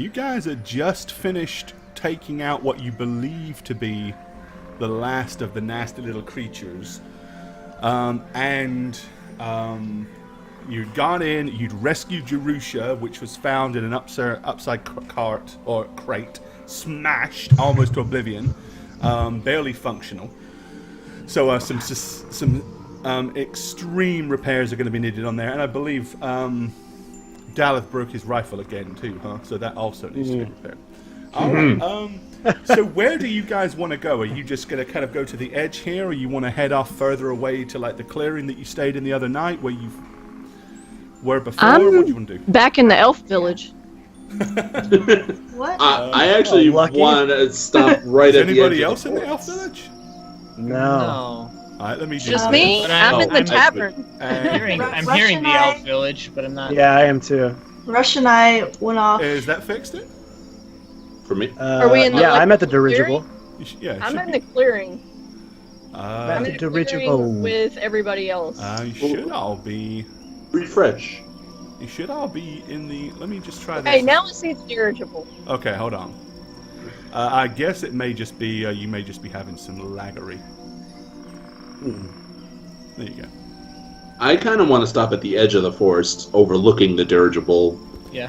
You guys are just finished taking out what you believe to be the last of the nasty little creatures. You'd gone in, you'd rescued Jerusha, which was found in an upside cart or crate, smashed almost to oblivion, barely functional. So some extreme repairs are going to be needed on there, and I believe Daleth broke his rifle again too, huh? So that also needs to be repaired. All right. So where do you guys want to go? Are you just going to kind of go to the edge here, or you want to head off further away to like the clearing that you stayed in the other night, where you were before? What do you want to do? Back in the elf village. What? I actually want to stop right at the edge. Anybody else in the elf village? No. All right, let me Just me? I'm in the tavern. I'm hearing the elf village, but I'm not. Yeah, I am too. Rush and I went off. Is that fixed it? For me? Are we in the, yeah, like, I'm at the clearing? dirigible. Yeah, I'm in the clearing. I'm in the dirigible. clearing with everybody else. You should all be. Refresh. You should all be in the. Let me just try this. Okay, now it seems dirigible. Okay, hold on. I guess it may just be you may just be having some laggery. There you go. I kind of want to stop at the edge of the forest, overlooking the dirigible. Yeah.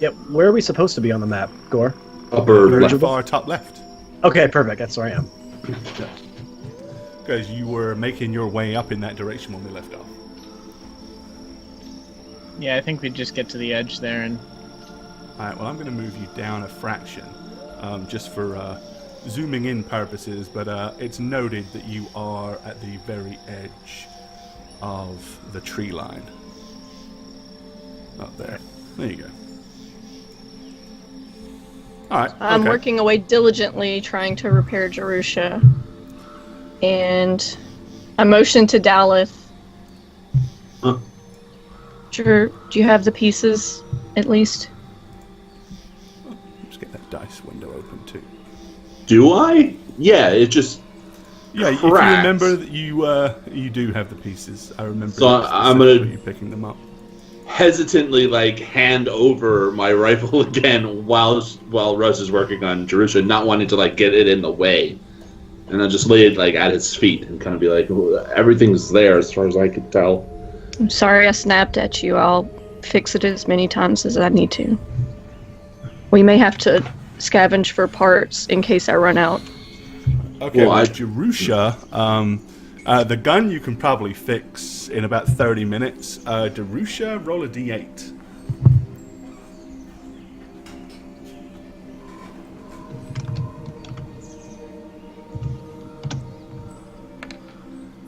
Yep. Where are we supposed to be on the map, Gore? Upper Very left. far top left. Okay, perfect. That's where I am. Because you were making your way up in that direction when we left off. Yeah, I think we just get to the edge there and. Alright, well I'm going to move you down a fraction, just for zooming in purposes, but it's noted that you are at the very edge of the tree line. Up there. There you go. Alright, I'm working away diligently trying to repair Jerusha. And I motioned to Daleth. Huh? Sure, do you have the pieces, at least? Let's get that dice window open too. Do I? Yeah, it just. Yeah, if you remember that you do have the pieces. I remember. So I'm gonna you picking them up. Hesitantly, hand over my rifle again while Russ is working on Jerusha, not wanting to get it in the way, and I'll just lay it at his feet and kind of be like, everything's there as far as I could tell. I'm sorry I snapped at you. I'll fix it as many times as I need to. We may have to scavenge for parts in case I run out. Okay, well, Jerusha, the gun you can probably fix in about 30 minutes. Jerusha, roll a d8.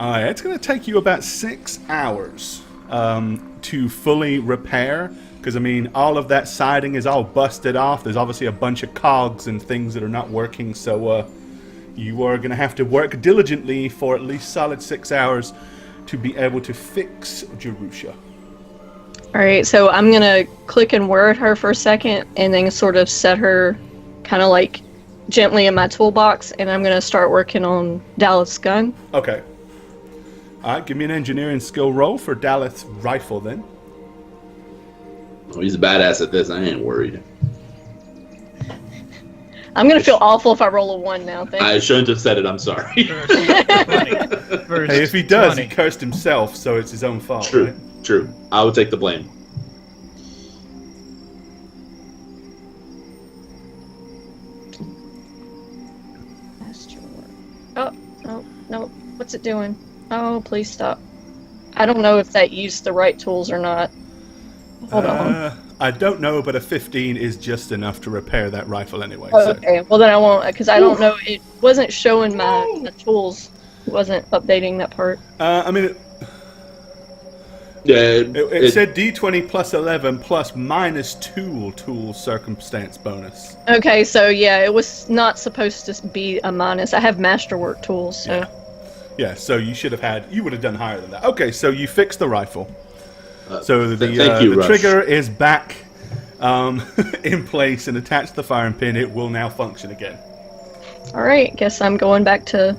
It's going to take you about 6 hours to fully repair, because, all of that siding is all busted off. There's obviously a bunch of cogs and things that are not working, so you are going to have to work diligently for at least solid 6 hours to be able to fix Jerusha. Alright, so I'm going to click and whir at her for a second, and then sort of set her kind of gently in my toolbox, and I'm going to start working on Daleth's gun. Okay. Alright, give me an engineering skill roll for Daleth's rifle then. Oh, he's a badass at this. I ain't worried. I'm going to feel awful if I roll a 1 now. I shouldn't have said it. I'm sorry. Hey, if he does, he cursed himself, so it's his own fault. True. Right? True. I will take the blame. Oh, no. What's it doing? Oh, please stop. I don't know if that used the right tools or not. Hold on. I don't know, but a 15 is just enough to repair that rifle anyway. Oh, okay. Well, then I won't, because I don't know. It wasn't showing my tools. It wasn't updating that part. It said D20 plus 11 plus minus tool circumstance bonus. Okay, so yeah, it was not supposed to be a minus. I have masterwork tools, so. Yeah, so you would have done higher than that. Okay, so you fixed the rifle. So the Rush. trigger is back in place and attached to the firing pin. It will now function again. Alright, guess I'm going back to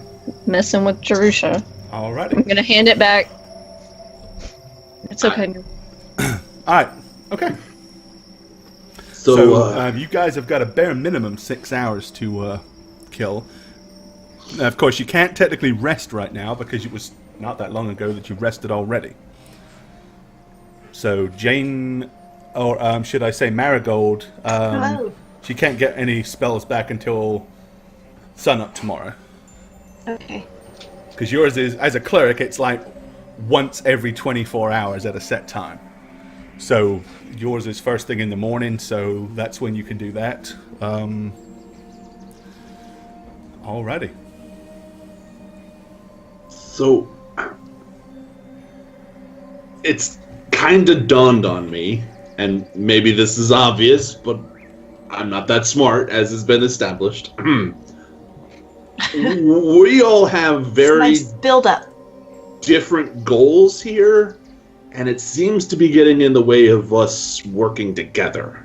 messing with Jerusha. Alrighty. I'm gonna hand it back. It's okay. Alright, okay. So, you guys have got a bare minimum 6 hours to kill. Now, of course, you can't technically rest right now because it was not that long ago that you rested already. So Jane, or should I say Marigold, Hello. she can't get any spells back until sunup tomorrow. Okay. Because yours is, as a cleric, it's like once every 24 hours at a set time. So yours is first thing in the morning, so that's when you can do that. Alrighty. So, it's kind of dawned on me, and maybe this is obvious, but I'm not that smart, as has been established. We all have very Nice build up. different goals here, and it seems to be getting in the way of us working together.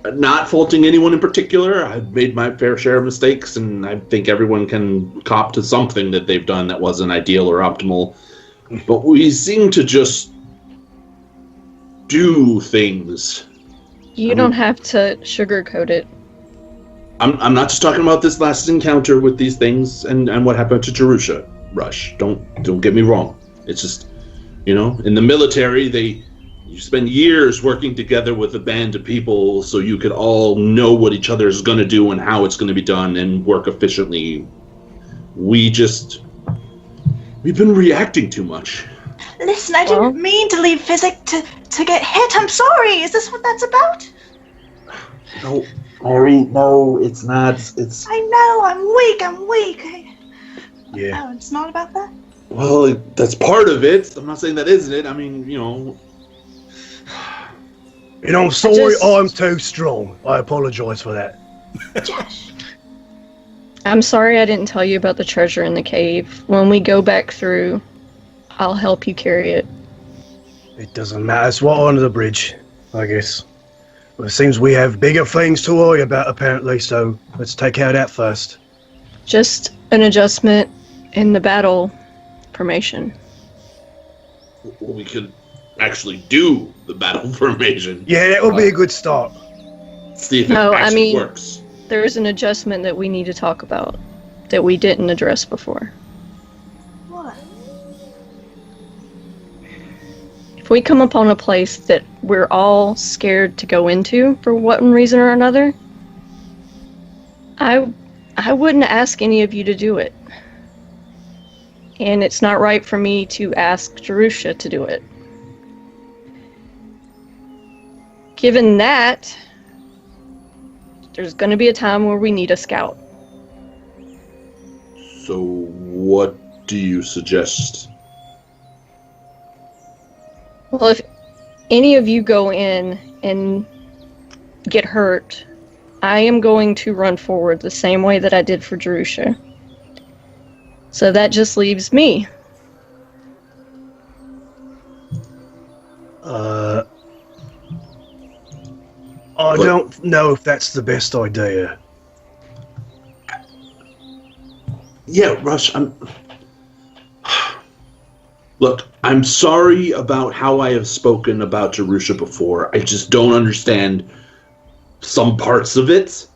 Not faulting anyone in particular. I've made my fair share of mistakes, and I think everyone can cop to something that they've done that wasn't ideal or optimal. But we seem to just do things. You don't have to sugarcoat it. I'm not just talking about this last encounter with these things and what happened to Jerusha. Rush. Don't get me wrong. It's just, in the military, you spend years working together with a band of people so you could all know what each other is going to do and how it's going to be done and work efficiently. We've been reacting too much. Listen, I didn't mean to leave physics to get hit. I'm sorry. Is this what that's about? No, Mary, no, it's not. It's. I know. I'm weak. Yeah. Oh, it's not about that? Well, that's part of it. I'm not saying that isn't it. I mean, And I'm sorry, I'm too strong. I apologise for that. Josh. I'm sorry I didn't tell you about the treasure in the cave. When we go back through, I'll help you carry it. It doesn't matter. It's right under the bridge, I guess. Well, it seems we have bigger things to worry about, apparently, so let's take care of that first. Just an adjustment in the battle formation. We could actually do the battle formation. Yeah, that would be a good start. See if it actually works. There is an adjustment that we need to talk about that we didn't address before. What? If we come upon a place that we're all scared to go into for one reason or another, I wouldn't ask any of you to do it. And it's not right for me to ask Jerusha to do it. Given that, there's going to be a time where we need a scout. So, what do you suggest? Well, if any of you go in and get hurt, I am going to run forward the same way that I did for Jerusha. So that just leaves me. I don't know if that's the best idea. Yeah, Rush, Look, I'm sorry about how I have spoken about Jerusha before. I just don't understand some parts of it.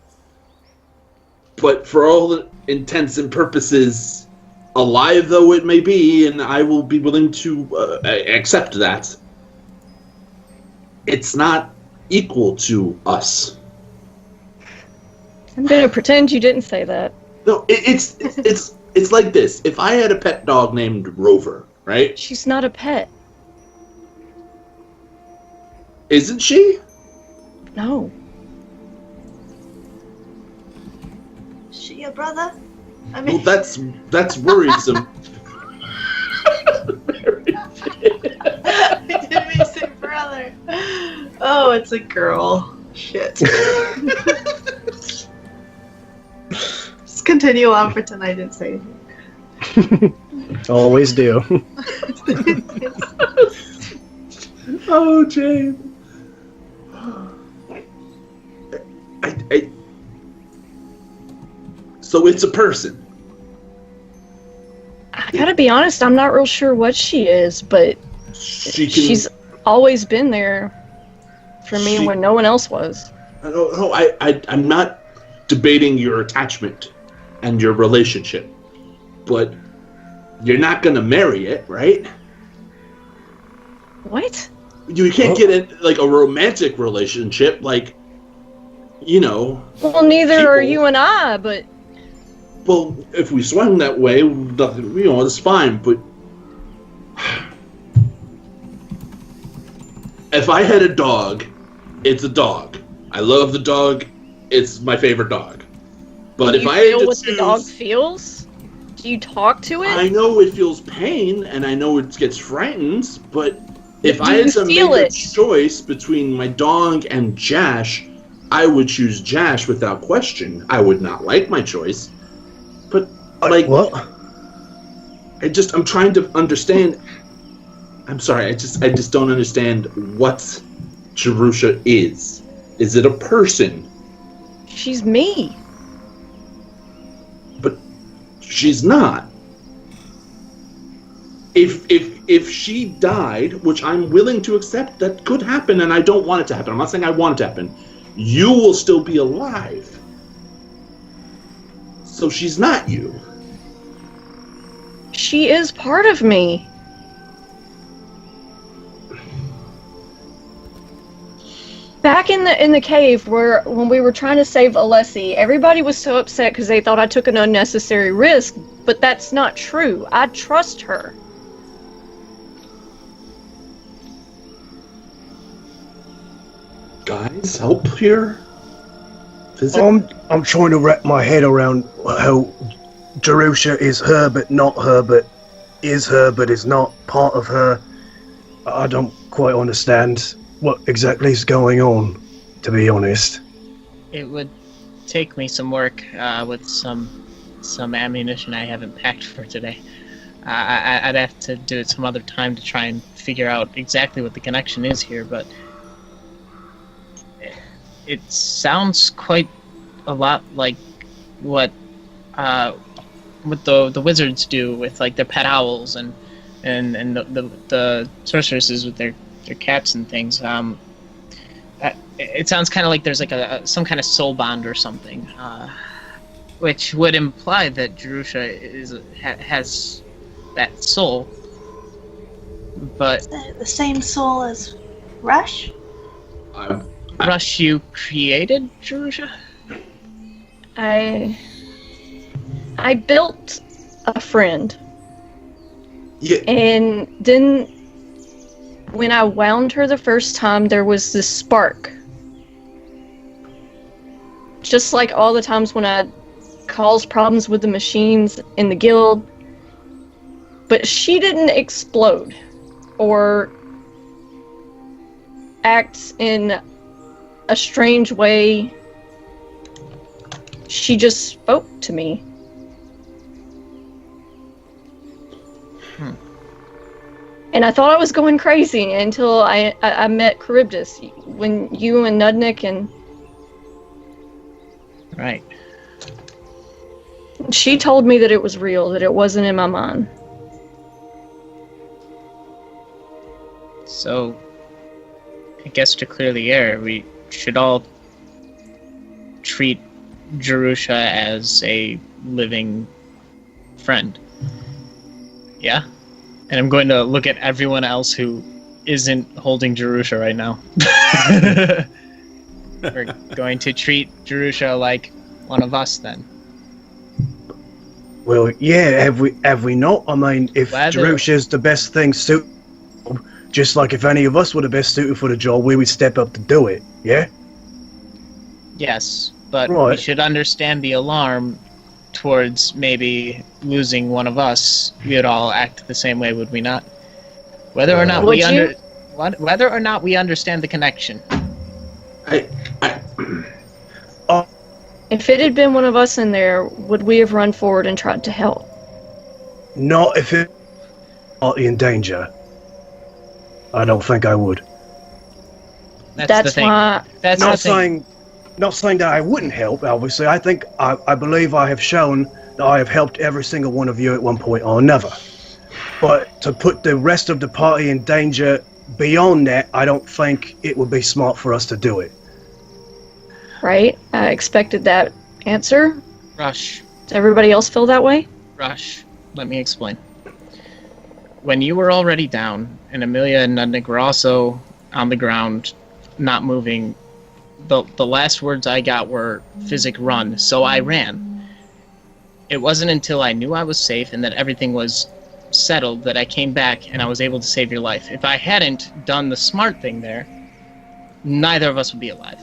But for all intents and purposes, alive though it may be, and I will be willing to accept that, it's not equal to us. I'm gonna pretend you didn't say that. No, it's like this. If I had a pet dog named Rover, right? She's not a pet. Isn't she? No. Is she your brother? I mean, Well, that's worrisome. I didn't mean to say brother. Oh, it's a girl. Shit. Just continue on, pretend I didn't say anything. Always do. Oh, Jane. So it's a person. I gotta be honest, I'm not real sure what she is, but She can. she's always been there for me when no one else was. No, I'm not debating your attachment and your relationship, but you're not gonna marry it, right? What? You can't get it like a romantic relationship, like, you know. Well, neither are you and I, but... Well, if we swung that way, nothing, you know, it's fine, but... If I had a dog, it's a dog. I love the dog. It's my favorite dog. But if I had to feel what choose, the dog feels? Do you talk to it? I know it feels pain, and I know it gets frightened, but if I Do had you to make feel a it? choice between my dog and Jash, I would choose Jash without question. I would not like my choice, but like what? I'm trying to understand. I'm sorry, I just don't understand what Jerusha is. Is it a person? She's me. But she's not. If she died, which I'm willing to accept, that could happen, and I don't want it to happen. I'm not saying I want it to happen. You will still be alive. So she's not you. She is part of me. Back in the cave, when we were trying to save Alessi, everybody was so upset because they thought I took an unnecessary risk, but that's not true. I trust her. Guys, help here? I'm trying to wrap my head around how Jerusha is her but not her, but is her but is not part of her. I don't quite understand what exactly is going on, to be honest. It would take me some work with some ammunition I haven't packed for today. I'd have to do it some other time to try and figure out exactly what the connection is here, but it sounds quite a lot like what the wizards do with like their pet owls and the sorceresses with their cats and things. It sounds kind of like there's like some kind of soul bond or something, which would imply that Jerusha has that soul. But The same soul as Rush? Rush, you created Jerusha? I built a friend. Yeah. And then when I wound her the first time, there was this spark. Just like all the times when I caused problems with the machines in the guild. But she didn't explode or act in a strange way. She just spoke to me. And I thought I was going crazy until I met Charybdis. When you and Nudnik and... Right. She told me that it was real, that it wasn't in my mind. So, I guess to clear the air, we should all treat Jerusha as a living friend. Yeah? And I'm going to look at everyone else who isn't holding Jerusha right now. We're going to treat Jerusha like one of us then. Well, yeah, have we not? I mean, if Jerusha's the best thing suited, just like if any of us were the best suited for the job, we would step up to do it, yeah? Yes, but Right. we should understand the alarm towards maybe losing one of us. We would all act the same way, would we not? Whether or not whether or not we understand the connection. If it had been one of us in there, would we have run forward and tried to help? Not if it's in danger. I don't think I would. That's the thing. why... That's the thing. Not saying that I wouldn't help, obviously. I believe I have shown that I have helped every single one of you at one point or another. But to put the rest of the party in danger beyond that, I don't think it would be smart for us to do it. Right? I expected that answer. Rush. Does everybody else feel that way? Rush. Let me explain. When you were already down, and Amelia and Nudnik were also on the ground, not moving, the last words I got were, "Physic, run," so I ran. It wasn't until I knew I was safe and that everything was settled that I came back and I was able to save your life. If I hadn't done the smart thing there, neither of us would be alive.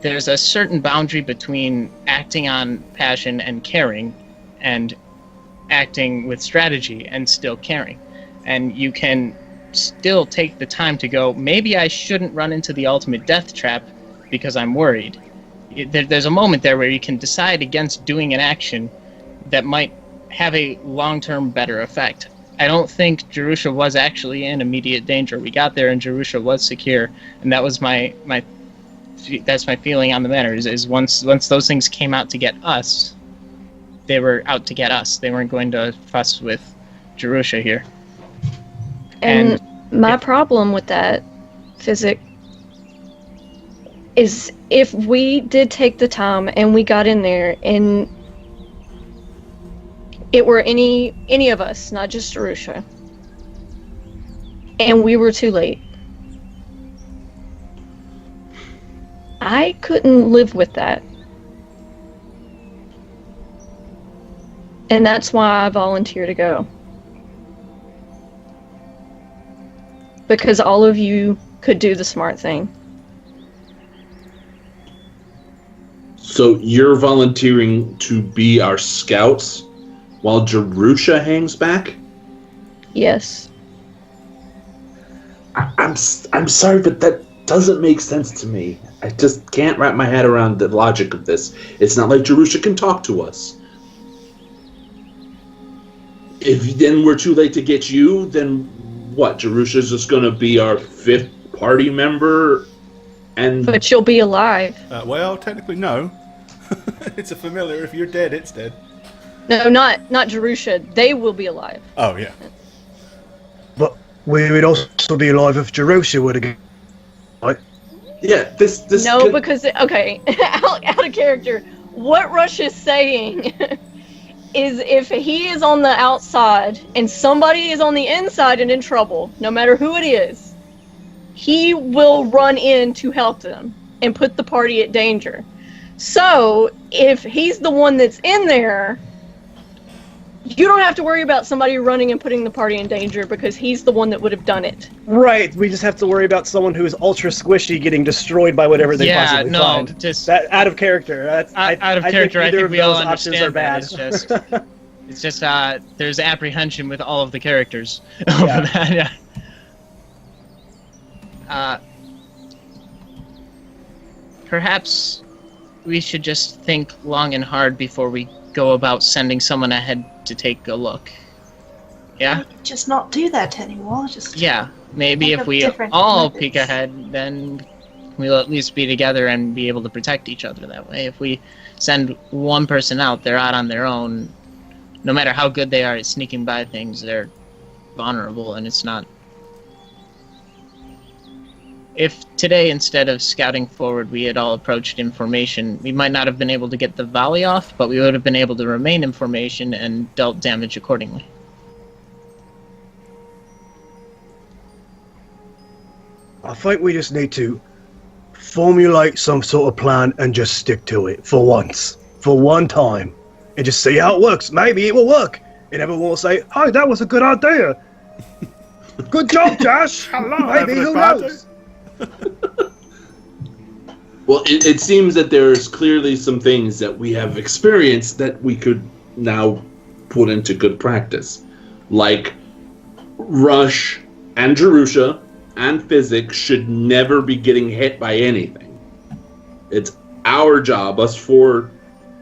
There's a certain boundary between acting on passion and caring, and acting with strategy and still caring. And you can still take the time to go, maybe I shouldn't run into the ultimate death trap because I'm worried. There's a moment there where you can decide against doing an action that might have a long-term better effect. I don't think Jerusha was actually in immediate danger. We got there and Jerusha was secure, and that was that's my feeling on the matter, is once those things came out to get us, they were out to get us. They weren't going to fuss with Jerusha here. And my problem with that, Physic, is if we did take the time and we got in there and it were any of us, not just Jerusha, and we were too late, I couldn't live with that. And that's why I volunteer to go. Because all of you could do the smart thing. So you're volunteering to be our scouts while Jerusha hangs back? Yes. I'm sorry, but that doesn't make sense to me. I just can't wrap my head around the logic of this. It's not like Jerusha can talk to us. If then we're too late to get you, then what? Jerusha's just going to be our 5th party member? But she'll be alive. Well, technically, no. It's a familiar. If you're dead, it's dead. No, not Jerusha. They will be alive. Oh, yeah. But we would also be alive if Jerusha would have. Right? Yeah, this. No, because okay, out of character. What Rush is saying is, if he is on the outside and somebody is on the inside and in trouble, no matter who it is, he will run in to help them and put the party at danger. So if he's the one that's in there, you don't have to worry about somebody running and putting the party in danger because he's the one that would have done it. Right, we just have to worry about someone who is ultra squishy getting destroyed by whatever they possibly find. Just that out of character. out of character. I think we all understand bad. that. It's just there's apprehension with all of the characters over that. Yeah. Perhaps we should just think long and hard before we go about sending someone ahead to take a look. Yeah? Just not do that anymore. Just maybe if we all peek ahead, then we'll at least be together and be able to protect each other that way. If we send one person out, they're out on their own. No matter how good they are at sneaking by things, they're vulnerable, and it's not... If today, instead of scouting forward, we had all approached information, we might not have been able to get the volley off, but we would have been able to remain in formation and dealt damage accordingly. I think we just need to formulate some sort of plan and just stick to it for once. For one time. And just see how it works. Maybe it will work. And everyone will say, "Oh, that was a good idea. Good job, Josh." Hello, maybe, who knows? Well, it seems that there's clearly some things that we have experienced that we could now put into good practice. Like, Rush and Jerusha and Physic should never be getting hit by anything. It's our job, us 4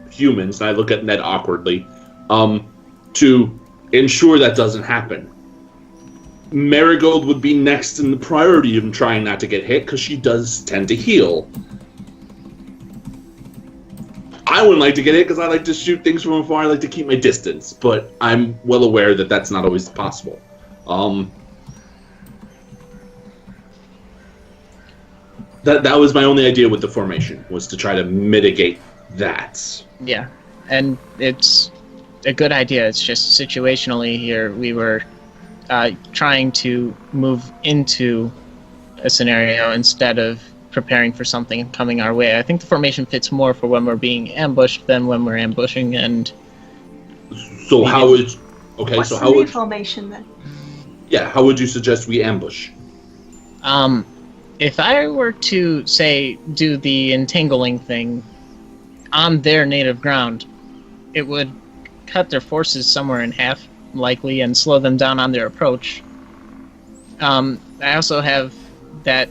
humans, and I look at Ned awkwardly, to ensure that doesn't happen. Marigold would be next in the priority of trying not to get hit, because she does tend to heal. I wouldn't like to get hit because I like to shoot things from afar. I like to keep my distance, but I'm well aware that that's not always possible. That was my only idea with the formation, was to try to mitigate that. Yeah, and it's a good idea. It's just situationally here, we were trying to move into a scenario instead of preparing for something coming our way. I think the formation fits more for when we're being ambushed than when we're ambushing. And so how would What's so the how new would formation then? yeah, how would you suggest we ambush? If I were to say do the entangling thing on their native ground, it would cut their forces somewhere in half, likely, and slow them down on their approach. I also have that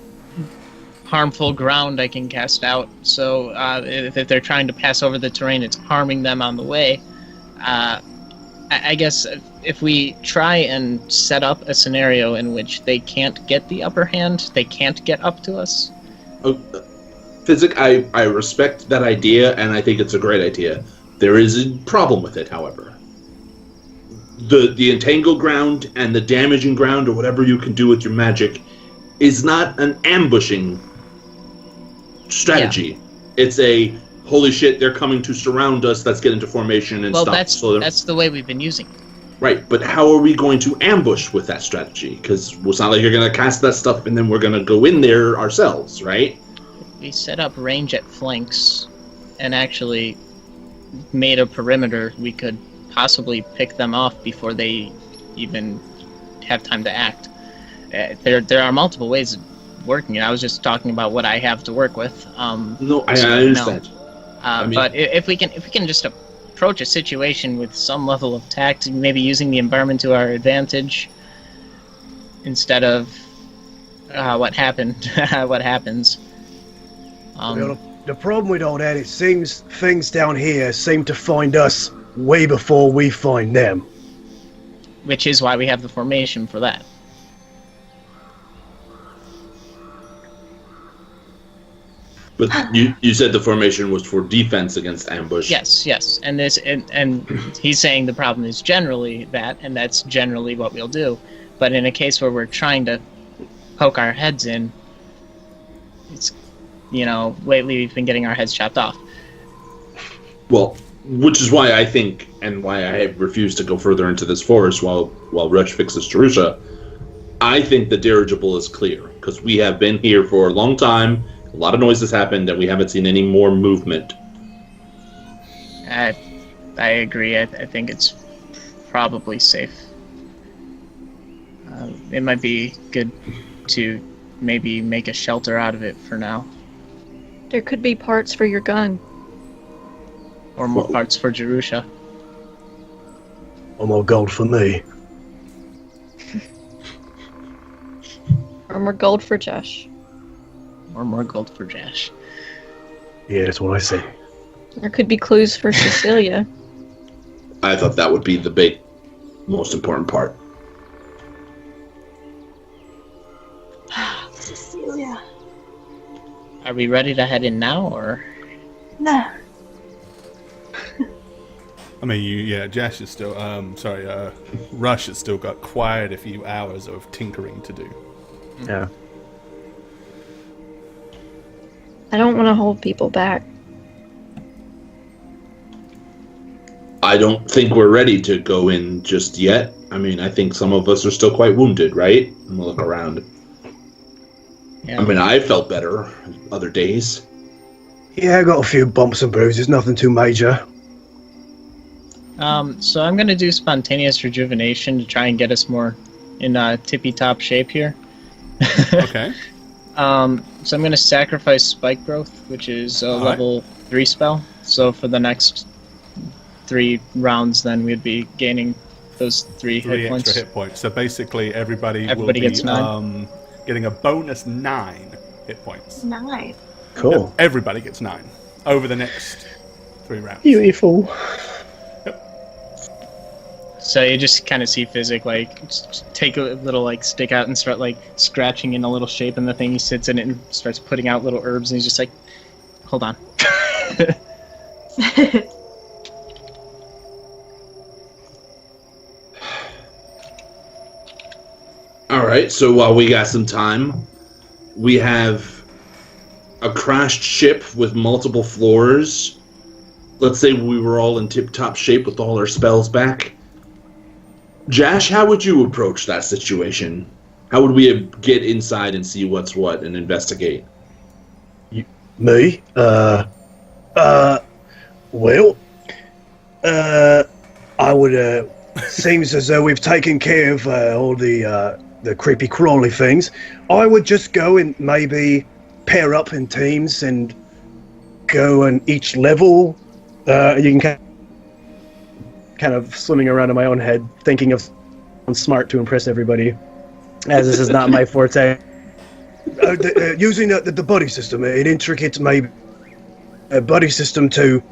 harmful ground I can cast out, so if they're trying to pass over the terrain, it's harming them on the way. I guess if we try and set up a scenario in which they can't get the upper hand, they can't get up to us. Physic, I respect that idea, and I think it's a great idea. There is a problem with it, however. The entangled ground and the damaging ground, or whatever you can do with your magic, is not an ambushing strategy. Yeah. It's a, holy shit, they're coming to surround us, let's get into formation and stop. That's the way we've been using it. Right, but how are we going to ambush with that strategy? Because it's not like you're going to cast that stuff and then we're going to go in there ourselves, right? We set up range at flanks and actually made a perimeter. We could possibly pick them off before they even have time to act. There are multiple ways of working it. I was just talking about what I have to work with. No, I understand. But if we can just approach a situation with some level of tact, maybe using the environment to our advantage, instead of what happens. The problem with all that, it seems things down here seem to find us way before we find them. Which is why we have the formation for that. But you said the formation was for defense against ambush. Yes, and he's saying the problem is generally that, and that's generally what we'll do. But in a case where we're trying to poke our heads in, it's, lately we've been getting our heads chopped off. Well, which is why I think, and why I refuse to go further into this forest while Rush fixes Jerusha. I think the dirigible is clear, because we have been here for a long time. A lot of noise has happened, and we haven't seen any more movement. I agree. I think it's probably safe. It might be good to maybe make a shelter out of it for now. There could be parts for your gun. Or more parts for Jerusha. Or more gold for me. Or more gold for Josh. Or more gold for Josh. Yeah, that's what I say. There could be clues for Cecilia. I thought that would be the big, most important part. Cecilia. Are we ready to head in now, or? No. I mean, Josh is still, Rush has still got quite a few hours of tinkering to do. Yeah. I don't want to hold people back. I don't think we're ready to go in just yet. I mean, I think some of us are still quite wounded, right? I'm gonna look around. Yeah. I mean, I felt better other days. Yeah, I got a few bumps and bruises, nothing too major. So I'm gonna do spontaneous rejuvenation to try and get us more in tippy-top shape here. Okay. So I'm going to sacrifice Spike Growth, which is a level 3 spell. So for the next 3 rounds, then we'd be gaining those 3 hit points. Extra hit points. So basically, everybody will be gets 9. getting a bonus 9 hit points. 9. Cool. Yep, everybody gets 9 over the next 3 rounds. Beautiful. So you just kind of see Physic take a little stick out and start scratching in a little shape in the thing. He sits in it and starts putting out little herbs, and he's just like, hold on. All right, so while we got some time, we have a crashed ship with multiple floors. Let's say we were all in tip-top shape with all our spells back. Jash, how would you approach that situation? How would we get inside and see what's what and investigate? Me? Well, I would, seems as though we've taken care of all the creepy crawly things. I would just go and maybe pair up in teams and go on each level. You can kind of swimming around in my own head, thinking of something smart to impress everybody, as this is not my forte. Using the buddy system, an intricate maybe a buddy system to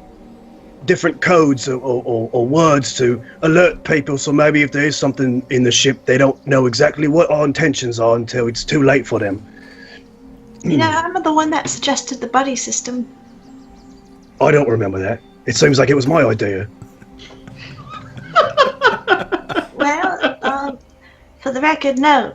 different codes or words to alert people, so maybe if there is something in the ship, they don't know exactly what our intentions are until it's too late for them. I'm the one that suggested the buddy system. I don't remember that. It seems like it was my idea. Well, for the record, no.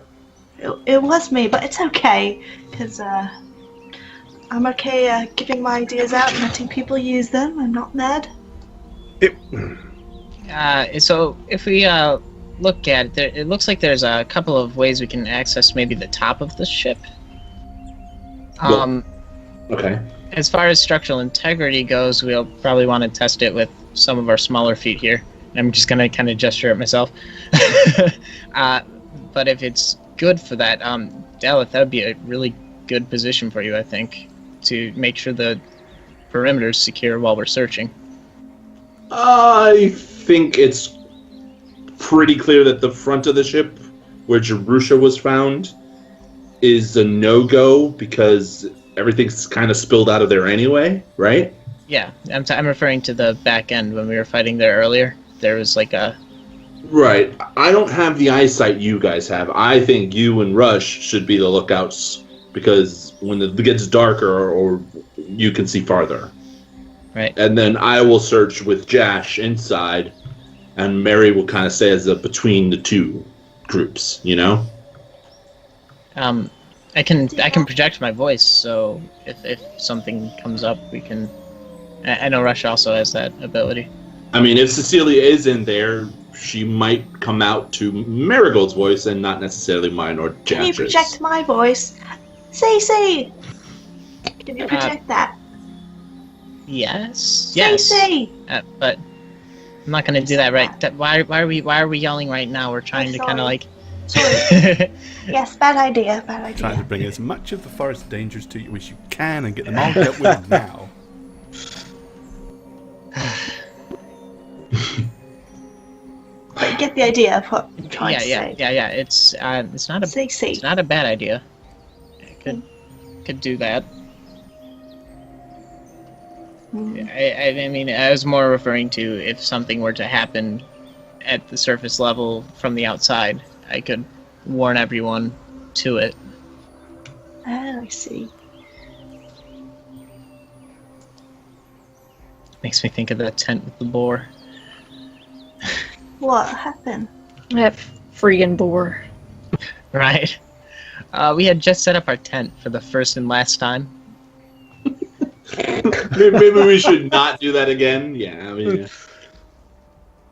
It was me, but it's okay, because I'm okay giving my ideas out and letting people use them. I'm not mad. So if we look at it, it looks like there's a couple of ways we can access maybe the top of the ship. Okay. As far as structural integrity goes, we'll probably want to test it with some of our smaller feet here. I'm just going to kind of gesture at myself. But if it's good for that, Daleth, that would be a really good position for you, I think, to make sure the perimeter's secure while we're searching. I think it's pretty clear that the front of the ship, where Jerusha was found, is a no-go because everything's kind of spilled out of there anyway, right? Yeah, I'm referring to the back end when we were fighting there earlier. There was like a... Right. I don't have the eyesight you guys have. I think you and Rush should be the lookouts because when it gets darker or you can see farther. Right. And then I will search with Jash inside, and Mary will kind of stay as a between the two groups, you know? I can project my voice, so if something comes up, we can... I know Rush also has that ability. I mean, if Cecilia is in there, she might come out to Marigold's voice and not necessarily mine or Jash's. Can you project my voice? Say! Can you project that? Yes. Say! But I'm not going to do that right. Why are we yelling right now? We're trying to kind of like... Sorry. Yes, bad idea. Trying to bring as much of the forest dangers to you as you can and get them all dealt with now. But you get the idea of what I'm trying to say. Yeah. It's not a Say. It's not a bad idea. I could do that. I mean, I was more referring to if something were to happen at the surface level from the outside, I could warn everyone to it. Oh, I see. Makes me think of that tent with the boar. What happened? That friggin' boar. Right. We had just set up our tent for the first and last time. Maybe we should not do that again. Yeah, I mean...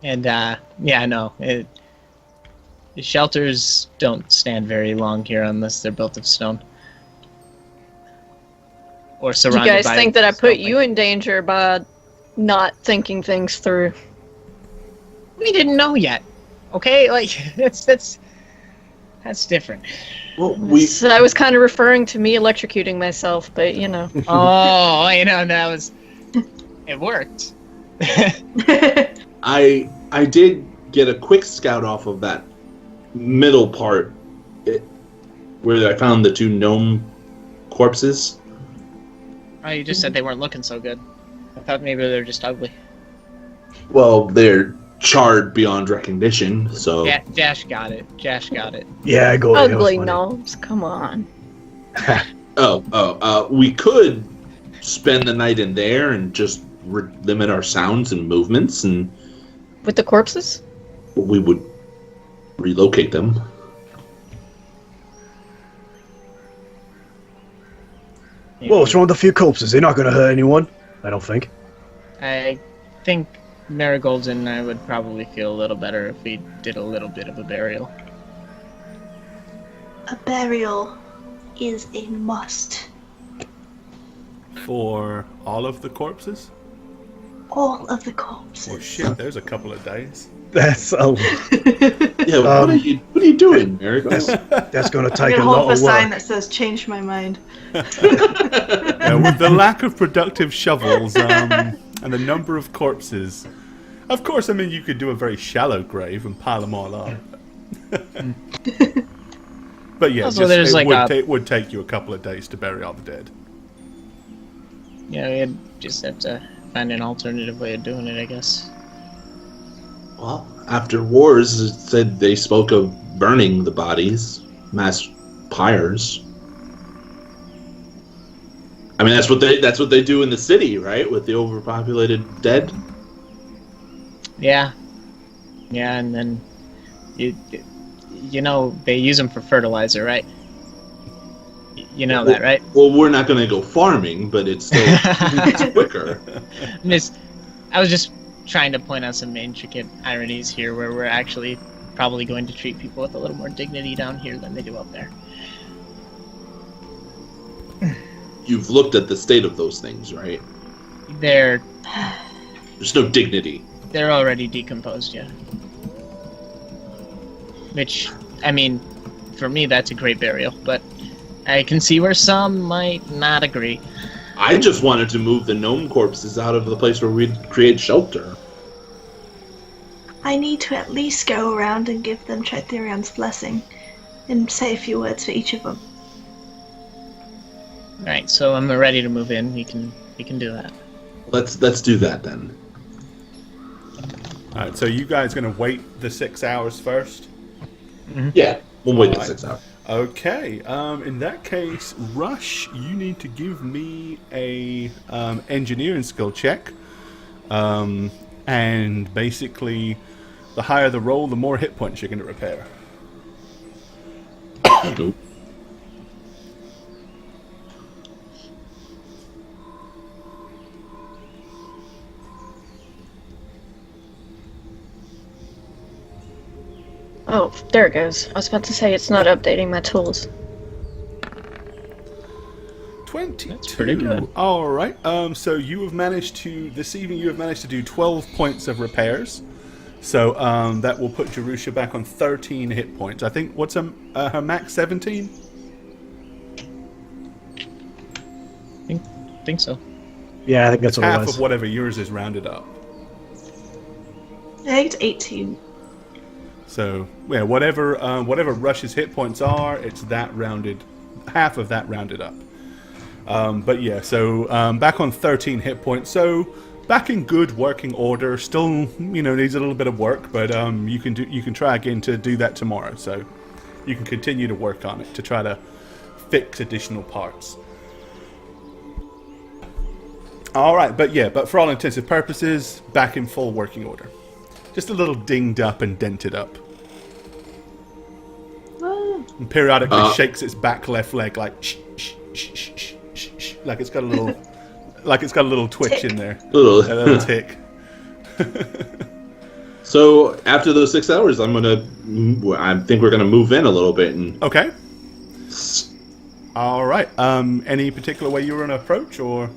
And, yeah, I know. The shelters don't stand very long here unless they're built of stone. Or surrounded by... You guys think that I put you in danger by not thinking things through? We didn't know yet. Okay? Like, that's different. Well, So I was kind of referring to me electrocuting myself, but you know. Oh, you know, that was... It worked. I did get a quick scout off of that middle part where I found the two gnome corpses. Oh, you just said they weren't looking so good. I thought maybe they were just ugly. Well, they're charred beyond recognition, so... Yeah, Jash got it. Yeah, I got it. Ugly gnomes, come on. We could spend the night in there and just limit our sounds and movements, and... With the corpses? We would relocate them. Well, what's wrong with a few corpses? They're not going to hurt anyone. I don't think. I think Marigold and I would probably feel a little better if we did a little bit of a burial. A burial is a must. For all of the corpses? All of the corpses. Well, shit, there's a couple of days. That's a. Yeah, what are you doing, Marigold? That's going to I'm take gonna a hold lot the of sign work. that says "Change my mind." With the lack of productive shovels and the number of corpses, of course, I mean, you could do a very shallow grave and pile them all up. But yeah, Also, there's it would take you a couple of days to bury all the dead. Yeah, we'd just have to find an alternative way of doing it, I guess. Well, after wars, it said they spoke of burning the bodies, mass pyres. I mean, that's what they do in the city, right? With the overpopulated dead. Yeah, and then you know they use them for fertilizer, right? You know that, right? Well, we're not going to go farming, but it's still it's quicker. I was just trying to point out some intricate ironies here, where we're actually probably going to treat people with a little more dignity down here than they do up there. You've looked at the state of those things, right? There's no dignity. They're already decomposed, yeah. Which, I mean, for me, that's a great burial, but I can see where some might not agree. I just wanted to move the gnome corpses out of the place where we'd create shelter. I need to at least go around and give them Tritherian's blessing, and say a few words for each of them. Alright, so I'm ready to move in. We can do that. Let's do that then. Alright, so you guys going to wait the 6 hours first? Yeah, we'll wait the Alright. 6 hours. Okay, in that case, Rush, you need to give me a engineering skill check. And basically, the higher the roll, the more hit points you're going to repair. Nope. Oh, there it goes. I was about to say it's not updating my tools. 22. That's pretty good. All right. So you have managed to this evening. You have managed to do 12 points of repairs. So that will put Jerusha back on 13 hit points. I think what's her max 17. Think so. Yeah, I think that's what it Half was. of whatever yours is rounded up. I think it's 18. So yeah, whatever Rush's hit points are, it's that rounded, half of that rounded up. But yeah, so back on 13 hit points. So back in good working order. Still, needs a little bit of work, but you can try again to do that tomorrow. So you can continue to work on it to try to fix additional parts. All right, but for all intents and purposes, back in full working order. Just a little dinged up and dented up. And periodically shakes its back left leg like shh, shh, shh, shh, shh, shh, shh, like it's got a little twitch Tick. in there. A little. A little tick. So after those 6 hours, I think we're gonna move in a little bit and. Okay. All right. Any particular way you were gonna approach, or?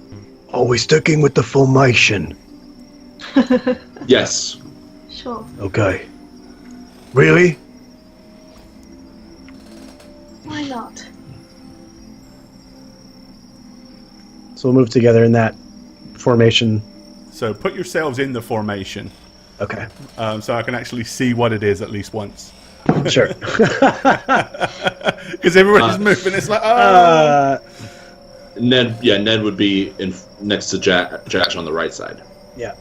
Are we sticking with the formation? Yes. Sure. Okay. Really? Why not? So we'll move together in that formation. So put yourselves in the formation, Okay. so I can actually see what it is at least once. Sure. Because everybody's moving. It's like, oh. Ned would be next to Jash on the right side. Yeah.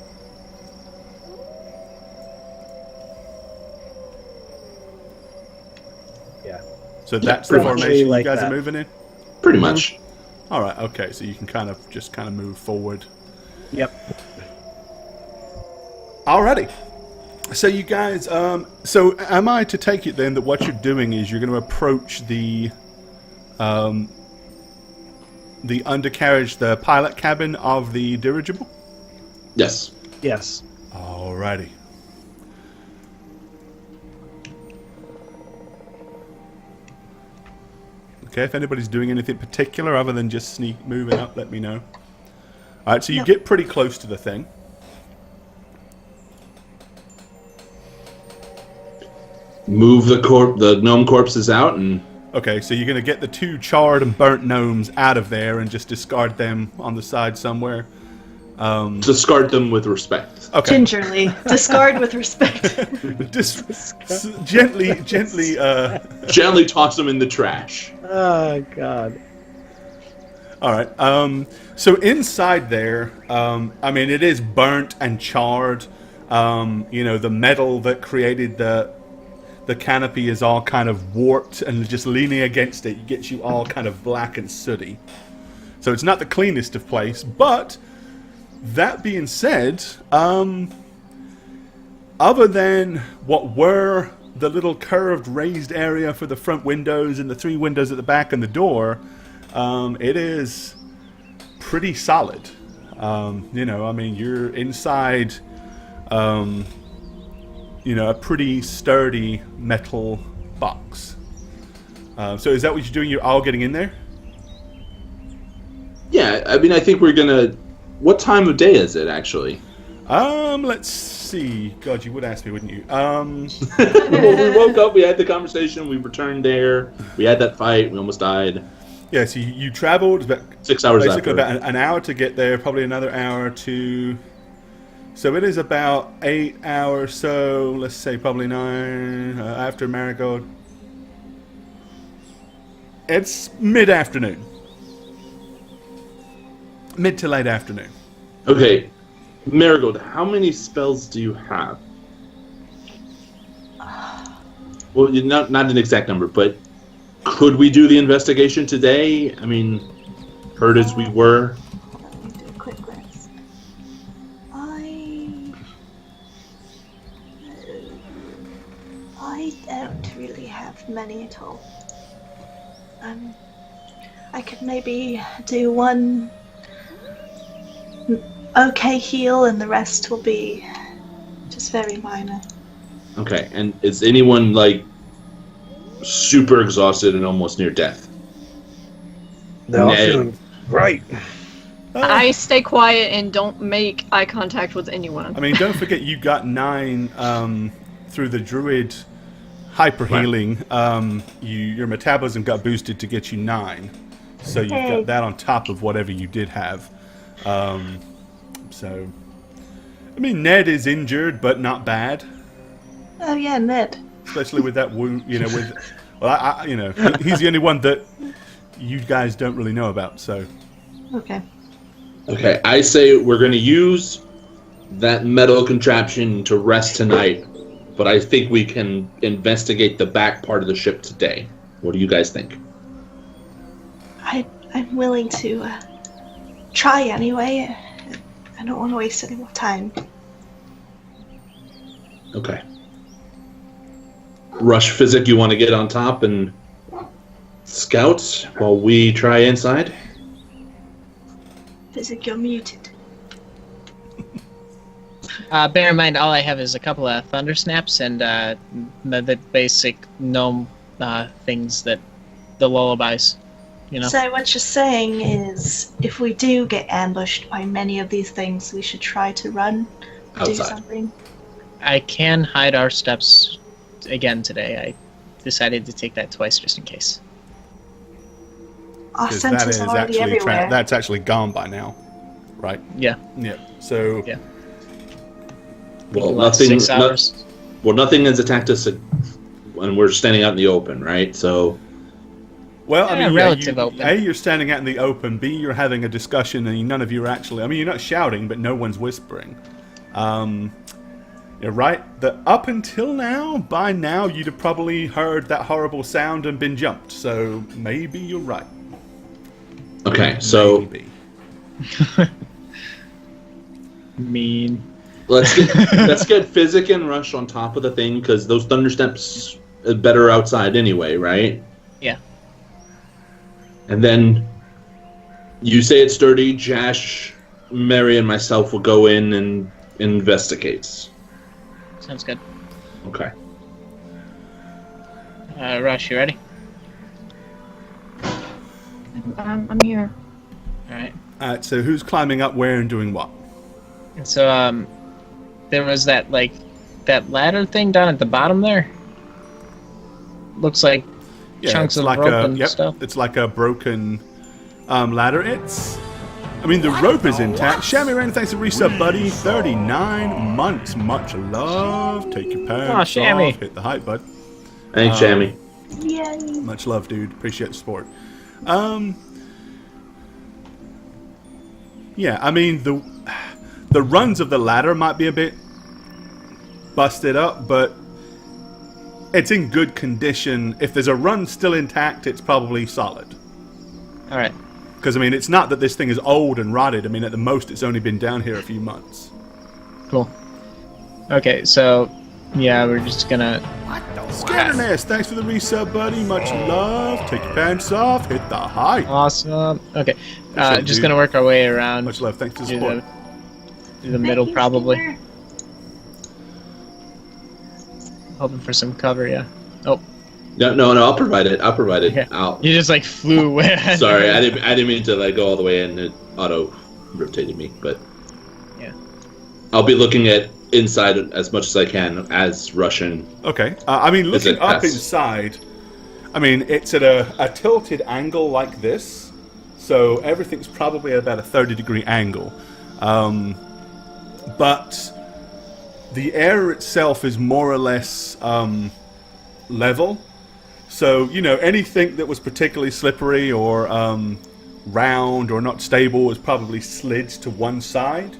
Yeah. So that's the pretty much. formation Like you guys that. are moving in? Pretty much. All right, okay, so you can kind of move forward. Yep. Alrighty. So you guys, so am I to take it then that what you're doing is you're going to approach the the undercarriage, the pilot cabin of the dirigible? Yes. Yes. Alrighty. Okay, if anybody's doing anything particular other than just moving up, let me know. Alright, so you get pretty close to the thing. Move the gnome corpses out, and Okay, so you're going to get the 2 charred and burnt gnomes out of there and just discard them on the side somewhere. discard them with respect. Okay. Gingerly. Discard with respect. Gently, Gently toss them in the trash. Oh, God. all right. So inside there, I mean, it is burnt and charred. The metal that created the canopy is all kind of warped, and just leaning against it gets you all kind of black and sooty. So it's not the cleanest of place, but that being said, other than what were the little curved raised area for the front windows and the 3 windows at the back and the door, it is pretty solid. You're inside, a pretty sturdy metal box. So is that what you're doing? You're all getting in there? Yeah, I mean, I think we're gonna... What time of day is it, actually? Let's see. God, you would ask me, wouldn't you? Well, we woke up, we had the conversation, we returned there, we had that fight, we almost died. Yeah, so you traveled about 6 hours basically after. about an hour to get there, probably another hour to... So it is about 8 hours, so let's say probably 9 after Marigold. It's mid-afternoon. Mid to late afternoon. Okay, Marigold, how many spells do you have? Well, not an exact number, but could we do the investigation today? I mean, hurt as we were. Let me do a quick glance. I don't really have many at all. I could maybe do one okay heal, and the rest will be just very minor. Okay, and is anyone, like, super exhausted and almost near death? They're all Ned. feeling great. I stay quiet and don't make eye contact with anyone. I mean, don't forget you got 9 through the druid hyper healing. Your metabolism got boosted to get you 9, so you've got that on top of whatever you did have. So, I mean, Ned is injured, but not bad. Oh yeah, Ned. Especially with that wound, he's the only one that you guys don't really know about. So, Okay. Okay, I say we're going to use that metal contraption to rest tonight, but I think we can investigate the back part of the ship today. What do you guys think? I'm willing to try anyway. I don't want to waste any more time. Okay. Rush Physic, you want to get on top and scout while we try inside? Physic, you're muted. Bear in mind, all I have is a couple of thunder snaps and the basic gnome things that the lullabies, So what you're saying is, if we do get ambushed by many of these things, we should try to run, do Outside. something. I can hide our steps again today. I decided to take that twice just in case. Our 'cause that sensors is are already actually everywhere. that's actually gone by now, right? Yeah. Yeah. So, Yeah. Well, Last nothing. 6 hours. Nothing has attacked us when we're standing out in the open, right? So, well, I Yeah, mean, relative open. A, you're standing out in the open. B, you're having a discussion, and none of you are actually. I mean, you're not shouting, but no one's whispering. You're right. That up until now, by now, you'd have probably heard that horrible sound and been jumped. So maybe you're right. okay, so Maybe. Mean. let's get Physic and Rush on top of the thing, because those thunder steps are better outside anyway, right? Yeah. And then You say it's sturdy. Jash, Mary, and myself will go in and investigate. Sounds good. Okay. Rush, you ready? I'm here. All right. So who's climbing up where and doing what? And so, there was that ladder thing down at the bottom there. Looks like chunks it's of like rope and stuff. It's like a broken ladder. I mean, the rope is intact. Shammy Rain, thanks for resub, buddy. 39 months. Much love. Take your pants Shammy. off. Hit the hype, bud. Thanks, Shammy. Yay. Much love, dude. Appreciate the support. Yeah, I mean, the runs of the ladder might be a bit busted up, but it's in good condition. If there's a run still intact, it's probably solid. All right. Because, I mean, it's not that this thing is old and rotted. I mean, at the most, it's only been down here a few months. Cool. Okay, so yeah, we're just gonna. Scatterness, thanks for the resub, buddy. Much love. Take your pants off. Hit the high. Awesome. Okay, Appreciate it, just dude. gonna work our way around. Much love. Thanks for the through support. through the middle, Thank you, probably. Skeeter. Hoping for some cover. Yeah. Oh, No. I'll provide it. okay. I'll. You just flew away. Sorry, I didn't mean to go all the way in. It auto rotated me, but Yeah. I'll be looking at inside as much as I can as Russian. Okay. I mean, Is looking it up past- inside, I mean, it's at a tilted angle like this, so everything's probably at about a 30-degree angle. But the air itself is more or less level. So, anything that was particularly slippery or round or not stable was probably slid to one side.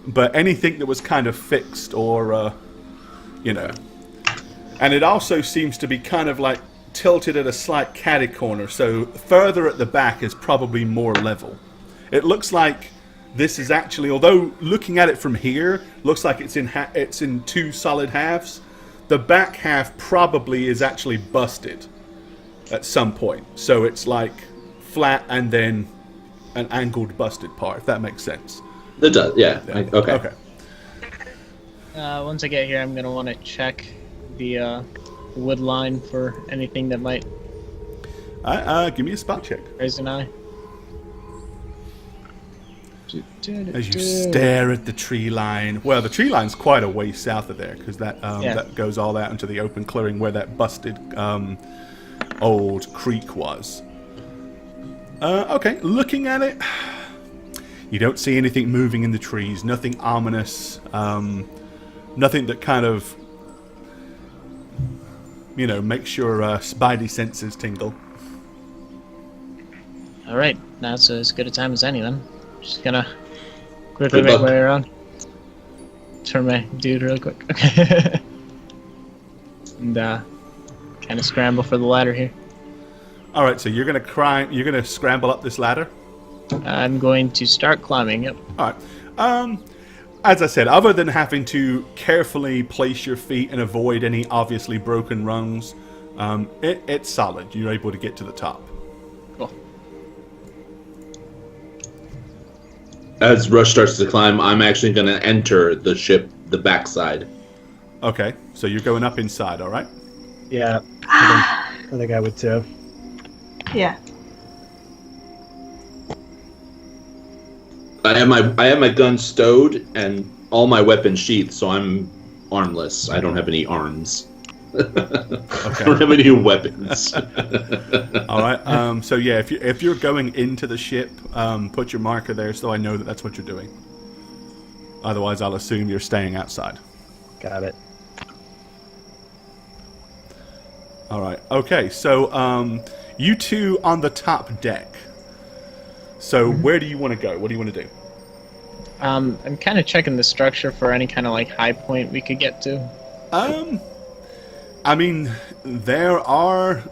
But anything that was kind of fixed or, And it also seems to be kind of tilted at a slight catty corner, so further at the back is probably more level. It looks like this is actually, although looking at it from here, looks like it's in two solid halves. The back half probably is actually busted at some point. So it's flat and then an angled busted part, if that makes sense. It does, yeah. Okay. Okay. Once I get here, I'm gonna want to check the wood line for anything that might Give me a spot check. raise an eye. As you stare at the tree line. Well, the tree line's quite a way south of there, because that goes all out into the open clearing where that busted old creek was. Okay, looking at it, you don't see anything moving in the trees, nothing ominous, nothing that kind of, makes your spidey senses tingle. All right, now's as good a time as any then. Just gonna quickly Good make luck. my way around. Turn my dude real quick. Okay. And kind of scramble for the ladder here. All right, so you're gonna scramble up this ladder. I'm going to start climbing. Yep. All right. As I said, other than having to carefully place your feet and avoid any obviously broken rungs, it's solid. You're able to get to the top. Cool. As Rush starts to climb, I'm actually going to enter the ship, the backside. Okay, so you're going up inside, all right? Yeah, I think I would too. Yeah. I have my gun stowed and all my weapons sheathed, so I'm armless. I don't have any arms. I don't have any weapons. All right. So yeah, if you're going into the ship, put your marker there so I know that that's what you're doing. Otherwise, I'll assume you're staying outside. Got it. All right. Okay. So you two on the top deck. So where do you want to go? What do you want to do? I'm kind of checking the structure for any kind of high point we could get to. I mean, there are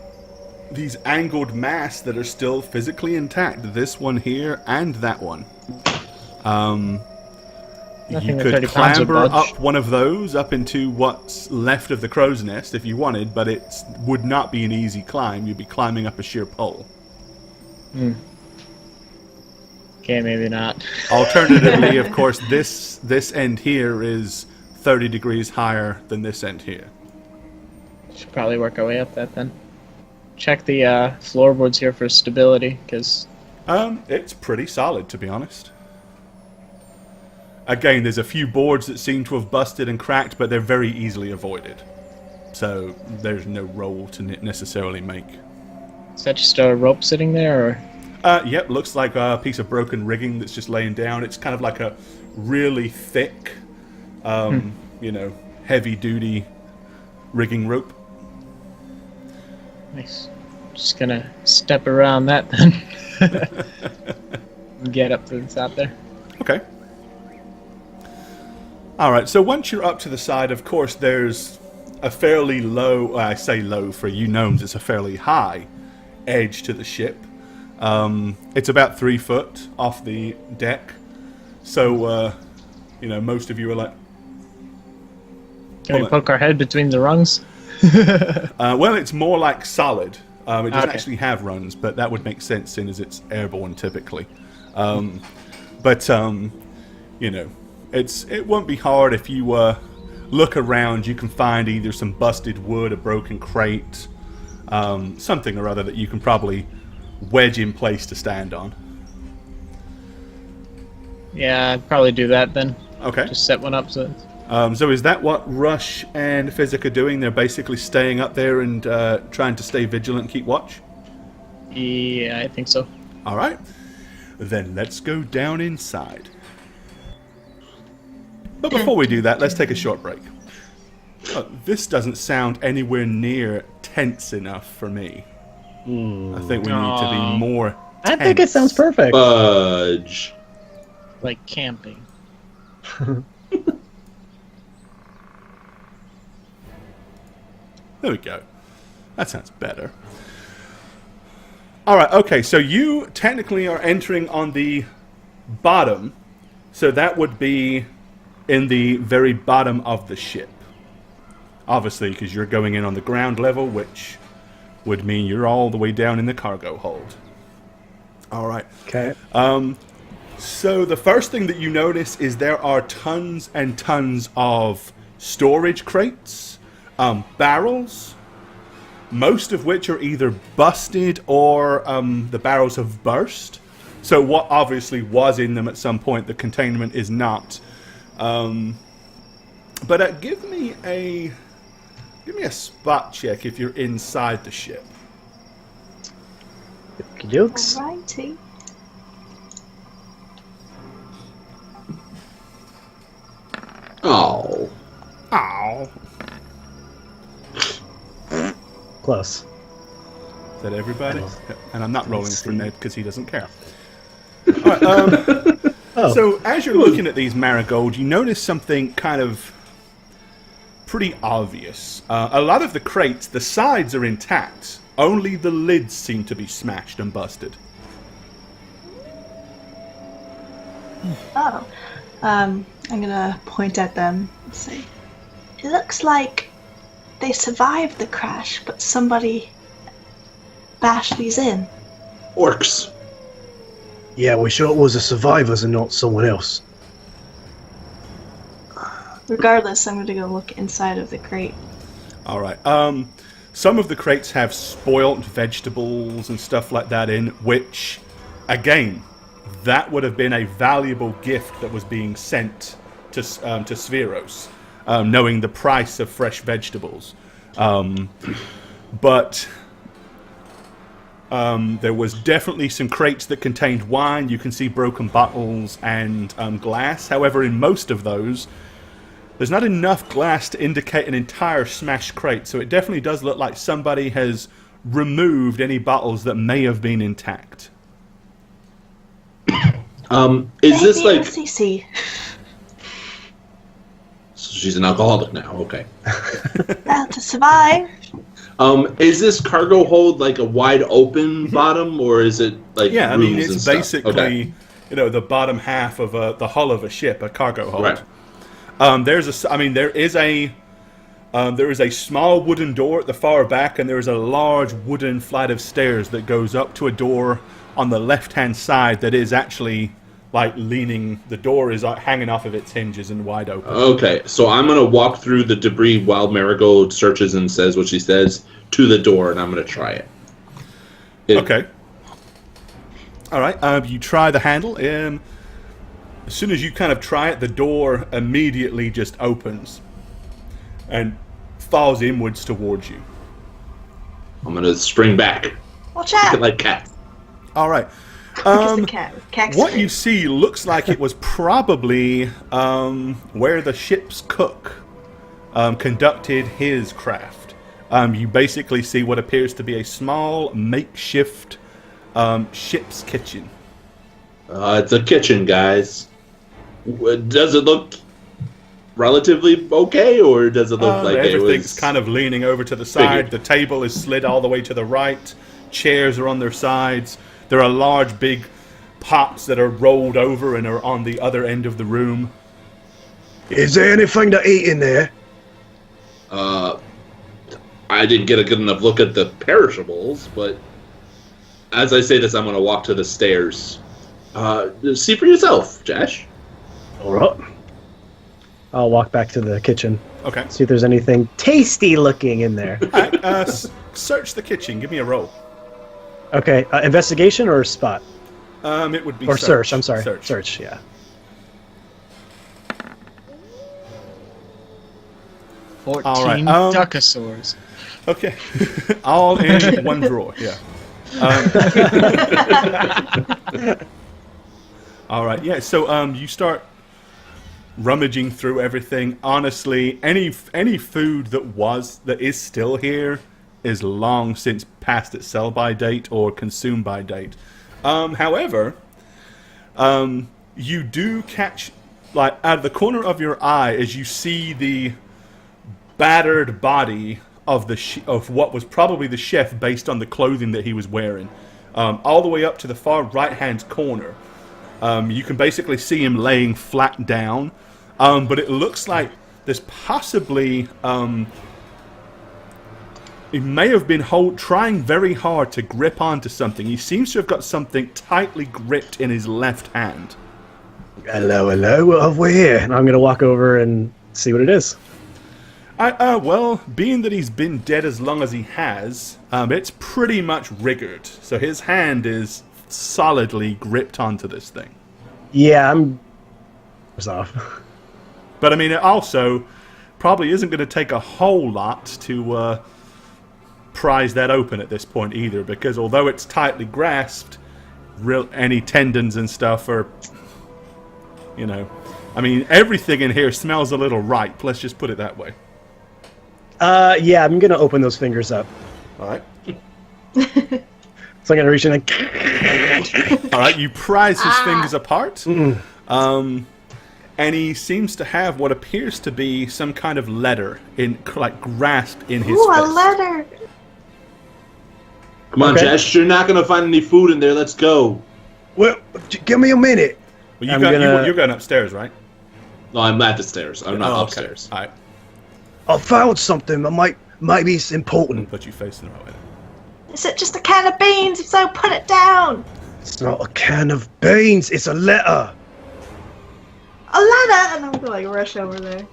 these angled masts that are still physically intact. This one here and that one. Nothing You that could 30 pounds would clamber budge. up one of those up into what's left of the crow's nest if you wanted, but it would not be an easy climb. You'd be climbing up a sheer pole. Okay, maybe not. Alternatively, of course, this end here is 30 degrees higher than this end here. Should probably work our way up that then. Check the floorboards here for stability, because It's pretty solid, to be honest. Again, there's a few boards that seem to have busted and cracked, but they're very easily avoided. So there's no roll to necessarily make. is that just a rope sitting there, or? Yep, looks like a piece of broken rigging that's just laying down. It's kind of like a really thick, heavy-duty rigging rope. Nice. Just gonna step around that then. Get up to the top there. Okay. Alright, so once you're up to the side, of course, there's a fairly low, I say low for you gnomes, it's a fairly high edge to the ship. It's about 3 foot off the deck. So, most of you are like... Can we poke our head between the rungs? Well, it's more like solid. It doesn't Okay. actually have rungs, but that would make sense, seeing as it's airborne typically. It won't be hard if you look around. You can find either some busted wood, a broken crate, something or other that you can probably wedge in place to stand on. Yeah, I'd probably do that then. Okay. Just set one up so... So is that what Rush and Physic are doing? They're basically staying up there and trying to stay vigilant and keep watch? Yeah, I think so. All right. Then let's go down inside. But before we do that, let's take a short break. This doesn't sound anywhere near tense enough for me. I think we need to be more tense. I think it sounds perfect. Fudge. Like camping. There we go. That sounds better. All right, okay, so you technically are entering on the bottom, so that would be in the very bottom of the ship. Obviously, because you're going in on the ground level, which would mean you're all the way down in the cargo hold. All right. Okay. So the first thing that you notice is there are tons and tons of storage crates, barrels, most of which are either busted or the barrels have burst. So what obviously was in them at some point, the containment is not. But give me a spot check if you're inside the ship. Jokes. Alrighty. Oh. Ow. Close. Is that everybody? And I'm not rolling for see. Ned because he doesn't care. All right, Oh. So as you're looking at these marigold, you notice something kind of pretty obvious. A lot of the crates, the sides are intact. Only the lids seem to be smashed and busted. Oh. I'm gonna point at them and say, it looks like they survived the crash, but somebody bashed these in. Orcs. Yeah, we sure it was the survivors and not someone else. Regardless, I'm gonna go look inside of the crate. All right. Some of the crates have spoilt vegetables and stuff like that in, which, again, that would have been a valuable gift that was being sent to Spheros, knowing the price of fresh vegetables. But there was definitely some crates that contained wine. You can see broken bottles and glass. However, in most of those, there's not enough glass to indicate an entire smashed crate, so it definitely does look like somebody has removed any bottles that may have been intact. Is this Maybe like... Cece. She's an alcoholic now, okay. To survive. Is this cargo hold like a wide open bottom, or is it like Yeah, I mean, rooms and it's stuff? basically, Okay. the bottom half of the hull of a ship, a cargo hold. Right. There is a small wooden door at the far back, and there is a large wooden flight of stairs that goes up to a door on the left-hand side that is actually like leaning. The door is hanging off of its hinges and wide open. Okay, so I'm gonna walk through the debris while Marigold searches and says what she says to the door, and I'm gonna try it. Okay. All right. You try the handle, and as soon as you kind of try it, the door immediately just opens and falls inwards towards you. I'm gonna spring back. Watch out! Like cats. All right. Because the cat. What you see looks like it was probably where the ship's cook conducted his craft. You basically see what appears to be a small makeshift ship's kitchen. It's a kitchen, guys. Does it look relatively okay, or does it look like everything's kind of leaning over to the side? Figured. The table is slid all the way to the right. Chairs are on their sides. There are large, big pots that are rolled over and are on the other end of the room. Is there anything to eat in there? I didn't get a good enough look at the perishables, but as I say this, I'm going to walk to the stairs. See for yourself, Josh. All right. I'll walk back to the kitchen. Okay. See if there's anything tasty looking in there. All right, search the kitchen. Give me a roll. Okay. Investigation or spot? It would be Or search. I'm sorry. Search. Search. Yeah. All 14 right, duckosaurs. Okay. All in one drawer, yeah. All right, yeah, so you start rummaging through everything. Honestly, any food that is still here is long since past its sell-by date or consume-by date. However, you do catch, like, out of the corner of your eye as you see the battered body of of what was probably the chef based on the clothing that he was wearing, all the way up to the far right-hand corner. You can basically see him laying flat down, but it looks like there's possibly he may have been trying very hard to grip onto something. He seems to have got something tightly gripped in his left hand. Hello, what have we here? And I'm gonna walk over and see what it is. Well, being that he's been dead as long as he has, it's pretty much rigged. So his hand is solidly gripped onto this thing. Yeah, I'm off. But I mean, it also probably isn't going to take a whole lot to prise that open at this point either, because although it's tightly grasped, any tendons and stuff are, I mean, everything in here smells a little ripe. Let's just put it that way. Yeah, I'm gonna open those fingers up. All right. So I'm gonna reach in and. All right, you prise his fingers apart. And he seems to have what appears to be some kind of letter grasped in his Ooh, fist. a letter! Come on, Okay. Josh, you're not going to find any food in there. Let's go. Well, give me a minute. Well, I'm gonna- you're going upstairs, right? No, I'm at the stairs. I'm not Oh, okay. upstairs. All right. I found something that maybe it's important. Put you facing the right way. Is it just a can of beans? If so, put it down! It's not a can of beans, it's a letter. A letter! And I'm gonna like rush over there.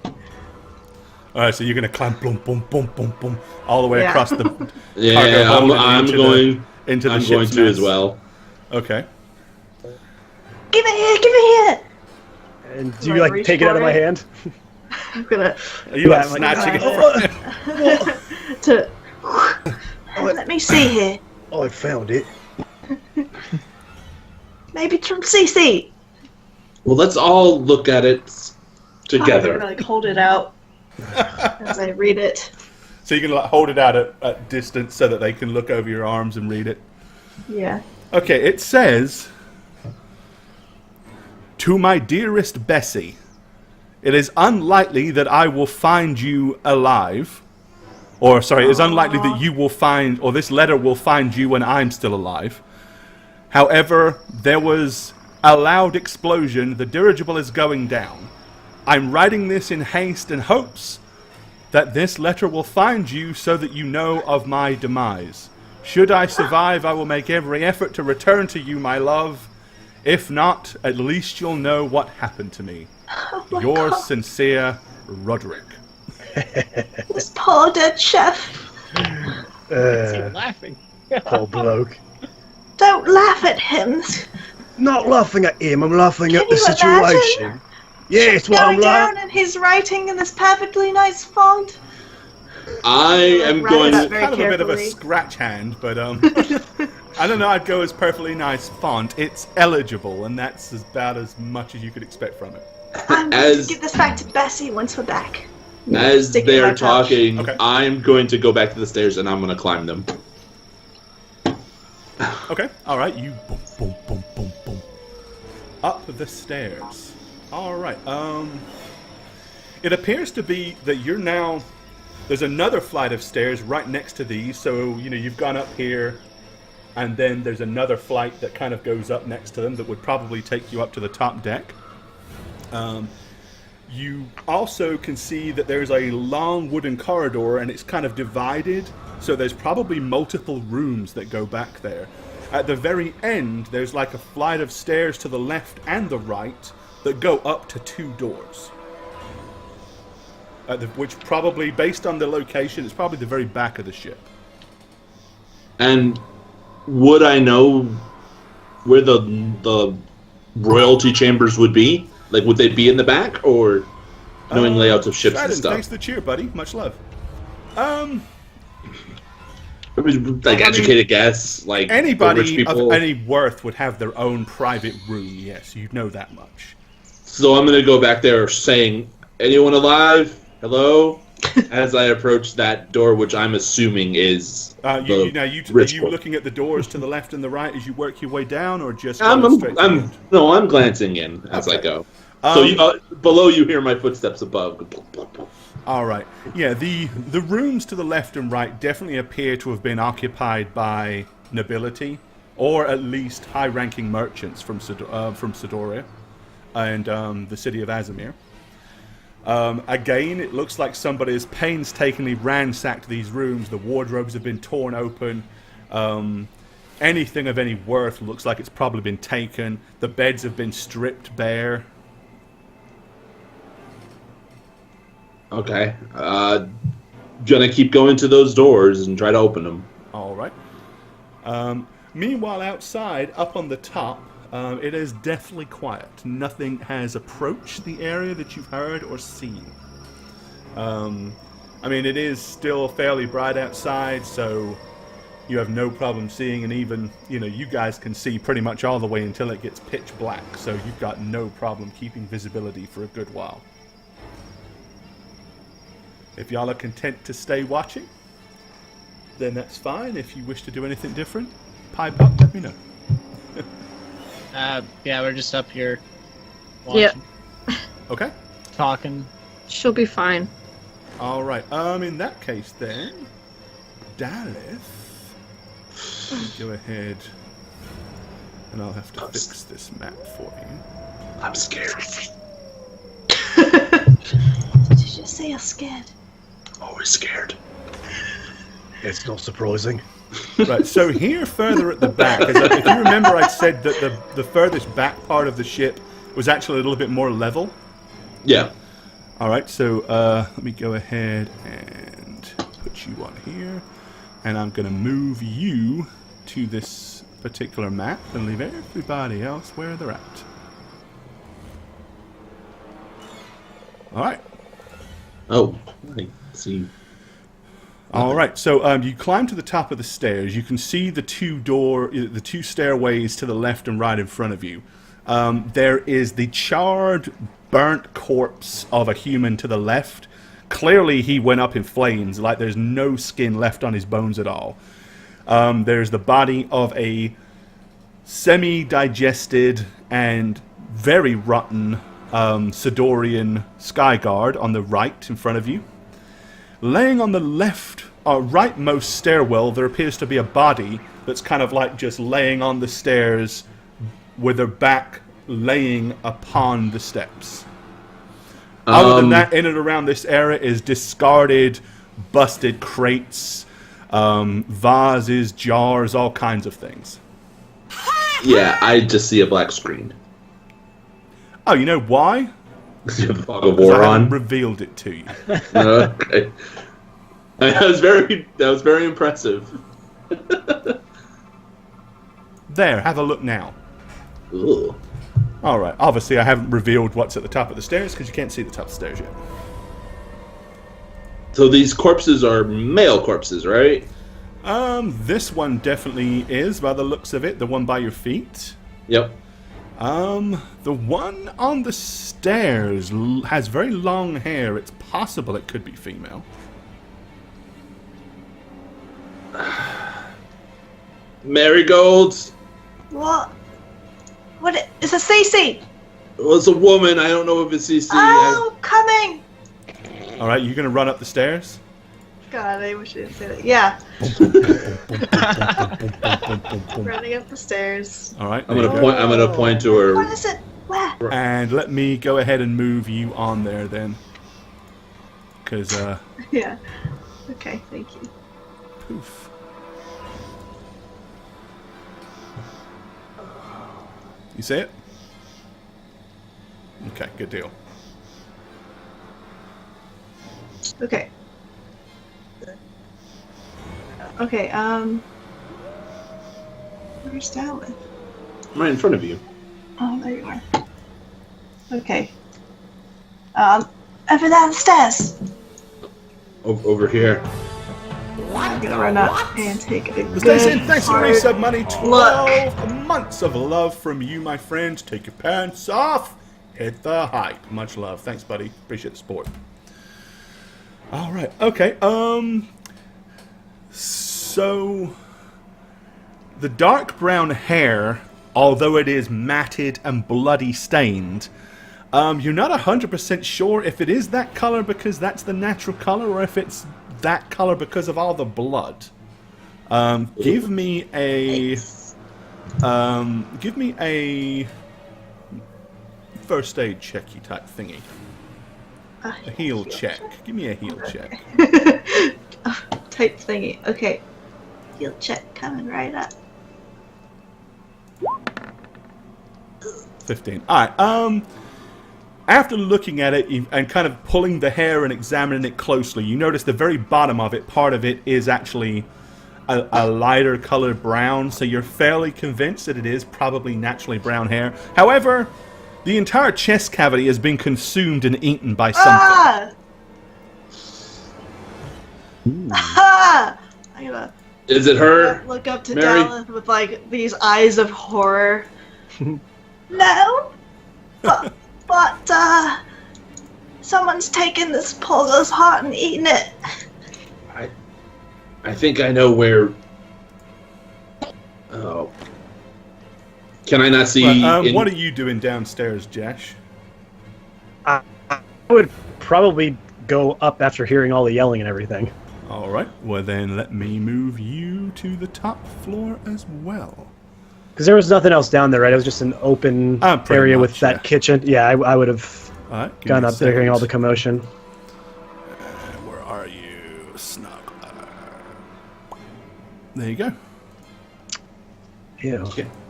All right, so you're going to climb, boom, boom, boom, boom, boom, all the way Yeah. across the Yeah, cargo hold and I'm into going. into the I'm ship's going to mess. as well. Okay. Give it here! And do you Like, like reach take it out of for my it? hand? I'm gonna Are you Yeah, like I'm like, snatching it from let me see here. I found it. Maybe from CC. Well, let's all look at it I'm together. gonna like hold it out as I read it. So you can like hold it out at distance so that they can look over your arms and read it. Yeah. Okay, it says, "To my dearest Bessie, it is unlikely that I will find you alive. Or, sorry, it's unlikely that you will find, or this letter will find you when I'm still alive. However, there was a loud explosion. The dirigible is going down. I'm writing this in haste and hopes that this letter will find you so that you know of my demise. Should I survive, I will make every effort to return to you, my love. If not, at least you'll know what happened to me. Oh my Your God. sincere, Roderick. This poor dead chef. Laughing. Poor bloke. Don't laugh at him. Not laughing at him, I'm laughing Can at the you situation. imagine? Yeah, it's what I'm Going down laughing. and he's writing in this perfectly nice font. I am Write going. it up very Kind of a bit of a carefully. scratch hand, but I don't know, I'd go as perfectly nice font. It's eligible, and that's about as much as you could expect from it. I'm going As- to give this back to Bessie once we're back. As Stick it in they my are pouch. talking, Okay. I'm going to go back to the stairs and I'm going to climb them. Okay, alright, you boom, boom, boom, boom, boom. Up the stairs. Alright, it appears to be that you're now... There's another flight of stairs right next to these, so, you've gone up here, and then there's another flight that kind of goes up next to them that would probably take you up to the top deck. You also can see that there's a long wooden corridor, and it's kind of divided, so there's probably multiple rooms that go back there. At the very end, there's like a flight of stairs to the left and the right that go up to 2 doors. Which probably, based on the location, is probably the very back of the ship. And would I know where the royalty chambers would be? Like, would they be in the back, or knowing layouts of ships and Stratton, stuff? thanks for the cheer, buddy. Much love. Like, educated guess, like rich Anybody people. of any worth would have their own private room, yes, you know that much. So I'm gonna go back there saying, "Anyone alive? Hello?" As I approach that door, which I'm assuming is Are the you rich court. looking at the doors to the left and the right as you work your way down, or just going straight I'm forward? I'm glancing in as I Okay. go. So below you hear my footsteps above. All right. Yeah, the rooms to the left and right definitely appear to have been occupied by nobility, or at least high-ranking merchants from Sidoria and the city of Azamir. Again, it looks like somebody has painstakingly ransacked these rooms. The wardrobes have been torn open. Anything of any worth looks like it's probably been taken. The beds have been stripped bare. Okay. Gonna keep going to those doors and try to open them. All right. Meanwhile, outside, up on the top, it is deathly quiet. Nothing has approached the area that you've heard or seen. I mean, it is still fairly bright outside, so you have no problem seeing, and even, you guys can see pretty much all the way until it gets pitch black, so you've got no problem keeping visibility for a good while. If y'all are content to stay watching, then that's fine. If you wish to do anything different, pipe up, let me know. Yeah, we're just up here watching, Yeah. Okay? talking. She'll be fine. All right. In that case, then, Daleth, go ahead, and I'll have to fix this map for you. I'm scared. Did you just say you're scared? Always scared. It's not surprising. Right. So here, further at the back, if you remember, I said that the furthest back part of the ship was actually a little bit more level. Yeah. All right. So let me go ahead and put you on here, and I'm going to move you to this particular map and leave everybody else where they're at. All right. Oh, I see. All right. So you climb to the top of the stairs. You can see the two stairways to the left and right in front of you. There is the charred, burnt corpse of a human to the left. Clearly, he went up in flames. Like there's no skin left on his bones at all. There's the body of a semi-digested and very rotten Sidorian Skyguard on the right in front of you. Laying on the left or rightmost stairwell, there appears to be a body that's kind of like just laying on the stairs with her back laying upon the steps. Other than that, in and around this area is discarded, busted crates, vases, jars, all kinds of things. Yeah, I just see a black screen. Oh, you know why? You have the fog of 'Cause war I haven't on. revealed it to you. Okay. That was very impressive. There, have a look now. Ooh. All right. Obviously, I haven't revealed what's at the top of the stairs because you can't see the top of the stairs yet. So these corpses are male corpses, right? This one definitely is, by the looks of it. The one by your feet. Yep. The one on the stairs has very long hair. It's possible it could be female. Marigolds. What? What? It's a CC. Well, it's a woman. I don't know if it's CC. Oh, coming. All right, you're gonna run up the stairs. God, I wish I didn't say that. Yeah. Running up the stairs. All right. I'm there you gonna go. point. I'm gonna point to her. What is it? Where? And let me go ahead and move you on there then, because Yeah. Okay, thank you. poof. You see it? Okay, good deal. Okay. Okay, where's Dallas? I'm right in front of you. Oh, there you are. Okay. Over there on the stairs. Over here. I'm gonna run up and take a Stay good saying thanks for the hard resub money. look. 12 months of love from you, my friend. Take your pants off. Hit the hype. Much love. Thanks, buddy. Appreciate the support. All right. Okay. So the dark brown hair, although it is matted and bloody stained, you're not 100% sure if it is that color because that's the natural color, or if it's that color because of all the blood. Give me a first aid checky type thingy. A heal check. Give me a heal check. Type thingy. Okay. Heal check coming right up. 15. Alright, after looking at it and kind of pulling the hair and examining it closely, you notice the very bottom of it, part of it is actually a lighter colored brown, so you're fairly convinced that it is probably naturally brown hair. However, the entire chest cavity has been consumed and eaten by something. Ah! Ah! I'm gonna Is it her? look up to Mary? Dallas with like these eyes of horror. No, but someone's taken this poor girl's heart and eaten it. I think I know where. Oh. Can I not see? What are you doing downstairs, Jash? I would probably go up after hearing all the yelling and everything. Alright, well then let me move you to the top floor as well. Because there was nothing else down there, right? It was just an open Pretty area much, with that yeah. kitchen. Yeah, I would have Alright, give gone me a up there hearing all the second. commotion. Where are you? Snug. There you go. Ew.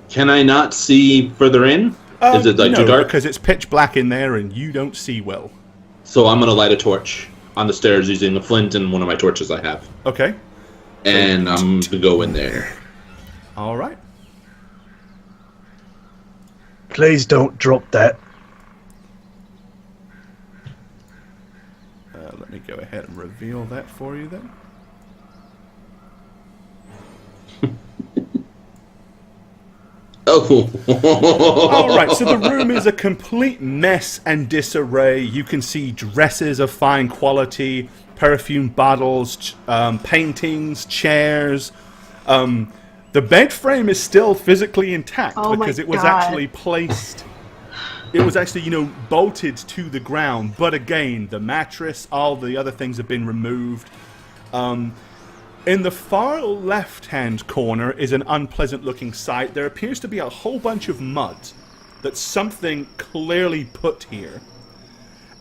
Can I not see further in? Is it like no, too dark? because it's pitch black in there and you don't see well. So I'm gonna light a torch on the stairs using a flint and one of my torches I have, Okay. and I'm gonna go in there. Alright. Please don't drop that. Let me go ahead and reveal that for you then. Oh. Alright, so the room is a complete mess and disarray. You can see dresses of fine quality, perfume bottles, paintings, chairs. The bed frame is still physically intact Oh my because it was God. actually placed... It was actually, bolted to the ground. But again, the mattress, all the other things have been removed. In the far left-hand corner is an unpleasant-looking sight. There appears to be a whole bunch of mud that something clearly put here.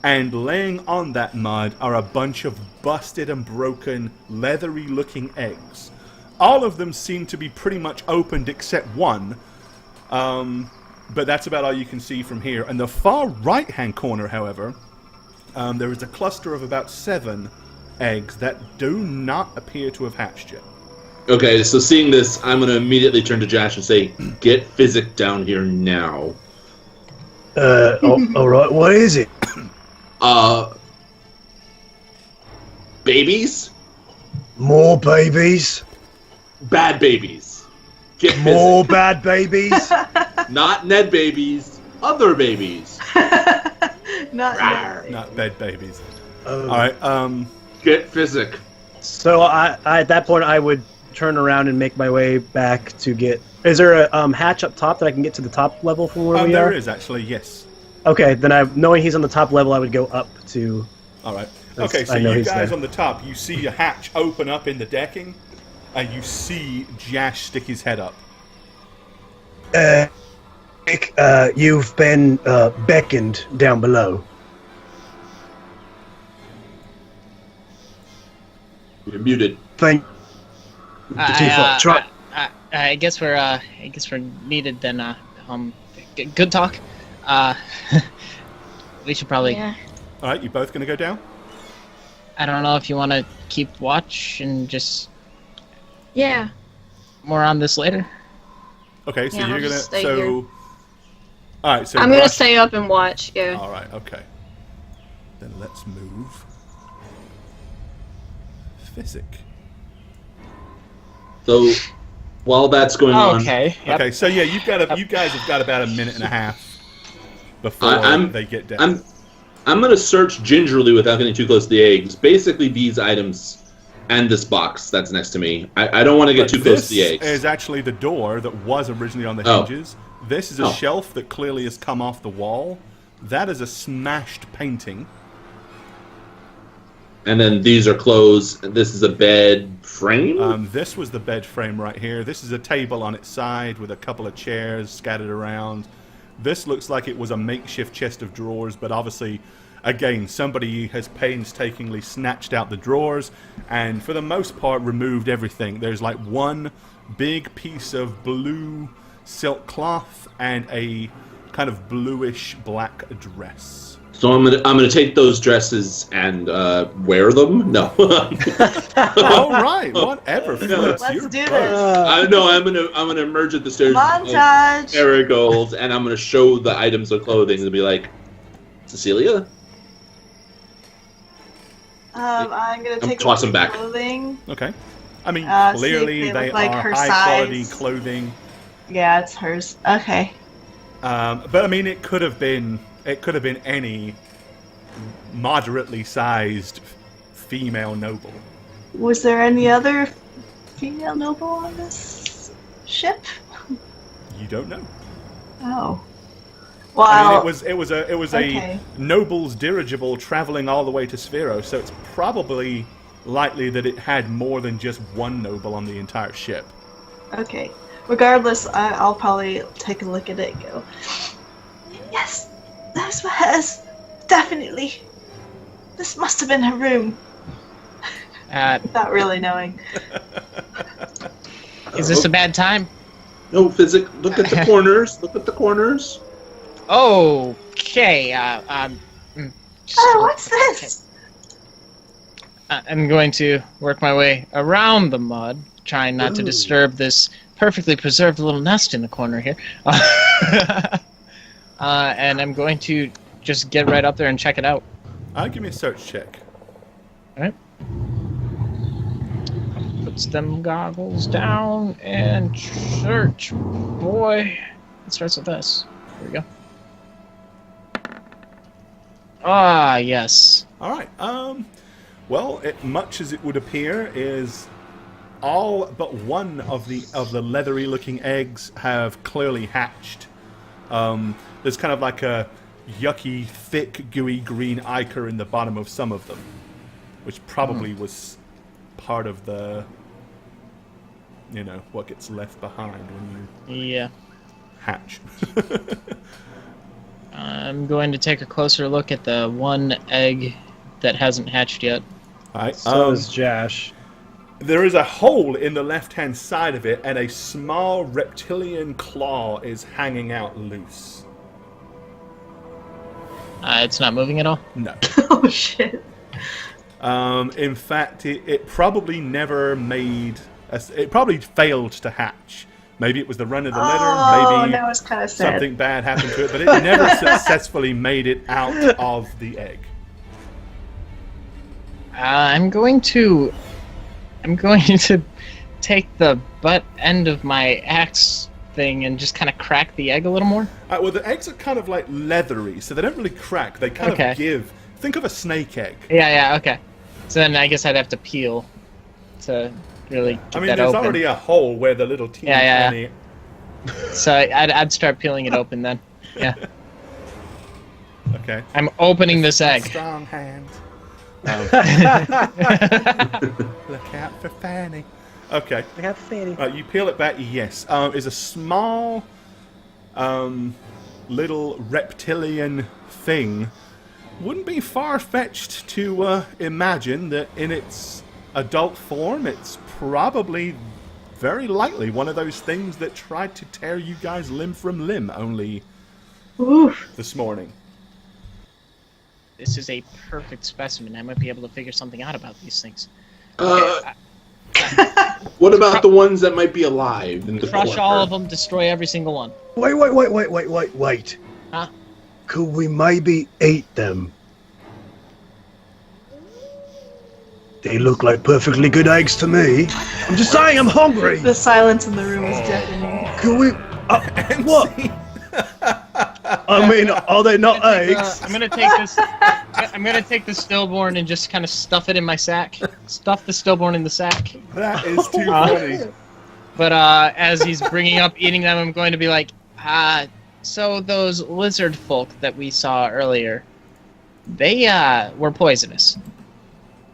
And laying on that mud are a bunch of busted and broken, leathery-looking eggs. All of them seem to be pretty much opened except one, but that's about all you can see from here. In the far right-hand corner, however, there is a cluster of about 7 eggs that do not appear to have hatched yet. Okay, so seeing this, I'm going to immediately turn to Josh and say, get Physic down here now. All right. What is it? Babies? More babies? Bad babies. Get More Physic. bad babies? Not Ned babies, other babies. Not Rawr. Not bed babies. Oh. All right. Get Physic. So I at that point I would turn around and make my way back to get. Is there a hatch up top that I can get to the top level from where we are? There is actually, yes. Okay, then knowing he's on the top level, I would go up to. All right. That's- Okay, so I know you he's guys there. on the top, you see a hatch open up in the decking, and you see Jash stick his head up. Nick, you've been beckoned down below. You're muted. Thank. Try. I guess we're needed then. Good talk. We should probably. Yeah. All right, you both going to go down? I don't know if you want to keep watch and just Yeah. more on this later. Okay, so Yeah, you're I'll going to... just stay So... here. All right, so... I'm gonna Rush- stay up and watch. Yeah. All right, okay. Then let's move. Physic. So, while that's going on... Okay. Yep. Okay, so yeah, you guys have got about a minute and a half before I'm- they get down. I'm going to search gingerly without getting too close to the eggs. Basically, these items and this box that's next to me. I don't want to get too close to the eggs. This is actually the door that was originally on the Oh. hinges. This is a shelf that clearly has come off the wall. That is a smashed painting. And then these are clothes. This is a bed frame? This was the bed frame right here. This is a table on its side with a couple of chairs scattered around. This looks like it was a makeshift chest of drawers, but obviously, again, somebody has painstakingly snatched out the drawers and, for the most part, removed everything. There's like one big piece of blue silk cloth and a kind of bluish black dress. So I'm gonna take those dresses and wear them? No. All right, whatever floats Let's your do boat. this. No, I'm gonna emerge at the stairs Montage. Marigold, and I'm gonna show the items of clothing and be like, Cecilia? I'm gonna take a toss look them at back. clothing. Okay. I mean, See if clearly they they look like are her high-quality size. clothing. Yeah, it's hers. Okay. But I mean, it could have been any moderately sized female noble. Was there any other female noble on this ship? You don't know. Oh. Well, I mean, it was okay. a noble's dirigible traveling all the way to Sphero, so it's probably likely that it had more than just one noble on the entire ship. Okay. Regardless, I'll probably take a look at it and go, yes, those were hers. Definitely. This must have been her room. Without really knowing. Is this a bad time? No, Physic, look at the corners. Look at the corners. Okay. Oh, what's this? I'm going to work my way around the mud, trying not to disturb this perfectly preserved little nest in the corner here. And I'm going to just get right up there and check it out. Give me a search check. Alright. Puts them goggles down and search. Boy. It starts with this. Here we go. Ah, yes. All right. Well, much as it would appear, is all but one of the leathery-looking eggs have clearly hatched. There's kind of like a yucky, thick, gooey green ichor in the bottom of some of them, which probably was part of the, what gets left behind when you Yeah. hatch. I'm going to take a closer look at the one egg that hasn't hatched yet. All right. So is Jash. There is a hole in the left-hand side of it, and a small reptilian claw is hanging out loose. It's not moving at all? No. Oh shit. In fact, it probably never made... It probably failed to hatch. Maybe it was the run of the litter. Oh, Maybe that was kind of sad. something bad happened to it, but it never successfully made it out of the egg. I'm going to take the butt end of my axe thing and just kind of crack the egg a little more. Well, the eggs are kind of like leathery, so they don't really crack. They kind of give. Think of a snake egg. Yeah, okay. So then I guess I'd have to peel to really get that there's open. already a hole where the little teeny tiny... So I'd start peeling it open then. Yeah. Okay. I'm opening this egg. Strong hand. Look out for Fanny. Okay. I got Fanny. You peel it back. Yes. Is a small, little reptilian thing. Wouldn't be far-fetched to imagine that in its adult form, it's probably very likely one of those things that tried to tear you guys limb from limb only this morning. This is a perfect specimen. I might be able to figure something out about these things. What about the ones that might be alive in the Crush corner? all of them, destroy every single one. Wait. Huh? Could we maybe eat them? They look like perfectly good eggs to me. I'm just saying, I'm hungry. The silence in the room is deafening. Could we... what? I mean, are they not eggs? I'm gonna take this. I'm gonna take the stillborn and just kind of stuff it in my sack. Stuff the stillborn in the sack. That is too funny. But as he's bringing up eating them, I'm going to be like, so those lizard folk that we saw earlier, they were poisonous.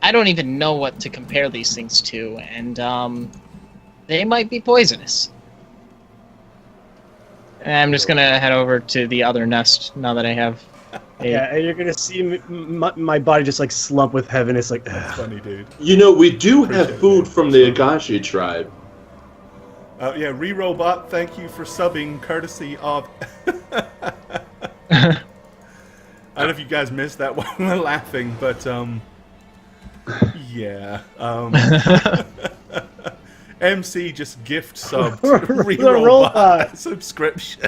I don't even know what to compare these things to, and they might be poisonous. And I'm just gonna head over to the other nest now that I have. Yeah, and you're gonna see my body just like slump with heaviness, like. Funny dude. You know, we do have food from the Agashi tribe. Yeah, Reroll bot, thank you for subbing courtesy of... I don't know if you guys missed that while we were laughing, but, yeah. MC just gift subbed Reroll bot subscription.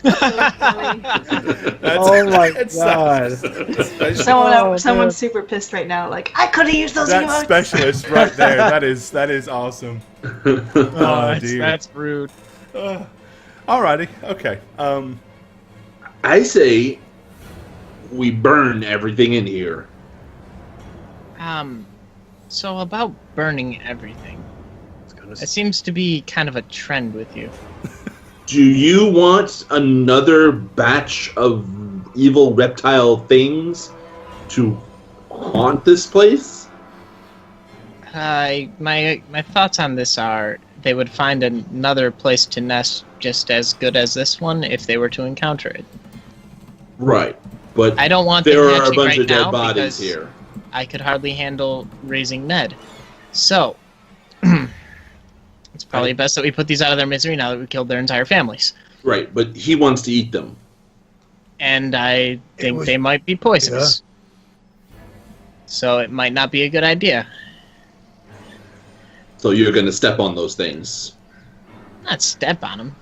Oh my god. Someone's super pissed right now, like, I could have used those That emotes. specialist right there, that is awesome. Oh, dear. That's rude. Alrighty, okay. I say we burn everything in here. So about burning everything. It seems to be kind of a trend with you. Do you want another batch of evil reptile things to haunt this place? My thoughts on this are they would find another place to nest just as good as this one if they were to encounter it. Right, but I don't want there them are a hatching bunch right of dead now bodies because here. I could hardly handle raising Ned. So, it's probably best that we put these out of their misery now that we killed their entire families. Right, but he wants to eat them. And I think they might be poisonous. Yeah. So it might not be a good idea. So you're going to step on those things. Not step on them.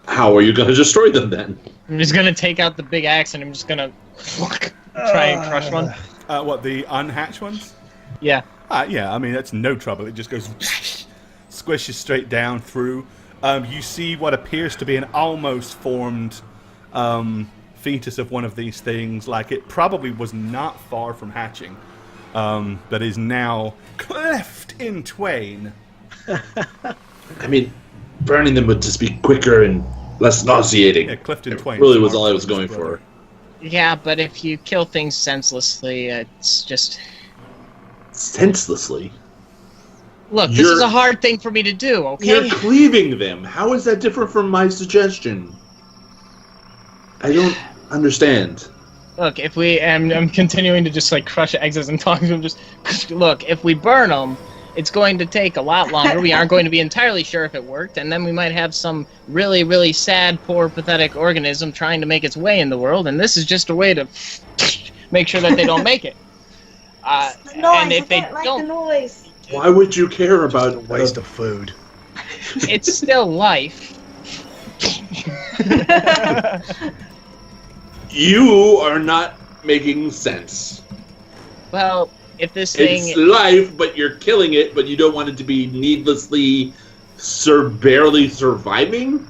How are you going to destroy them then? I'm just going to take out the big axe and I'm just going to try and crush one. What, the unhatched ones? Yeah. Yeah, I mean, that's no trouble. It just goes, squishes straight down through. You see what appears to be an almost formed fetus of one of these things. Like, it probably was not far from hatching, but is now cleft in twain. I mean, burning them would just be quicker and less nauseating. Yeah, cleft in twain. Really was all I was going for. Yeah, but if you kill things senselessly, it's just... Senselessly? Look, this is a hard thing for me to do, okay? You're cleaving them. How is that different from my suggestion? I don't understand. Look, if we... I'm continuing to just, like, crush exes and talk to him. Just, look, if we burn them, it's going to take a lot longer. We aren't going to be entirely sure if it worked, and then we might have some really, really sad, poor, pathetic organism trying to make its way in the world, and this is just a way to make sure that they don't make it. The noise, and if they I don't like don't... the noise. Why would you care about A waste of food. It's still life. You are not making sense. Well, if this thing... It's life, but you're killing it, but you don't want it to be needlessly barely surviving?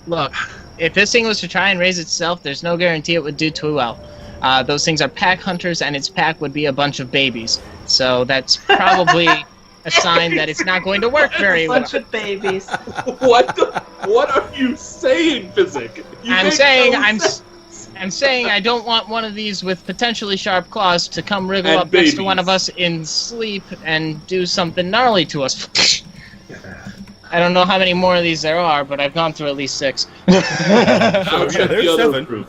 Look, if this thing was to try and raise itself, there's no guarantee it would do too well. Those things are pack hunters, and its pack would be a bunch of babies. So that's probably a sign that it's not going to work very well. Bunch of babies. What are you saying, Physic? I'm saying I don't want one of these with potentially sharp claws to come wriggle And up next to babies. one of us in sleep and do something gnarly to us. I don't know how many more of these there are, but I've gone through at least 6. I'll check there's the other 7. room.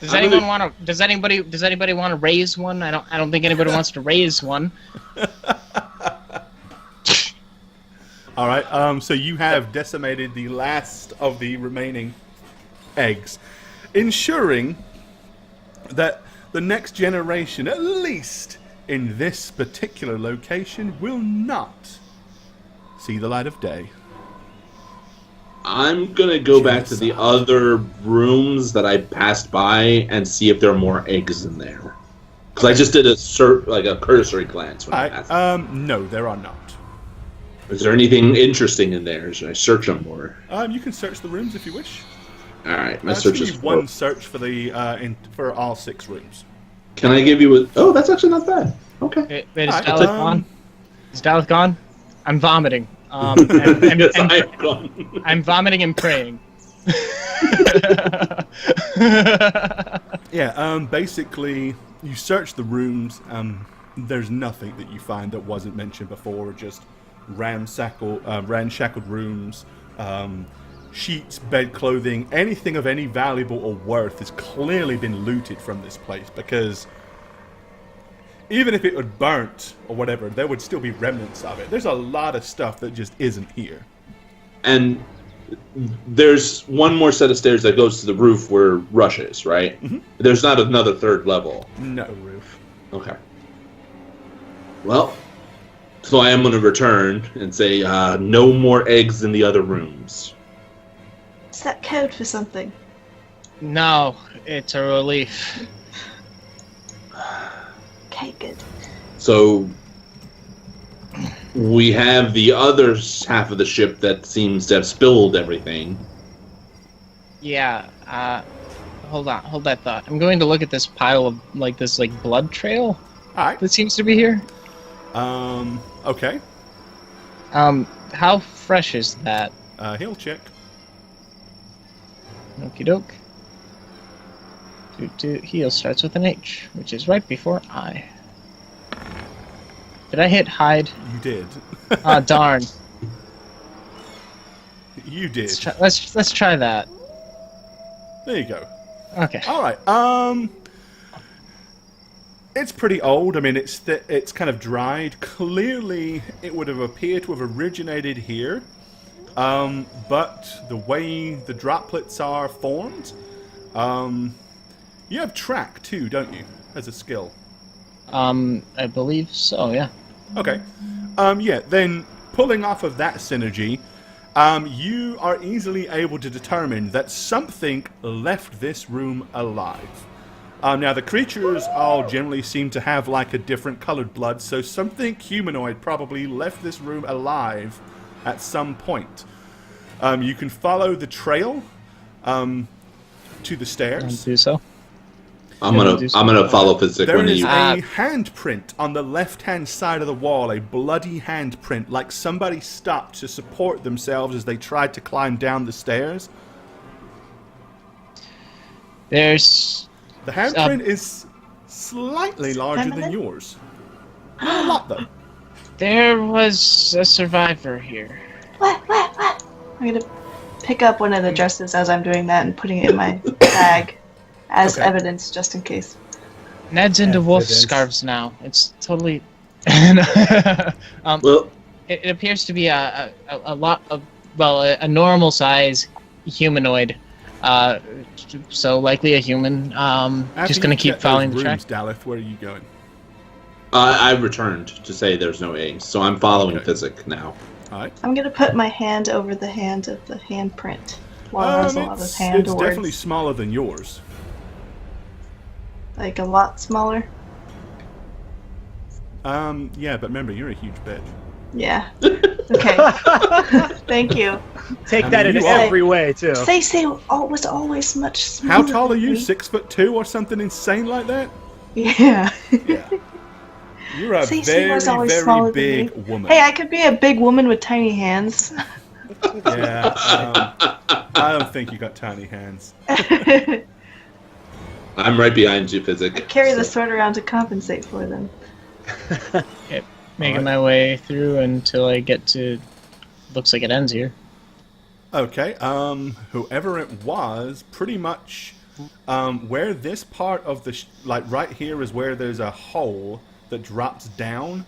Does anybody want to? Does anybody want to raise one? I don't think anybody wants to raise one. All right. So you have decimated the last of the remaining eggs, ensuring that the next generation, at least in this particular location, will not see the light of day. I'm gonna go back to the other rooms that I passed by and see if there are more eggs in there. Because I just did a cursory glance when I passed. No, there are not. Is there anything interesting in there? Should I search them more? You can search the rooms if you wish. All right, my That's search is one search for the for all 6 rooms. Can I give you a? Oh, that's actually not bad. Okay. Wait, is Alright, Daleth gone? Is Daleth gone? I'm vomiting. Yes, I am gone. I'm vomiting and praying. Yeah. Basically, you search the rooms. There's nothing that you find that wasn't mentioned before. Just ramshackled rooms. Sheets, bed clothing, anything of any valuable or worth has clearly been looted from this place, because even if it was burnt or whatever, there would still be remnants of it. There's a lot of stuff that just isn't here. And there's one more set of stairs that goes to the roof where Rush is, right? Mm-hmm. There's not another third level. No roof. Okay. Well, so I am going to return and say no more eggs in the other rooms. Is that code for something? No, it's a relief. Okay, good. So we have the other half of the ship that seems to have spilled everything. Yeah. Hold that thought. I'm going to look at this pile of this blood trail All right. that seems to be here. Okay. How fresh is that? He'll check. Okie doke. Heal starts with an H, which is right before I. Did I hit hide? You did. Ah, darn. You did. Let's try that. There you go. Okay. All right. It's pretty old. I mean, it's kind of dried. Clearly, it would have appeared to have originated here. But the way the droplets are formed, you have track too, don't you, as a skill? I believe so. Yeah. Okay. Yeah. Then pulling off of that synergy, you are easily able to determine that something left this room alive. Now, the creatures all generally seem to have like a different colored blood, so something humanoid probably left this room alive at some point. You can follow the trail to the stairs. Do so. I'm gonna follow Physic There when is he. a handprint on the left-hand side of the wall, a bloody handprint, like somebody stopped to support themselves as they tried to climb down the stairs. There's. The handprint is slightly larger than Feminine? yours. Not a lot, though. There was a survivor here. What? I'm gonna pick up one of the dresses as I'm doing that and putting it in my bag as Okay. evidence, just in case. Ned's into wolf Evidence. scarves now. It's totally. Well, It appears to be a lot of, well, a normal size humanoid. So likely a human. After Just gonna you keep check following those the track. rooms, Daleth, where are you going? I returned to say there's no A's, so I'm following Okay. Physic now. All right. I'm gonna put my hand over the hand of the handprint. While there's a lot of It's hand definitely words. smaller than yours. Like a lot smaller. Yeah, but remember, you're a huge bitch. Yeah. Okay. Thank you. Take I that mean, in you are- every way too. Stacey was always much smaller. How tall are than you? me. 6'2" or something insane like that? Yeah. Yeah. You're a Stacey very, was always very smaller than big me. woman. Hey, I could be a big woman with tiny hands. Yeah. I don't think you got tiny hands. I'm right behind you, Physic. Carry the sword around to compensate for them. Making Alright. my way through until I get to. Looks like it ends here. Okay. Whoever it was, pretty much, where this part of the like right here is where there's a hole that drops down.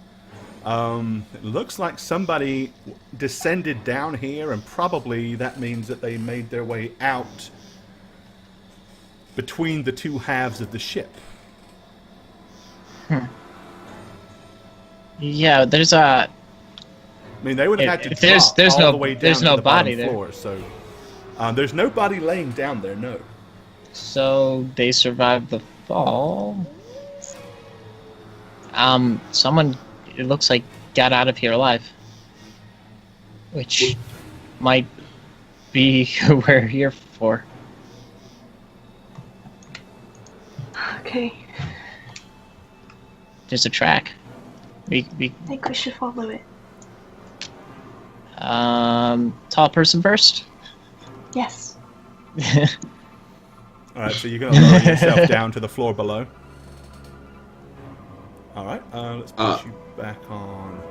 It looks like somebody descended down here, and probably that means that they made their way out between the two halves of the ship. Yeah, there's a. I mean, they would have had to If there's- drop there's all no- the way down there's to no the bottom body there. floor. So there's no body laying down there. No. So they survived the fall. Someone, it looks like, got out of here alive. Which might be who we're here for. Okay. There's a track. We I think we should follow it. tall person first. Yes. All right, so you're going to lower yourself down to the floor below. All right, let's put you back on.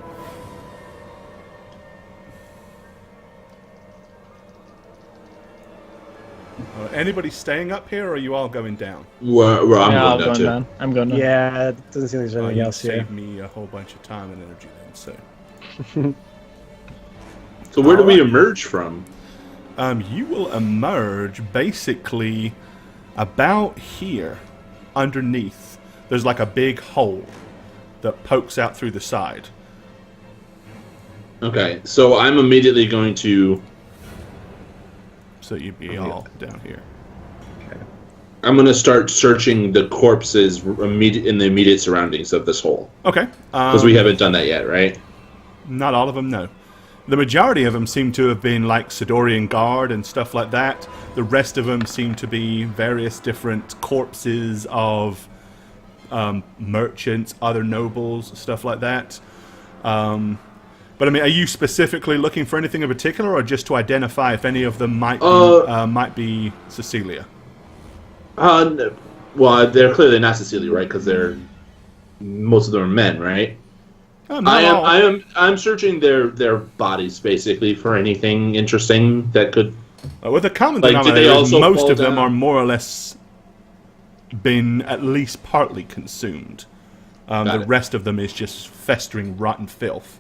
Anybody staying up here, or are you all going down? Well, I'm Yeah, going I'm down going too. down. I'm going down. Yeah, it doesn't seem like there's anything You else here. saved me a whole bunch of time and energy then. So where do we emerge from? You will emerge basically about here, underneath. There's like a big hole that pokes out through the side. Okay, so I'm immediately going to. So you'd be all down here. I'm going to start searching the corpses in the immediate surroundings of this hole. Okay. Because we haven't done that yet, right? Not all of them, no. The majority of them seem to have been like Sidorian Guard and stuff like that. The rest of them seem to be various different corpses of merchants, other nobles, stuff like that. But I mean, are you specifically looking for anything in particular, or just to identify if any of them might be Cecilia? Well, they're clearly not Cecilia, right? Because most of them are men, right? Not all. I'm searching their bodies basically for anything interesting that could. With a common Like, did they denominator, is also most fall of them down? are more or less been at least partly consumed. The it. rest of them is just festering rotten filth.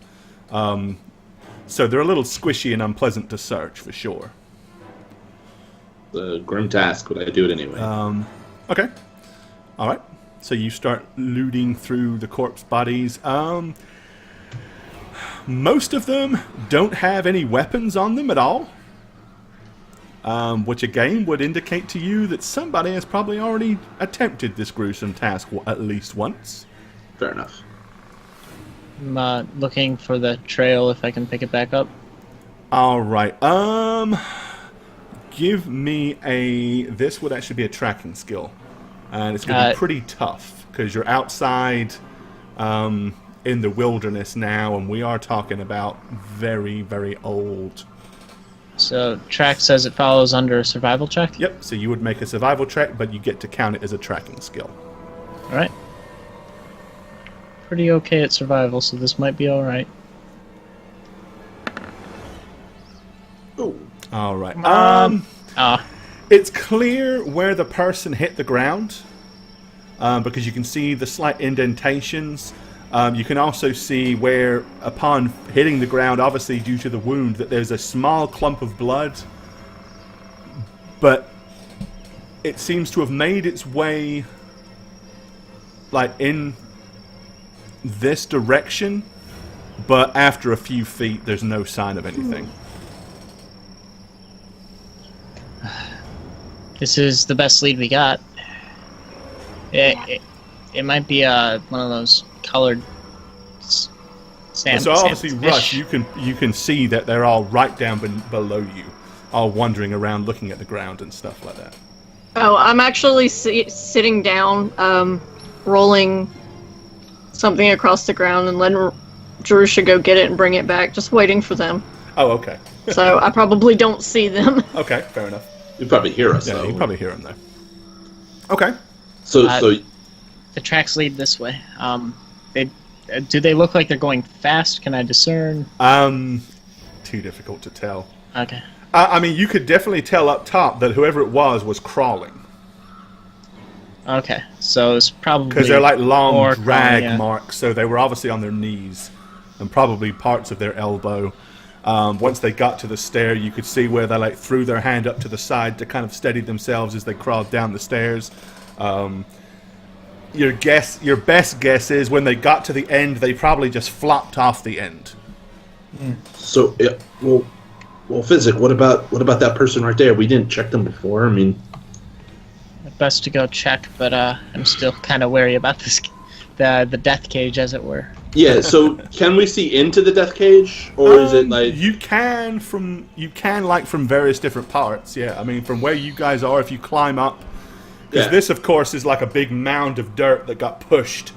So they're a little squishy and unpleasant to search, for sure. The grim task, but I do it anyway. Okay. All right. So you start looting through the corpse bodies. Most of them don't have any weapons on them at all. Which again would indicate to you that somebody has probably already attempted this gruesome task at least once. Fair enough. I'm looking for the trail if I can pick it back up. All right. Give me a. This would actually be a tracking skill, and it's going to be pretty tough because you're outside, in the wilderness now, and we are talking about very, very old. So track says it follows under a survival check. Yep. So you would make a survival check, but you get to count it as a tracking skill. All right. Pretty okay at survival, so this might be all right. All right. Ah, It's clear where the person hit the ground because you can see the slight indentations. You can also see where, upon hitting the ground, obviously due to the wound, that there's a small clump of blood. But it seems to have made its way, like, in this direction. But after a few feet, there's no sign of anything. this is the best lead we got. It might be one of those colored sand. So obviously, sand Rush, fish. you can see that they're all right down below you, all wandering around, looking at the ground and stuff like that. Oh, I'm actually sitting down, rolling something across the ground and letting Jerusha go get it and bring it back, just waiting for them. Oh, okay. So I probably don't see them. Okay, fair enough. You probably hear us, Yeah, though. you probably hear them though. Okay. So The tracks lead this way. Do they look like they're going fast? Can I discern? Too difficult to tell. Okay. I mean, you could definitely tell up top that whoever it was crawling. Okay. So it's probably Because they're like long more drag crawling, yeah. marks, so they were obviously on their knees and probably parts of their elbow. Once they got to the stair, you could see where they like threw their hand up to the side to kind of steady themselves as they crawled down the stairs. Your best guess is when they got to the end, they probably just flopped off the end. So, yeah, well, Physic, what about that person right there? We didn't check them before. I mean, Best to go check, but I'm still kind of wary about this, the death cage, as it were. yeah. So, can we see into the death cage, or is it like you can from various different parts? Yeah, I mean from where you guys are, if you climb up, because Yeah. this, of course, is like a big mound of dirt that got pushed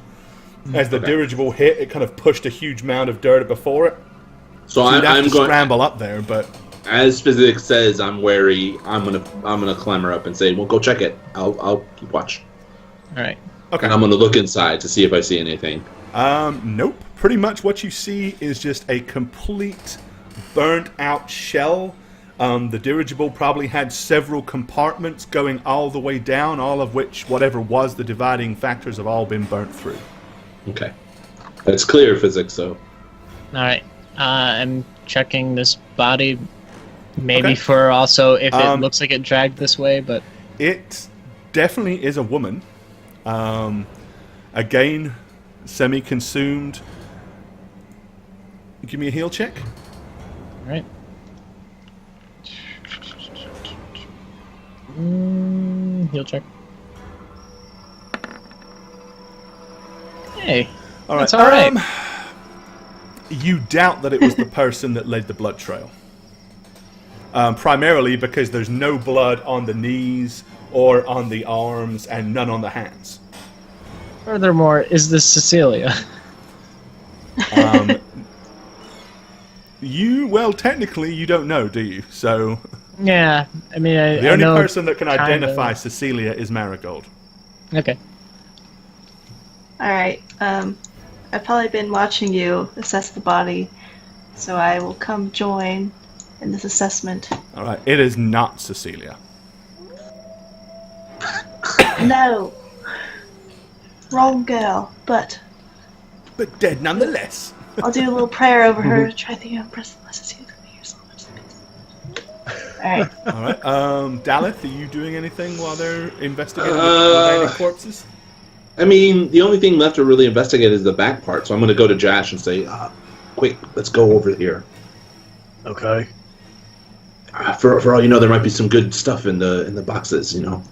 as the dirigible hit. It kind of pushed a huge mound of dirt before it. So You'd have I'm to going. scramble up there, but As Physics says, I'm wary. I'm gonna clamber up and say, "Well, go check it. I'll keep watch." All right. okay. And I'm gonna look inside to see if I see anything. Nope. Pretty much what you see is just a complete burnt out shell. The dirigible probably had several compartments going all the way down, all of which, whatever was the dividing factors, have all been burnt through. Okay, that's clear, Physics. So, All right. I'm checking this body, maybe Okay. for also if it Um, looks like it dragged this way, but It definitely is a woman. Again, semi-consumed. Give me a heal check. all right. Heal check. Hey, All right. that's all right. You doubt that it was the person that led the blood trail. Primarily because there's no blood on the knees or on the arms and none on the hands. Furthermore, is this Cecilia? Technically, you don't know, do you? So, Yeah, I mean, the I only know person that can kinda. identify Cecilia is Marigold. Okay. Alright, I've probably been watching you assess the body, so I will come join in this assessment. All right, it is not Cecilia. No! Wrong girl, but But dead nonetheless. I'll do a little prayer over her to try to think of press blesses you or so much. Alright. All right. Daleth, are you doing anything while they're investigating the Uh, remaining corpses? I mean, the only thing left to really investigate is the back part. So I'm gonna go to Jash and say, "Quick, let's go over here." Okay. For all you know, there might be some good stuff in the boxes. You know.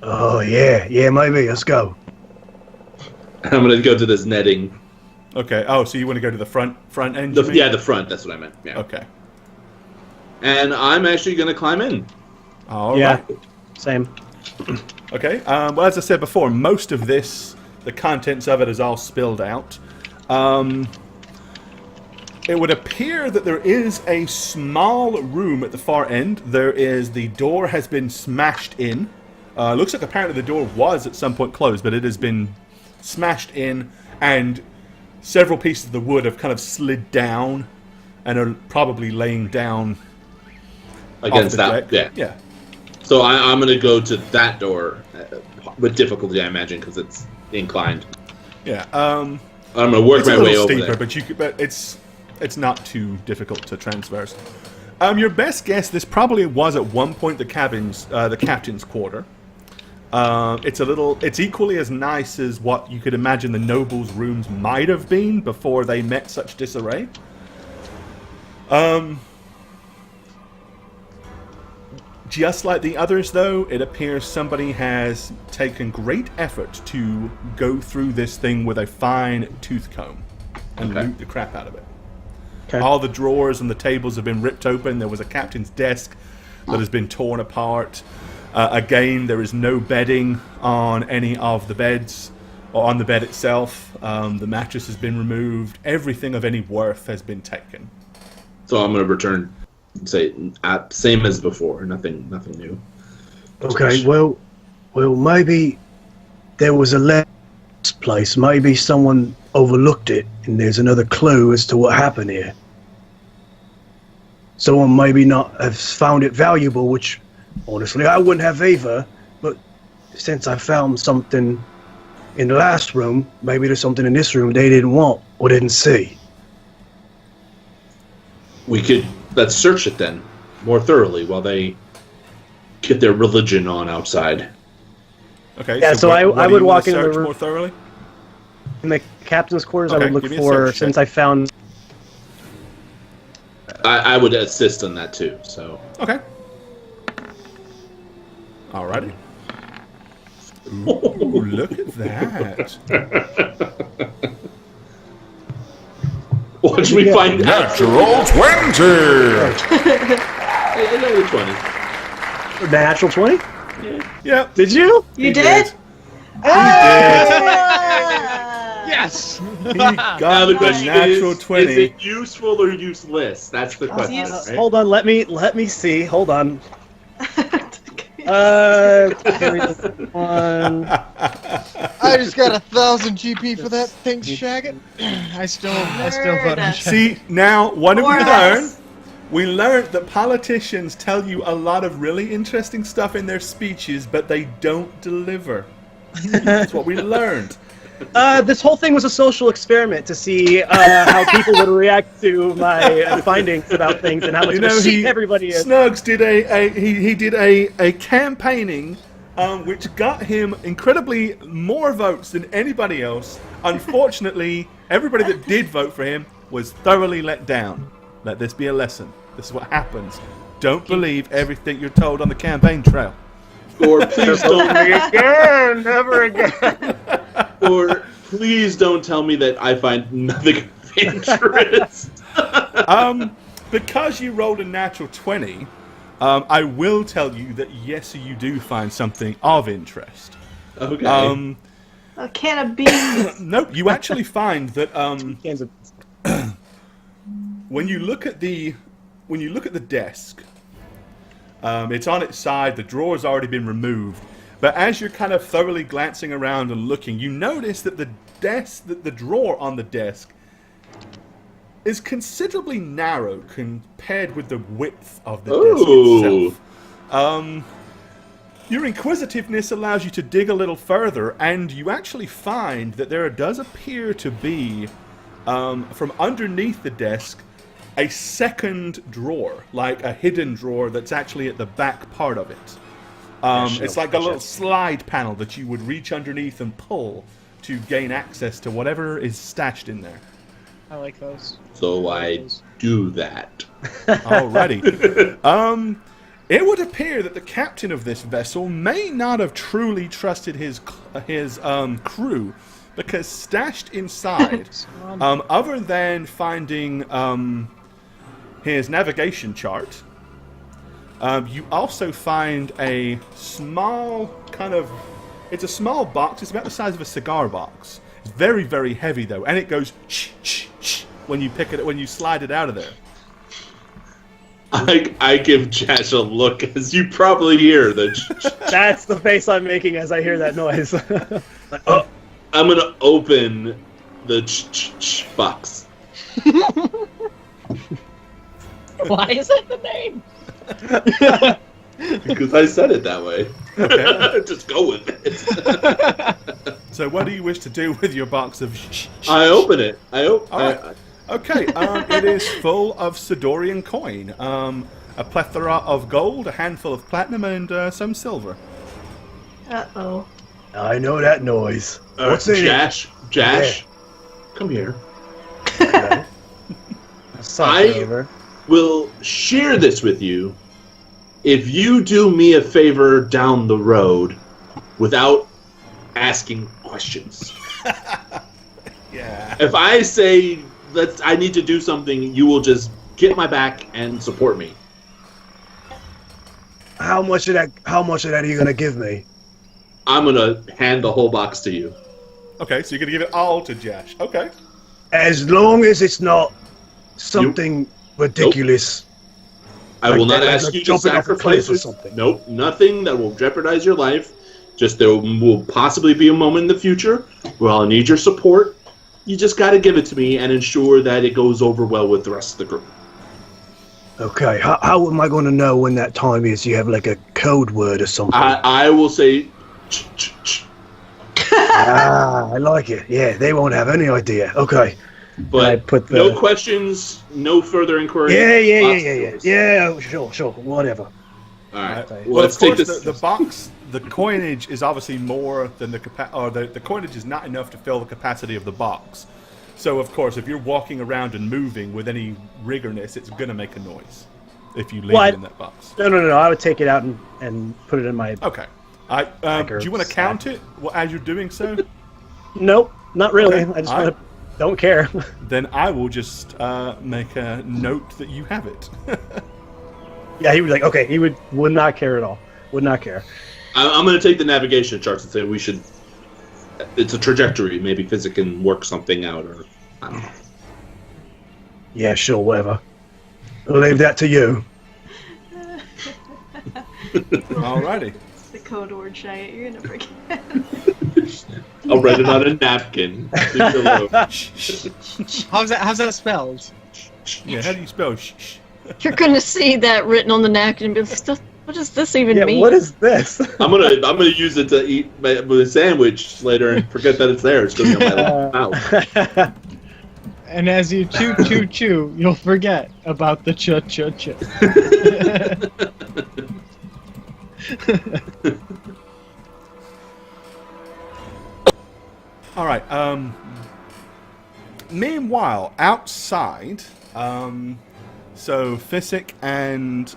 Oh yeah, maybe. Let's go. And I'm gonna go to this netting. Okay. Oh, so you want to go to the front end? you mean? Yeah, the front. That's what I meant. Yeah. Okay. And I'm actually gonna climb in. All Yeah. right. Same. Okay. Well, as I said before, most of this, the contents of it, is all spilled out. It would appear that there is a small room at the far end. The door has been smashed in. Looks like apparently the door was at some point closed, but it has been smashed in, and several pieces of the wood have kind of slid down and are probably laying down against the that. deck. Yeah. So I'm going to go to that door with difficulty, I imagine, because it's inclined. Yeah. I'm going to work It's my a way little over steeper, there. but it's not too difficult to transverse. Your best guess, this probably was at one point the captain's quarter. It's equally as nice as what you could imagine the nobles' rooms might have been before they met such disarray. Just like the others, though, it appears somebody has taken great effort to go through this thing with a fine tooth comb and loot the crap out of it. Okay. All the drawers and the tables have been ripped open. There was a captain's desk that has been torn apart. Again, there is no bedding on any of the beds or on the bed itself. The mattress has been removed. Everything of any worth has been taken. So I'm going to return, say, same as before. Nothing new. Okay, well, maybe there was a last place. Maybe someone overlooked it, and there's another clue as to what happened here. Someone maybe not have found it valuable, which, honestly, I wouldn't have either. But since I found something in the last room, maybe there's something in this room they didn't want or didn't see. Let's search it then, more thoroughly, while they get their religion on outside. Okay. Yeah, so what I do would you wanna walk into the search room. more thoroughly. In the captain's quarters, I Okay, would look give me a for, search since check. I found... I would assist on that too. So Okay. Alrighty. Ooh, look at that. watch me find out. Natural 20! Another 20. Natural 20? Yep. Did you? You did? Yes! He Now got the the question natural is 20. it useful or useless? That's the question. Yes. Right? Hold on, let me see. Hold on. One. I just got 1,000 GP for that. Thanks, Shagget. I still vote on Shaggy. See, now, what did we Or learn? us. We learned that politicians tell you a lot of really interesting stuff in their speeches, but they don't deliver. That's what we learned. This whole thing was a social experiment to see how people would react to my findings about things and how much of a sheep everybody is. Snugs did he did a campaigning which got him incredibly more votes than anybody else. Unfortunately, everybody that did vote for him was thoroughly let down. Let this be a lesson. This is what happens. Don't believe everything you're told on the campaign trail. Or please don't. Again, never again. Or please don't tell me that I find nothing of interest. Because you rolled a natural 20, I will tell you that yes, you do find something of interest. Okay. A can of beans. Nope, you actually find that Cans of- when you look at the desk, it's on its side. The drawer's already been removed. But as you're kind of thoroughly glancing around and looking, you notice that the drawer on the desk is considerably narrow compared with the width of the desk itself. Your inquisitiveness allows you to dig a little further, and you actually find that there does appear to be, from underneath the desk, a second drawer, like a hidden drawer that's actually at the back part of it. It's like a little slide panel that you would reach underneath and pull to gain access to whatever is stashed in there. I like those. So I do that. Alrighty. It would appear that the captain of this vessel may not have truly trusted his crew, because stashed inside, other than finding his navigation chart, you also find a small it's a small box. It's about the size of a cigar box. It's very, very heavy though, and it goes shh, shh, shh when you pick it, when you slide it out of there. I give Jash a look, as you probably hear. That's the face I'm making as I hear that noise. I'm gonna open the box. Why is that the name? Because I said it that way. Okay. Just go with it. So what do you wish to do with your box of I open it. All right. Okay, it is full of Sidorian coin. A plethora of gold, a handful of platinum, and some silver. Uh-oh. I know that noise. What's in it? Jash, come here. I Will share this with you if you do me a favor down the road without asking questions. Yeah. If I say I need to do something, you will just get my back and support me. How much of that are you gonna give me? I'm gonna hand the whole box to you. Okay, so you're gonna give it all to Jash. Okay. As long as it's not something ridiculous. I will not like ask you to jumping off a cliff sacrifice or it. something. Nope, nothing that will jeopardize your life. Just there will possibly be a moment in the future where I'll need your support. You just got to give it to me and ensure that it goes over well with the rest of the group. Okay, how am I going to know when that time is? You have like a code word or something? I will say, ch. I like it. Yeah, they won't have any idea. Okay. But no questions, no further inquiry. Yeah. Yeah, sure, whatever. All right. Well, let's of take course, this. the box, the coinage is obviously more than the coinage is not enough to fill the capacity of the box. So, of course, if you're walking around and moving with any rigorness, it's going to make a noise if you leave it in that box. No. I would take it out and put it in my... Okay. Do you want to count it as you're doing so? Nope, not really. Okay. I just want to... Don't care. Then I will just make a note that you have it. Yeah, he was like, okay, he would not care at all. Would not care. I'm going to take the navigation charts and say we should... It's a trajectory. Maybe Physic can work something out, or I don't know. Yeah, sure, whatever. I'll leave that to you. Alrighty. The code word, Shaggy. You're gonna forget. I'll write it on a napkin. How's that spelled? Yeah, how do you spell shh? You're gonna see that written on the napkin and be like, what does this even mean? What is this? I'm gonna use it to eat with a sandwich later and forget that it's there. It's gonna be on my mouth. And as you chew, you'll forget about the ch. All right. Meanwhile, outside, so Physic and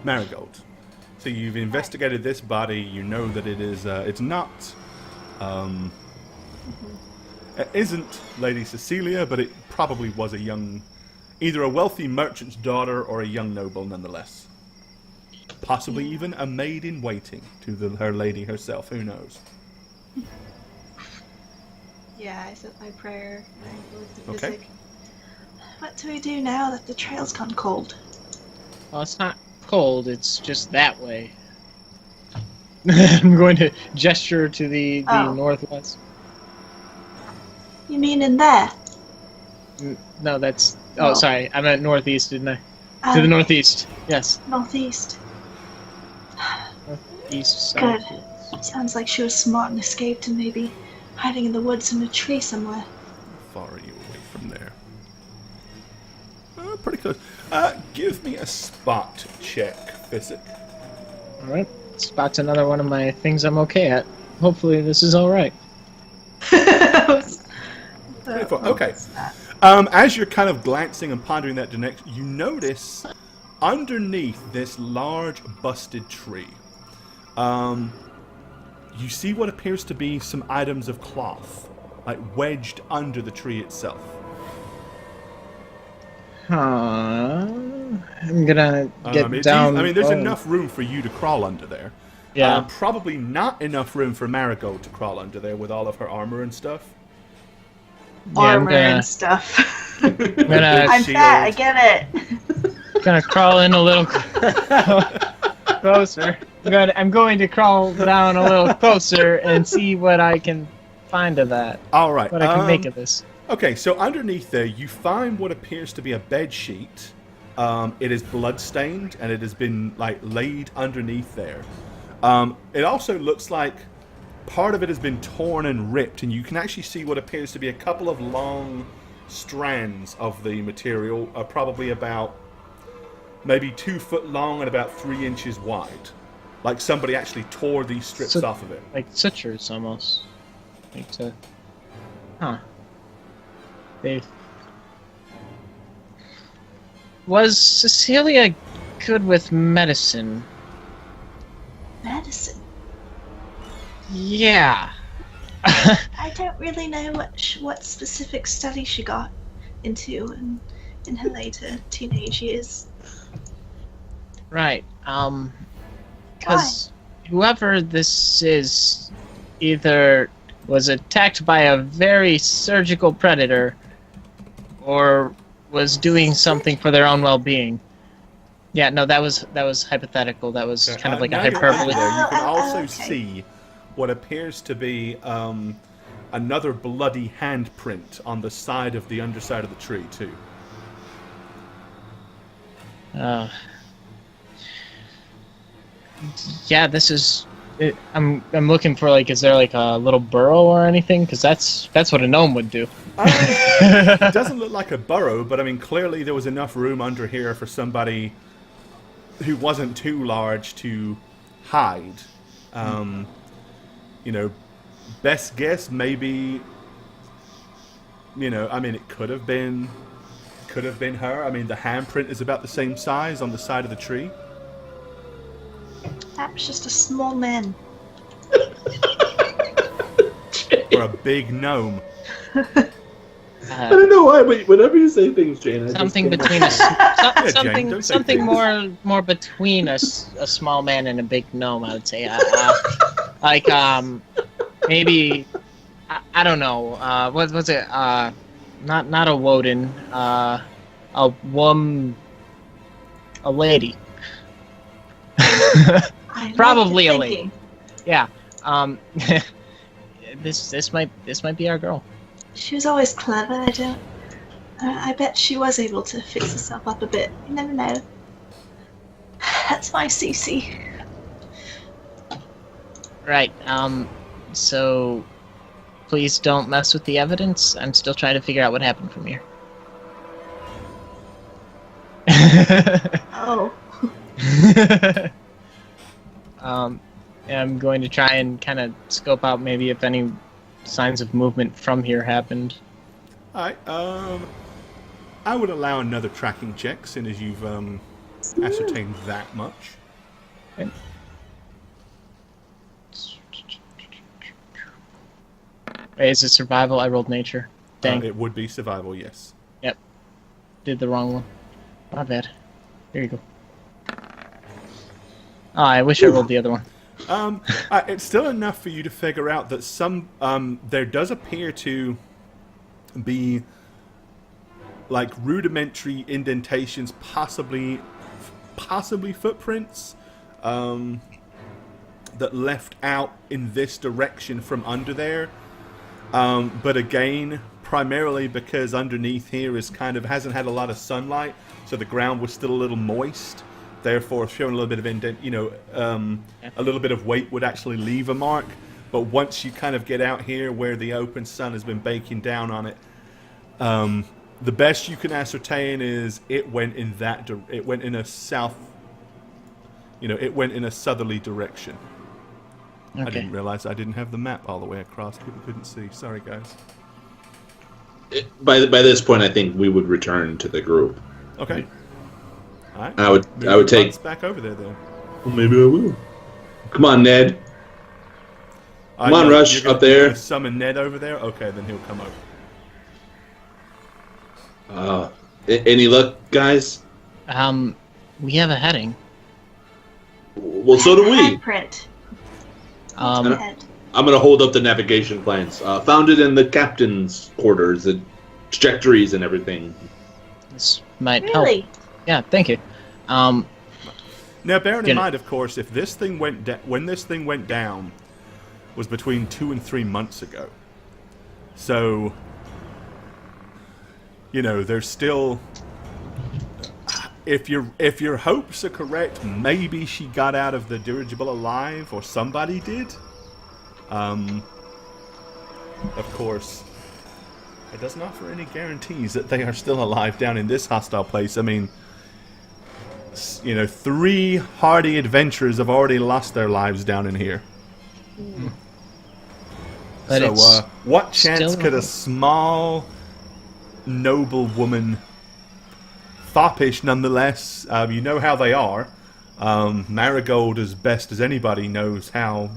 Marigold. So you've investigated this body. You know that it is. It's not. It isn't Lady Cecilia, but it probably was either a wealthy merchant's daughter or a young noble, nonetheless. Possibly even a maid in waiting to her lady herself. Who knows? Yeah, I said my prayer. And I looked at Okay. Physic. What do we do now that the trail's gone cold? Well, it's not cold. It's just that way. I'm going to gesture to the northwest. You mean in there? No, that's... No. Oh, sorry. I meant northeast, didn't I? To the northeast. Yes. Northeast. East, Good. south. Sounds like she was smart and escaped and maybe hiding in the woods in a tree somewhere. How far are you away from there? Pretty close. Give me a spot check, Physic. Alright. Spot's another one of my things I'm okay at. Hopefully this is alright. Okay. As you're kind of glancing and pondering that direction, you notice underneath this large busted tree, you see what appears to be some items of cloth, like wedged under the tree itself. I'm gonna get down. There's enough room for you to crawl under there. Yeah. Probably not enough room for Marigold to crawl under there with all of her armor and stuff. Armor and stuff. I'm gonna I'm fat, I get it. gonna crawl in a little closer. I'm going to crawl down a little closer and see what I can find of that. All right. What I can make of this. Okay, so underneath there, you find what appears to be a bed sheet, It is blood-stained, and it has been, like, laid underneath there. It also looks like part of it has been torn and ripped, and you can actually see what appears to be a couple of long strands of the material, probably about maybe 2 foot long and about 3 inches wide. Like somebody actually tore these strips off of it. Like sutures, almost. Like to... Huh. They've... Was Cecilia good with medicine? Medicine. Yeah. I don't really know what specific study she got into in her later teenage years. Right. Because whoever this is either was attacked by a very surgical predator or was doing something for their own well-being. Yeah, no, that was hypothetical. That was kind of like a hyperbole. There. You can also see what appears to be another bloody handprint on the side of the underside of the tree, too. Yeah, this is... I'm looking for, like, is there, like, a little burrow or anything? Because that's what a gnome would do. It doesn't look like a burrow, but, I mean, clearly there was enough room under here for somebody who wasn't too large to hide. You know, best guess, maybe, you know, I mean, it could have been her. I mean, the handprint is about the same size on the side of the tree. Perhaps just a small man. Or a big gnome. I don't know why, but whenever you say things, Jane, Something between something more between a small man and a big gnome, I would say. Like maybe I don't know. What was it? Not a Woden. A lady. Probably a lady. Yeah. This might be our girl. She was always clever. I bet she was able to fix herself up a bit. You never know. That's my CC. Right. So please don't mess with the evidence. I'm still trying to figure out what happened from here. Oh. I'm going to try and kind of scope out maybe if any signs of movement from here happened. Alright, I would allow another tracking check, seeing as you've ascertained that much. Okay. Wait, is it survival? I rolled nature. Dang. It would be survival, yes. Yep. Did the wrong one. My bad. There you go. Oh, I wish I rolled the other one. It's still enough for you to figure out that there does appear to be like rudimentary indentations, possibly footprints that left out in this direction from under there. But again, primarily because underneath here hasn't had a lot of sunlight, so the ground was still a little moist. Therefore, showing a little bit of indent, a little bit of weight would actually leave a mark. But once you kind of get out here where the open sun has been baking down on it, the best you can ascertain is it went in it went in a south, it went in a southerly direction. Okay. I didn't realize I didn't have the map all the way across. People couldn't see. Sorry, guys. By this point, I think we would return to the group. Okay. All right. I would take back over there then. Well, maybe I will. Come on, Ned. Come on, Rush, up there. Summon Ned over there? Okay, then he'll come over. Any luck, guys? We have a heading. Well, so do we. Print. I'm going to hold up the navigation plans. Found it in the captain's quarters, the trajectories and everything. This might help. Yeah, thank you. Now, bearing in mind, of course, if this thing when this thing went down was between 2 and 3 months ago. So, there's still... if your hopes are correct, maybe she got out of the dirigible alive, or somebody did. Of course, it doesn't offer any guarantees that they are still alive down in this hostile place. I mean, 3 hardy adventurers have already lost their lives down in here. But So, what chance still- could a small, noble woman, foppish nonetheless, you know how they are, Marigold, as best as anybody, knows how,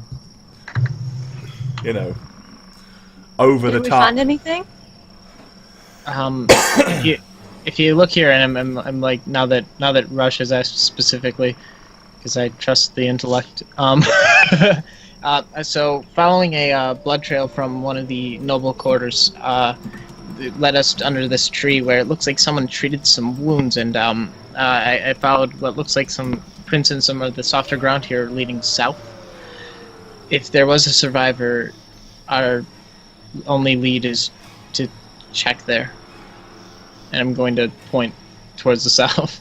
over Did the we top. find anything? If you look here, and I'm like, now that Rush has asked specifically, because I trust the intellect. So following a blood trail from one of the noble quarters, it led us under this tree where it looks like someone treated some wounds, and I followed what looks like some prints in some of the softer ground here leading south. If there was a survivor, our only lead is to check there. And I'm going to point towards the south.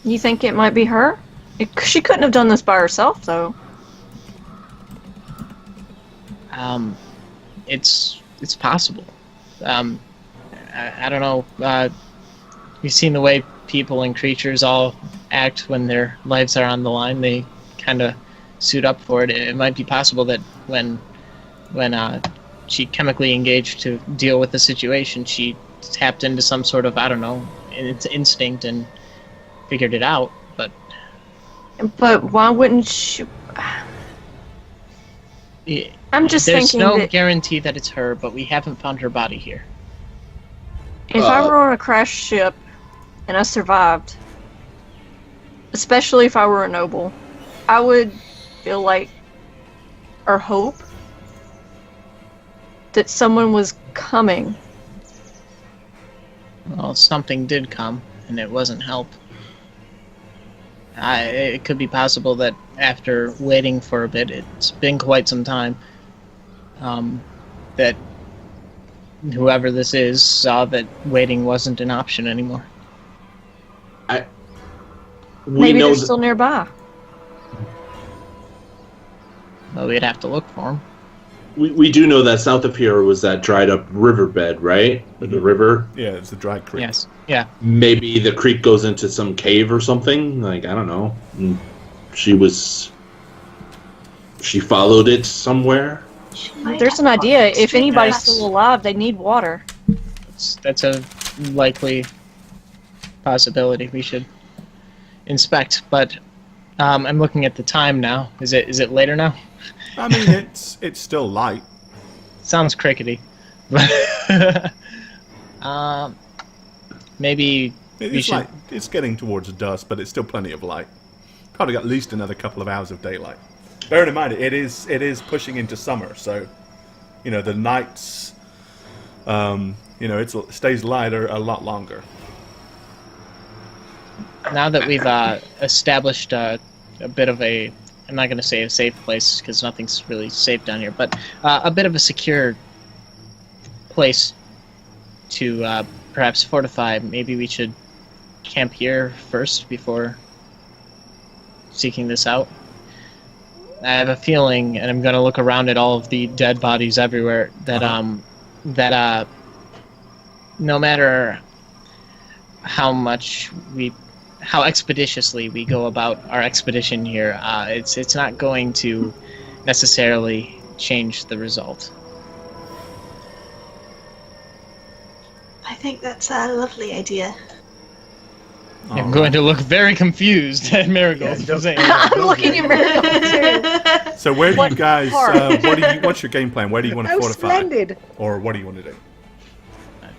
You think it might be her? She couldn't have done this by herself, though. It's possible. I don't know. You've seen the way people and creatures all act when their lives are on the line. They kind of suit up for it. It might be possible that when she chemically engaged to deal with the situation, she tapped into some sort of, I don't know, instinct and figured it out. But why wouldn't she? I'm just There's thinking no that guarantee that it's her, but we haven't found her body here. if I were on a crashed ship and I survived, especially if I were a noble, I would feel like, or hope, that someone was coming. Well, something did come, and it wasn't help. It could be possible that after waiting for a bit, it's been quite some time, that whoever this is saw that waiting wasn't an option anymore. Maybe they're still nearby. Well, we'd have to look for them. We do know that south of here was that dried up riverbed, right? The river. Yeah, it's a dry creek. Yes. Yeah. Maybe the creek goes into some cave or something. Like, I don't know. And she followed it somewhere. There's an idea. If anybody's still alive, they need water. That's a likely possibility. We should inspect. But I'm looking at the time now. Is it later now? I mean, it's still light. Sounds crickety. Maybe we It's should. light. It's getting towards dusk, but it's still plenty of light. Probably got at least another couple of hours of daylight. Bearing in mind, it is pushing into summer, so the nights, it stays lighter a lot longer. Now that we've established a bit of a, I'm not going to say a safe place because nothing's really safe down here, but a bit of a secure place to perhaps fortify. Maybe we should camp here first before seeking this out. I have a feeling, and I'm going to look around at all of the dead bodies everywhere, that no matter how expeditiously we go about our expedition here, it's not going to necessarily change the result. I think that's a lovely idea. I'm going to look very confused at Marigold. Yeah, saying I'm looking at Marigold too. So where do What you guys? part? What's your game plan? Where do you want to Oh, fortify? splendid! Or what do you want to do?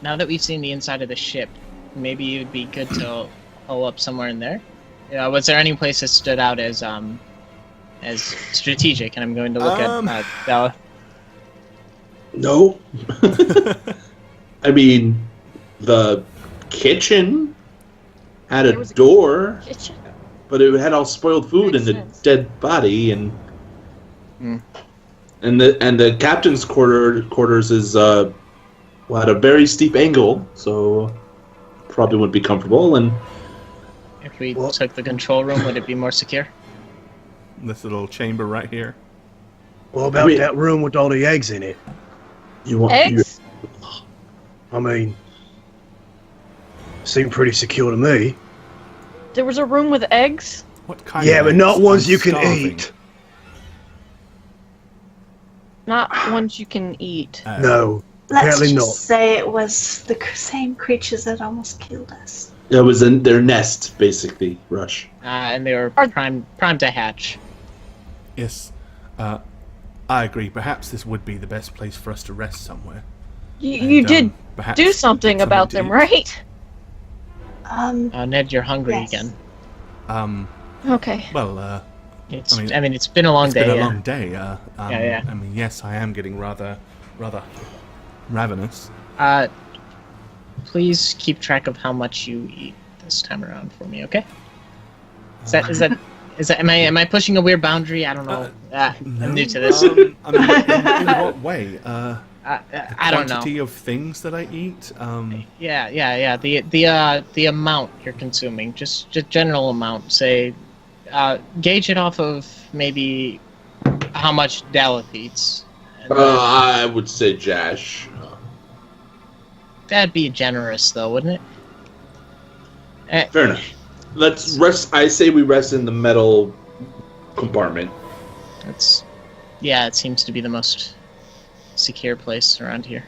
Now that we've seen the inside of the ship, maybe it would be good to hole up somewhere in there. Was there any place that stood out as strategic? And I'm going to look at Bella. No. I mean, the kitchen had There a was a door, Kitchen. but it had all spoiled food Makes and the sense. dead body, and Hmm. and the captain's quarters is at a very steep angle, so probably wouldn't be comfortable. And If we What? took the control room, would it be more secure? This little chamber right here. What about Wait. that room with all the eggs in it? You want Eggs? I mean, seemed pretty secure to me. There was a room with eggs? What kind Yeah, of but not eggs? ones I'm you can starving. eat. Not ones you can eat. No, Let's apparently just not. say it was the same creatures that almost killed us. It was in their nest, basically, Rush. And they were Are- primed to hatch. Yes, I agree. Perhaps this would be the best place for us to rest somewhere. You And, did perhaps do something get about to them, eat. right? Ned, you're hungry Yes. again. Okay. Well, It's. I I mean, mean, it's been a long it's day. been a yeah. long day. Yeah. I mean, yes, I am getting rather ravenous. Please keep track of how much you eat this time around for me, okay? Is that? Am I pushing a weird boundary? I don't know. I'm new to this. I mean, in what way? I don't know. Quantity of things that I eat. Yeah. The amount you're consuming, just general amount. Say, gauge it off of maybe how much Daleth eats. And I would say Jash. that'd be generous, though, wouldn't it? Fair enough. Let's rest. I say we rest in the metal compartment. Yeah, it seems to be the most secure place around here.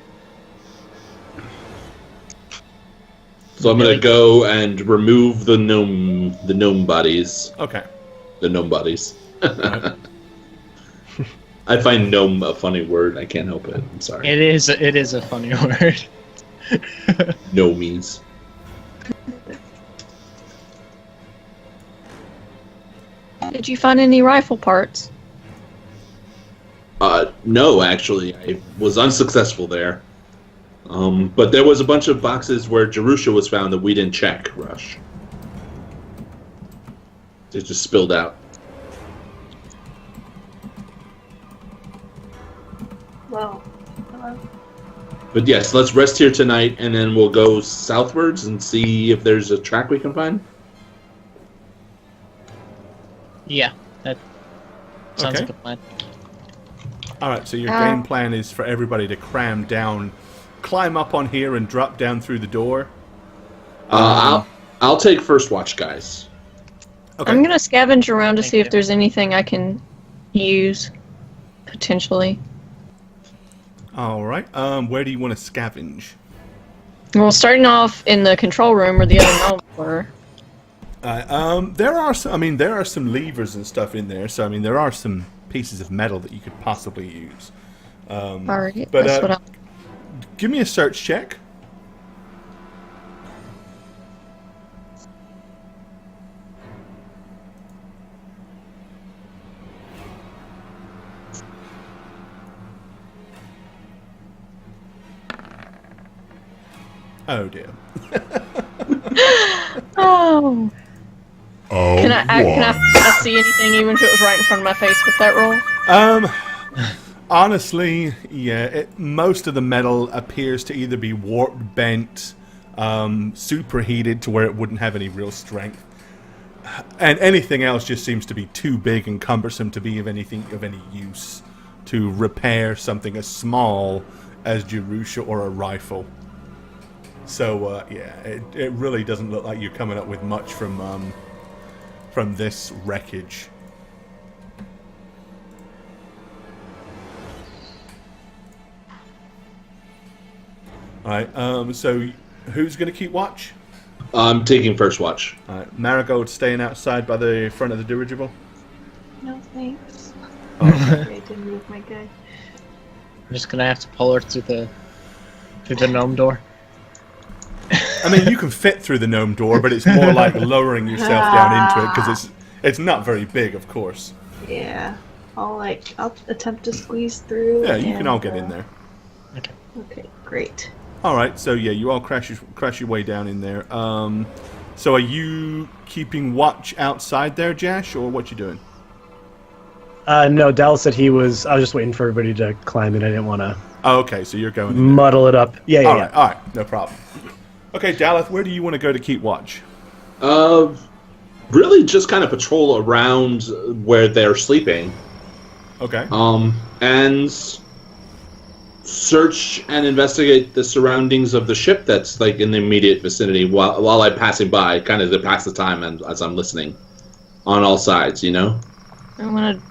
So I'm gonna go and remove the gnome bodies. Okay. The gnome bodies. Right. I find gnome a funny word. I can't help it. I'm sorry. It is a funny word. Gnomies. Did you find any rifle parts? No, actually, I was unsuccessful there. But there was a bunch of boxes where Jerusha was found that we didn't check, Rush. It just spilled out. Well, hello. But yes, let's rest here tonight, and then we'll go southwards and see if there's a track we can find. Yeah, that sounds Okay. like a plan. All right. So your Um, game plan is for everybody to cram down, climb up on here, and drop down through the door. I'll take first watch, guys. Okay. I'm gonna scavenge around to Thank see you. if there's anything I can use, potentially. All right. Where do you want to scavenge? Well, starting off in the control room where the other gnomes were. There are some. I mean, there are some levers and stuff in there. So I mean, there are some pieces of metal that you could possibly use. Alright, but, that's what Give me a search check. Oh dear. Oh. Can I see anything even if it was right in front of my face with that roll? Honestly, yeah. Most of the metal appears to either be warped, bent, superheated to where it wouldn't have any real strength, and anything else just seems to be too big and cumbersome to be of anything of any use to repair something as small as Jerusha or a rifle. So yeah, it really doesn't look like you're coming up with much from this wreckage. Alright, so who's going to keep watch? I'm taking first watch. Alright, Marigold staying outside by the front of the dirigible. No thanks. Oh, I didn't move my guy. I'm just gonna have to pull her through the gnome door. I mean, you can fit through the gnome door, but it's more like lowering yourself down into it because it's not very big, of course. Yeah. I'll attempt to squeeze through. Yeah, you can and, all get in there. Okay, great. All right, so yeah, you all crash your way down in there. So are you keeping watch outside there, Jash, or what you doing? No, Dallas said he was. I was just waiting for everybody to climb in. I didn't want to Oh, okay, so you're going in there. muddle it up. Yeah, All right, no problem. Okay, Daleth, where do you want to go to keep watch? really just kind of patrol around where they're sleeping. Okay. And search and investigate the surroundings of the ship that's like in the immediate vicinity while I'm passing by, kind of to pass the time as I'm listening on all sides, you know? I'm gonna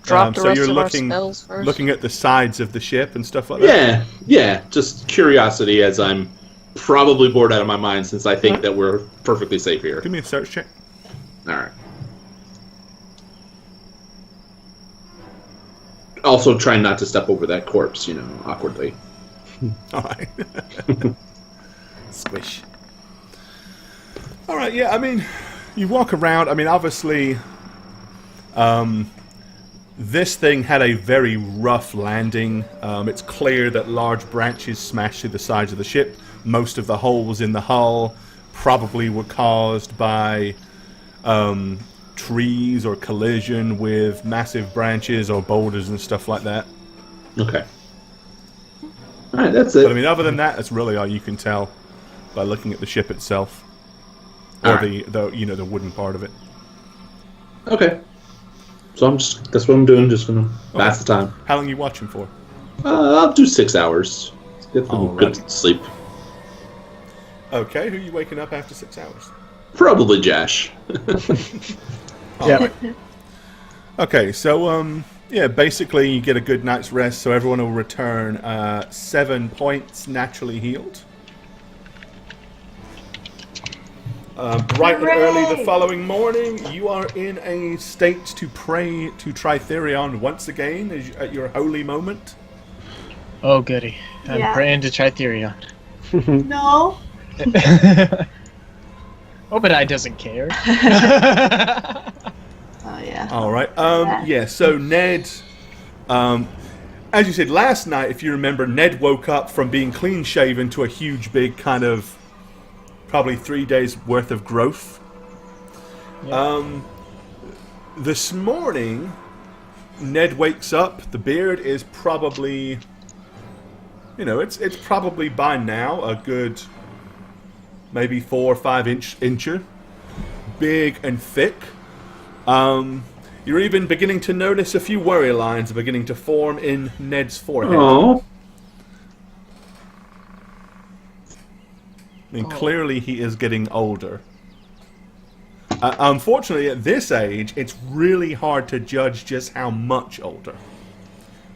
drop the so rest you're of looking, our spells first. looking at the sides of the ship and stuff like that? Yeah, just curiosity as I'm probably bored out of my mind since I think that we're perfectly safe here. Give me a search check. Alright. Also trying not to step over that corpse, you know, awkwardly. Alright. Squish. Alright, yeah, I mean, you walk around, I mean, obviously, this thing had a very rough landing. It's clear that large branches smashed through the sides of the ship. Most of the holes in the hull probably were caused by trees or collision with massive branches or boulders and stuff like that. Okay. Alright, that's it. But I mean, other than that, that's really all you can tell by looking at the ship itself, or Alright. the wooden part of it. Okay. So that's what I'm doing, just gonna pass the time. How long are you watching for? I'll do 6 hours. Get some good Alright. sleep. Okay, who are you waking up after 6 hours? Probably Josh. Yeah. Okay, so yeah, basically you get a good night's rest, so everyone will return 7 points naturally healed. Bright and early the following morning, you are in a state to pray to Tritherion once again at your holy moment. Oh, goody. I'm Yeah. praying to Tritherion. No. Obadiah doesn't care. Oh yeah. All right. Yeah. So Ned, as you said last night, if you remember, Ned woke up from being clean shaven to a huge, big kind of probably 3 days worth of growth. Yeah. This morning, Ned wakes up. The beard is probably, it's probably by now a good maybe 4 or 5 incher, big and thick. You're even beginning to notice a few worry lines are beginning to form in Ned's forehead. Oh. I mean, clearly he is getting older. Unfortunately, at this age, it's really hard to judge just how much older.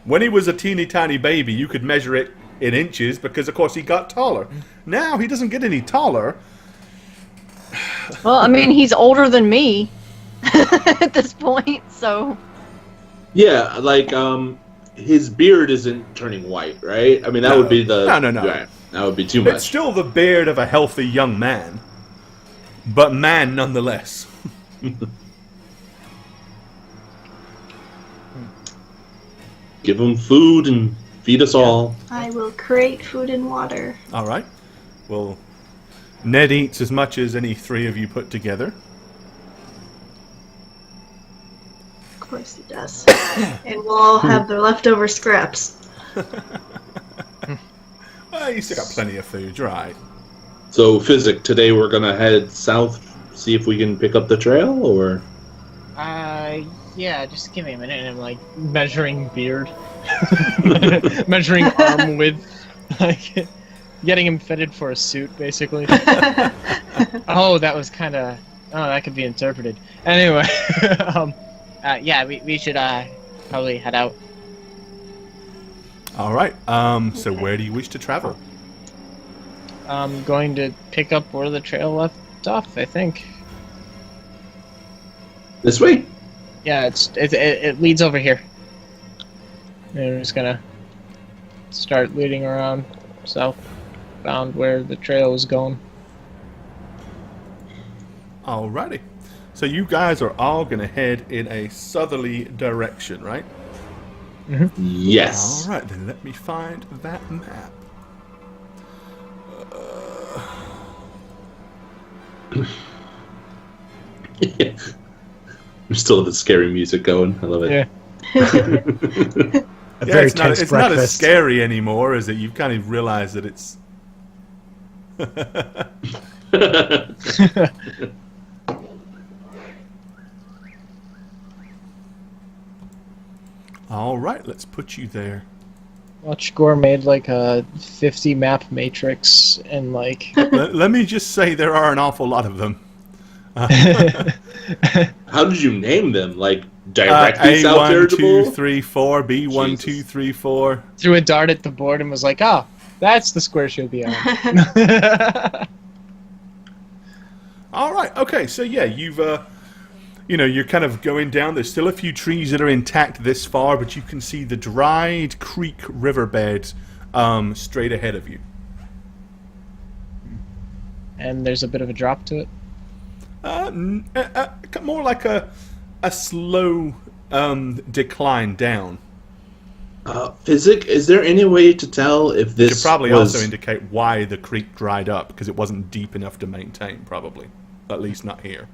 When he was a teeny tiny baby, you could measure it in inches because, of course, he got taller. Now he doesn't get any taller. Well, I mean, he's older than me at this point, so. Yeah, like, his beard isn't turning white, right? I mean, that would be the... No. Right, that would be too It's much. still the beard of a healthy young man, but man nonetheless. Give him food and feed us all. I will create food and water. All right. Well, Ned eats as much as any 3 of you put together. Of course he does. And we'll all have the leftover scraps. Well, you still got plenty of food, you're right. So, Physic, today we're gonna head south, see if we can pick up the trail, or... Yeah, just give me a minute. And I'm like measuring beard, measuring arm width, like getting him fitted for a suit, basically. Oh, that was kind of. Oh, that could be interpreted. Anyway, yeah, we should probably head out. All right. So where do you wish to travel? I'm going to pick up where the trail left off, I think. This way? Yeah, it leads over here. And we're just gonna start leading around southbound where the trail is going. Alrighty. So you guys are all going to head in a southerly direction, right? Yes. All right, then let me find that map. Still the scary music going. I love it. Yeah. A very it's not tense as breakfast. scary anymore, is it? You've kind of realized that it's... All right, let's put you there. Watch Gore made like a 50 map matrix and like. Let me just say there are an awful lot of them. How did you name them? Like directly south A1, irritable? 2, 3, 4, B1, Jesus. 2, 3, 4. Threw a dart at the board and was like, "Oh, that's the square she'll be on." All right. Okay. So yeah, you've you're kind of going down. There's still a few trees that are intact this far, but you can see the dried creek riverbed straight ahead of you. And there's a bit of a drop to it. More like a slow decline down. Physic, is there any way to tell if this Should probably was... also indicate why the creek dried up, because it wasn't deep enough to maintain, probably. At least not here.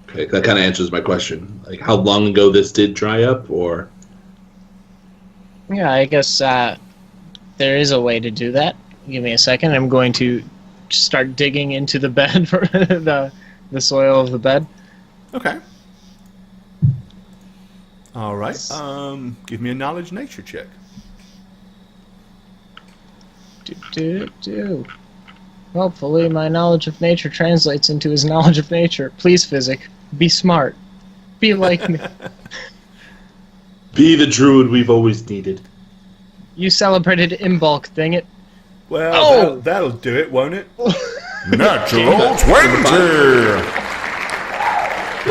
Okay, that kind of answers my question. Like, how long ago this did dry up, or... Yeah, I guess there is a way to do that. Give me a second. I'm going to start digging into the bed for the soil of the bed. Okay. All right. Give me a knowledge nature check. Hopefully my knowledge of nature translates into his knowledge of nature. Please, Physic, be smart. Be like me. Be the druid we've always needed. You celebrated in bulk, dang it. Well, that'll do it, won't it? Natural 20!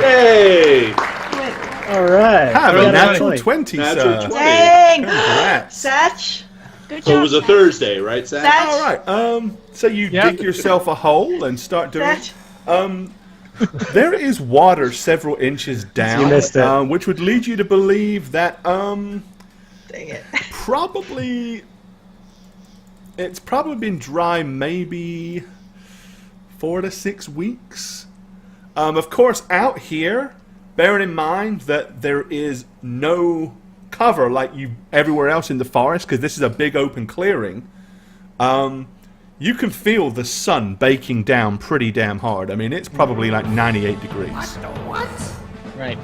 Yay! All right. Have Yeah, a natural definitely. 20, Natural sir. 20. Dang! Congrats. Satch? Good So it job. was a Thursday, right, Zach? Satch? All right. So you Yep. dig yourself a hole and start doing. Satch? There is water several inches down, You missed it. which would lead you to believe that Dang it. probably it's probably been dry maybe 4 to 6 weeks. Of course, out here, bearing in mind that there is no cover like you everywhere else in the forest, because this is a big open clearing. You can feel the sun baking down pretty damn hard. I mean, it's probably like 98 degrees. Right.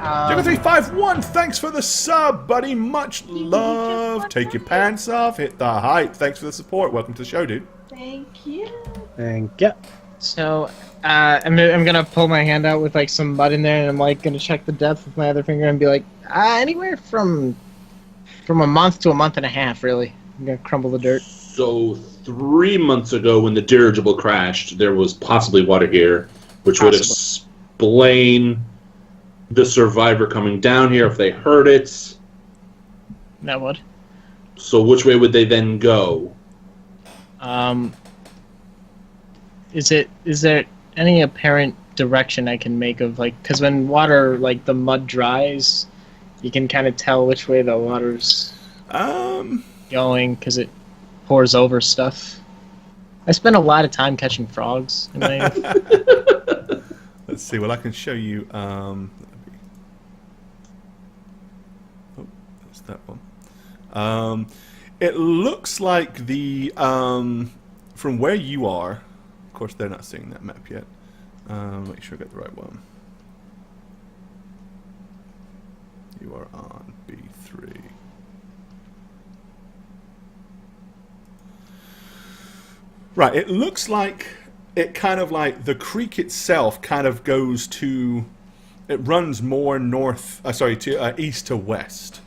Jigga351, thanks for the sub, buddy. Much love. Take your pants off. Hit the hype. Thanks for the support. Welcome to the show, dude. Thank you. Thank you. So, I'm gonna pull my hand out with like some mud in there, and I'm like gonna check the depth with my other finger and be like, anywhere from a month to a month and a half, really. I'm gonna crumble the dirt. So 3 months ago, when the dirigible crashed, there was possibly water here, which would explain the survivor coming down here if they heard it. That would. So which way would they then go? Is there any apparent direction I can make of, like, because when water, like the mud dries, you can kind of tell which way the water's going because it pours over stuff. I spent a lot of time catching frogs in my Let's see. Well, I can show you. That's that one. It looks like the from where you are. Of course, they're not seeing that map yet. Make sure I got the right one. You are on B3. Right. It looks like it kind of like the creek itself kind of goes to. It runs more north. East to west.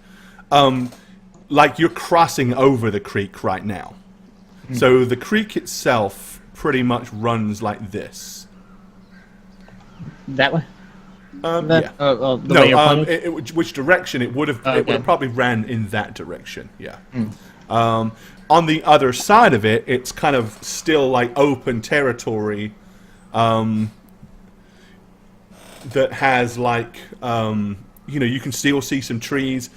Like you're crossing over the creek right now. So the creek itself pretty much runs like this. that way. Yeah. The way you're pointing? Which direction it would have? It would Okay. have probably ran in that direction. Yeah. On the other side of it, it's kind of still like open territory. That has like you can still see some trees,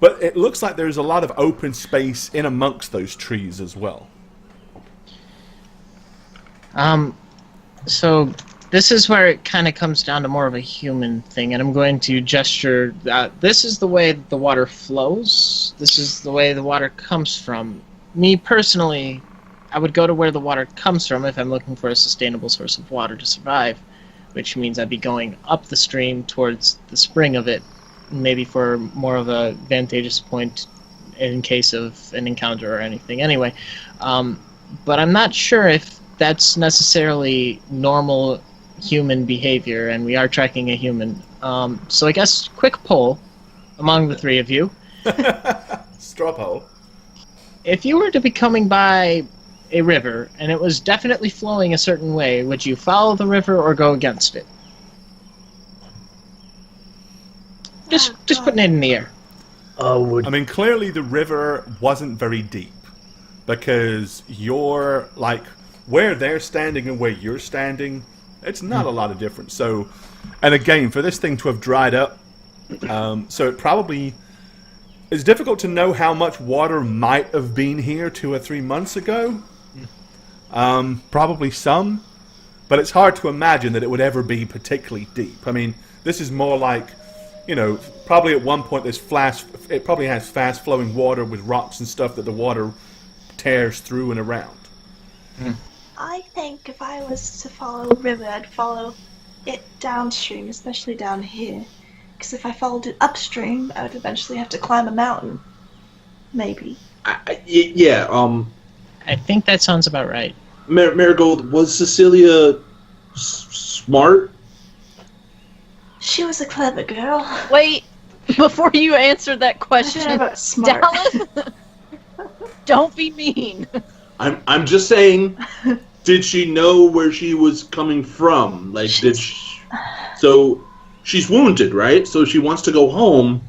but it looks like there's a lot of open space in amongst those trees as well. So this is where it kind of comes down to more of a human thing, and I'm going to gesture that this is the way the water flows. This is the way the water comes from. Me personally, I would go to where the water comes from if I'm looking for a sustainable source of water to survive, which means I'd be going up the stream towards the spring of it, maybe for more of a vantageous point in case of an encounter or anything. Anyway, but I'm not sure if that's necessarily normal human behavior, and we are tracking a human. So I guess quick poll among the three of you. Straw poll. If you were to be coming by a river and it was definitely flowing a certain way, would you follow the river or go against it? Just putting it in the air. I would. I mean, clearly the river wasn't very deep because you're like where they're standing and where you're standing. It's not a lot of difference. So, and again, for this thing to have dried up, so it probably is difficult to know how much water might have been here 2 or 3 months ago. Probably some, but it's hard to imagine that it would ever be particularly deep. I mean, this is more like, probably at one point it probably has fast flowing water with rocks and stuff that the water tears through and around. I think if I was to follow a river, I'd follow it downstream, especially down here. Because if I followed it upstream, I would eventually have to climb a mountain. Maybe. Yeah. I think that sounds about right. Marigold, was Cecilia smart? She was a clever girl. Wait, before you answer that I don't question, know about smart. Dallas, don't be mean. I'm just saying. Did she know where she was coming from? Like, did she? So she's wounded, right? So she wants to go home.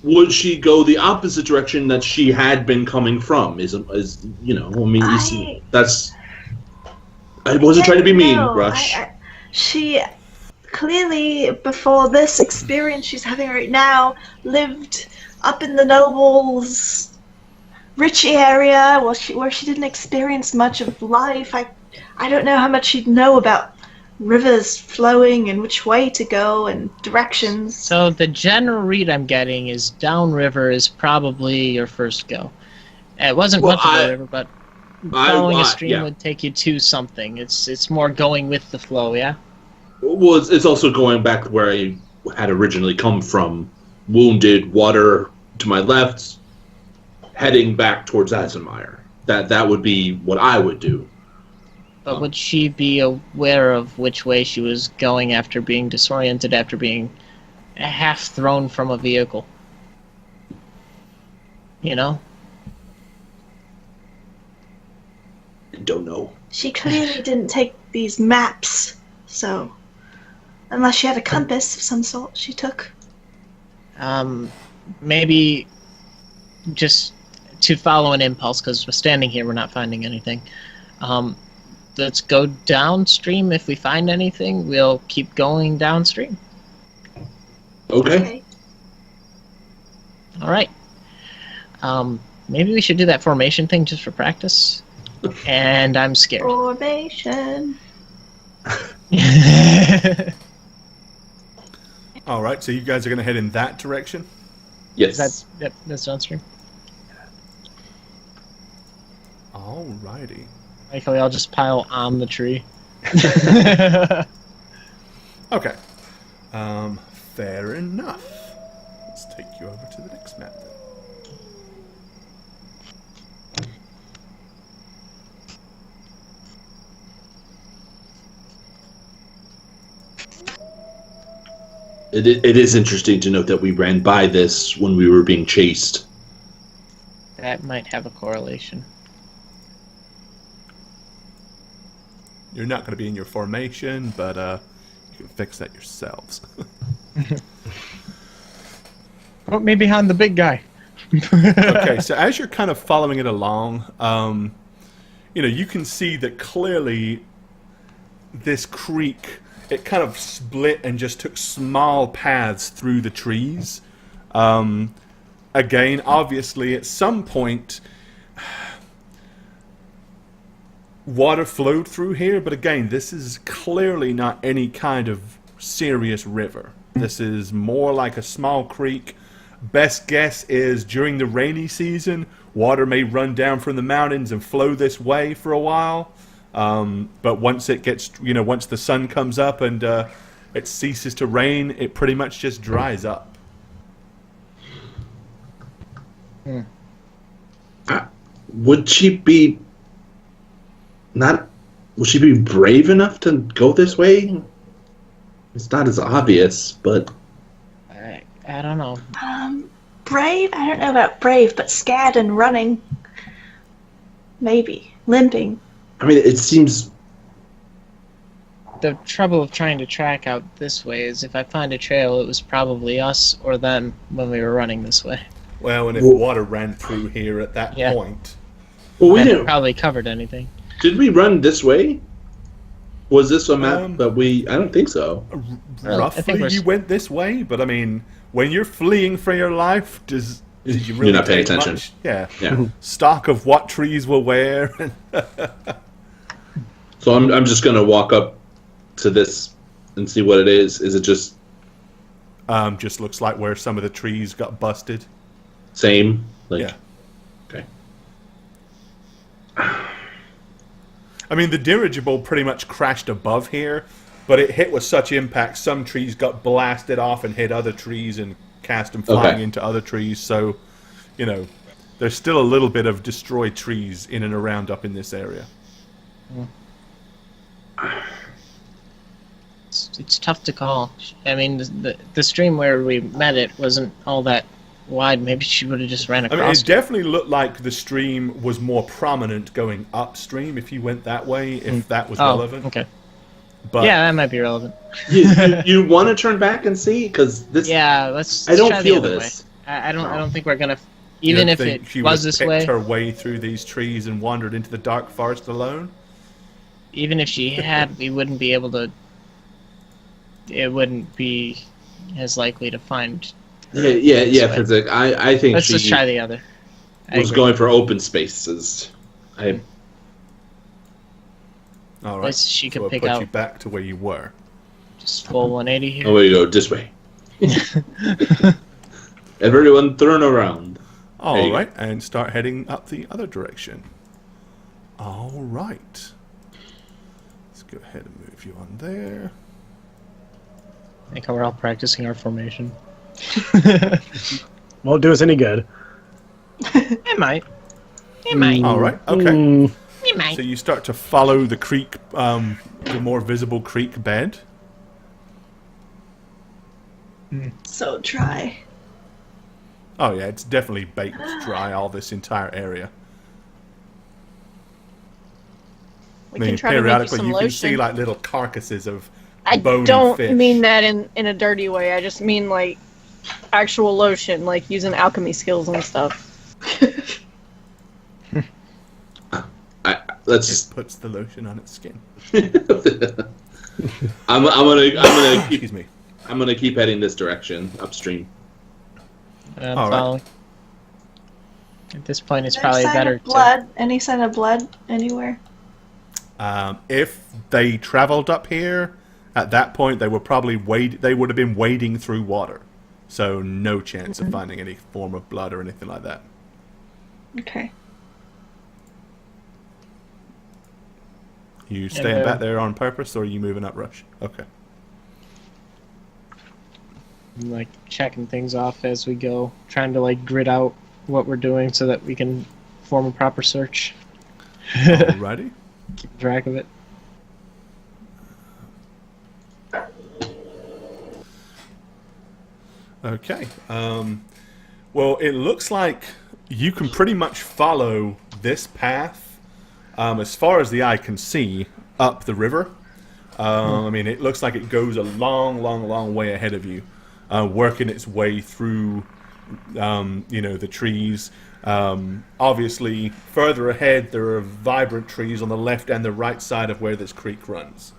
Would she go the opposite direction that she had been coming from? That's. I wasn't trying to be mean, Rush. She clearly, before this experience she's having right now, lived up in the nobles' rich area where she didn't experience much of life. I don't know how much she'd know about rivers flowing and which way to go and directions. So the general read I'm getting is downriver is probably your first go. It wasn't much of a river, but following a stream would take you to something. It's more going with the flow, yeah? Well, it's also going back to where I had originally come from. Wounded, water to my left, heading back towards Asenmeyer. That would be what I would do. But would she be aware of which way she was going after being disoriented, after being half thrown from a vehicle? I don't know. She clearly didn't take these maps, so unless she had a compass of some sort she took. Maybe just to follow an impulse, because we're standing here, we're not finding anything. Let's go downstream. If we find anything, we'll keep going downstream. Okay. All right. Maybe we should do that formation thing just for practice. And I'm scared. Formation. All right, so you guys are going to head in that direction? Yes. That's downstream. All righty. Like how we all just pile on the tree. Okay. Fair enough. Let's take you over to the next map then. It is interesting to note that we ran by this when we were being chased. That might have a correlation. You're not going to be in your formation, but you can fix that yourselves. Put me behind the big guy. Okay, so as you're kind of following it along, you can see that clearly this creek, it kind of split and just took small paths through the trees. Again, obviously, at some point, water flowed through here, but again, this is clearly not any kind of serious river. This is more like a small creek. Best guess is during the rainy season, water may run down from the mountains and flow this way for a while. But once it gets, once the sun comes up and it ceases to rain. It pretty much just dries up. Would she be not? Would she be brave enough to go this way? It's not as obvious, but I don't know. Brave? I don't know about brave, but scared and running. Maybe. Limping. I mean, it seems. The trouble of trying to track out this way is if I find a trail, it was probably us or them when we were running this way. Well, and if water ran through here at that point, Well, we hadn't didn't. probably covered anything. Did we run this way? Was this a map that we? I don't think so. roughly you went this way. But I mean, when you're fleeing for your life, did you really You're not paying take attention. much? Yeah. Yeah. Stock of what trees will where. So I'm just gonna walk up to this and see what it is. Is it just Just looks like where some of the trees got busted. same? Like, Yeah. Okay. I mean, the dirigible pretty much crashed above here, but it hit with such impact, some trees got blasted off and hit other trees and cast them flying into other trees. So, you know, there's still a little bit of destroyed trees in and around up in this area. It's tough to call. I mean, the stream where we met it wasn't all that wide. Maybe she would have just ran across. I mean, it definitely looked like the stream was more prominent going upstream if you went that way, if that was relevant. Okay. But Yeah, that might be relevant. You want to turn back and see? Because this. Yeah, let's. I don't try the feel other this. way. I don't think we're gonna. you Even don't if think it she was would this have way, picked her way through these trees and wandered into the dark forest alone? even if she had, we wouldn't be able to. It wouldn't be as likely to find. Yeah. way. Because I think Let's she just try the other. I was agree. going for open spaces. All right. Yes, she could so pick put out- you back to where you were. Just full 180 here. Oh, we go this way. Everyone, turn around. All There you right, and start heading up the other direction. All right. Let's go ahead and move you on there. I think we're all practicing our formation. Won't do us any good. It might. It might. All right, okay. It might. So you start to follow the creek, the more visible creek bed. So dry. Oh yeah, it's definitely baked dry, all this entire area. We can try to make you periodically some you can see lotion. like little carcasses of I bony don't fish. mean that in a dirty way. I just mean like actual lotion, like using alchemy skills and stuff. Let's It just. puts the lotion on its skin. I'm gonna keep. Excuse me. I'm gonna keep heading this direction upstream. I'm All right. following. At this point, it's Any probably sign better of blood? Any sign of blood anywhere? If they traveled up here, at that point they were probably they would have been wading through water. So no chance of finding any form of blood or anything like that. Okay. You staying back there on purpose, or are you moving up, Rush? Okay. to like checking things off as we go, trying to like grid out what we're doing so that we can form a proper search. Alrighty. Keep track of it. Okay. Well, it looks like you can pretty much follow this path as far as the eye can see up the river. I mean, it looks like it goes a long way ahead of you, working its way through, the trees. Obviously, further ahead, there are vibrant trees on the left and the right side of where this creek runs.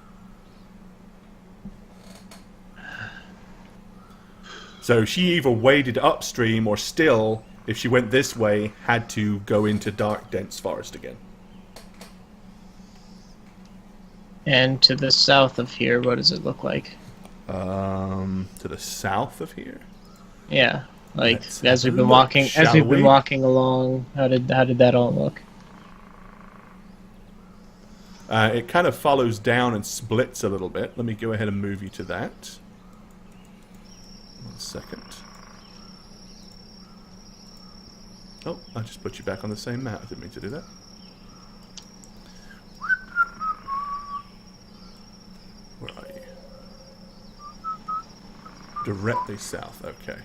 So she either waded upstream or still, if she went this way, had to go into dark, dense forest again. And to the south of here, what does it look like? To the south of here? Yeah, like Let's as have we've a been look, walking, shall we? along. How did that all look? It kind of follows down and splits a little bit. Let me go ahead and move you to that. 1 second. Oh, I just put you back on the same map. I didn't mean to do that. Where are you? Directly south, okay.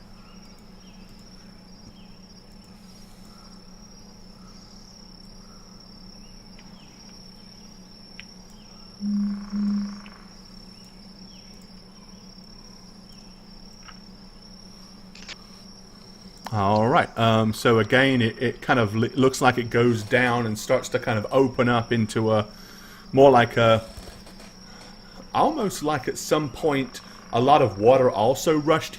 All right. So again, it kind of looks like it goes down and starts to kind of open up into a more like a, almost like at some point a lot of water also rushed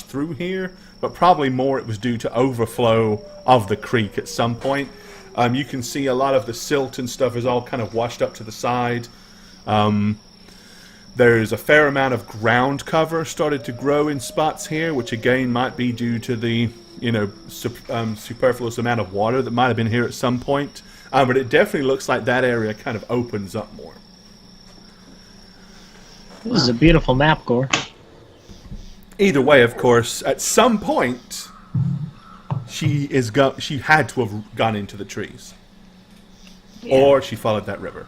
through here, but probably more it was due to overflow of the creek at some point. You can see a lot of the silt and stuff is all kind of washed up to the side. There's a fair amount of ground cover started to grow in spots here, which again might be due to the, superfluous amount of water that might have been here at some point. But it definitely looks like that area kind of opens up more. This is a beautiful map, Gore. Either way, of course, at some point, she had to have gone into the trees. Yeah. Or she followed that river.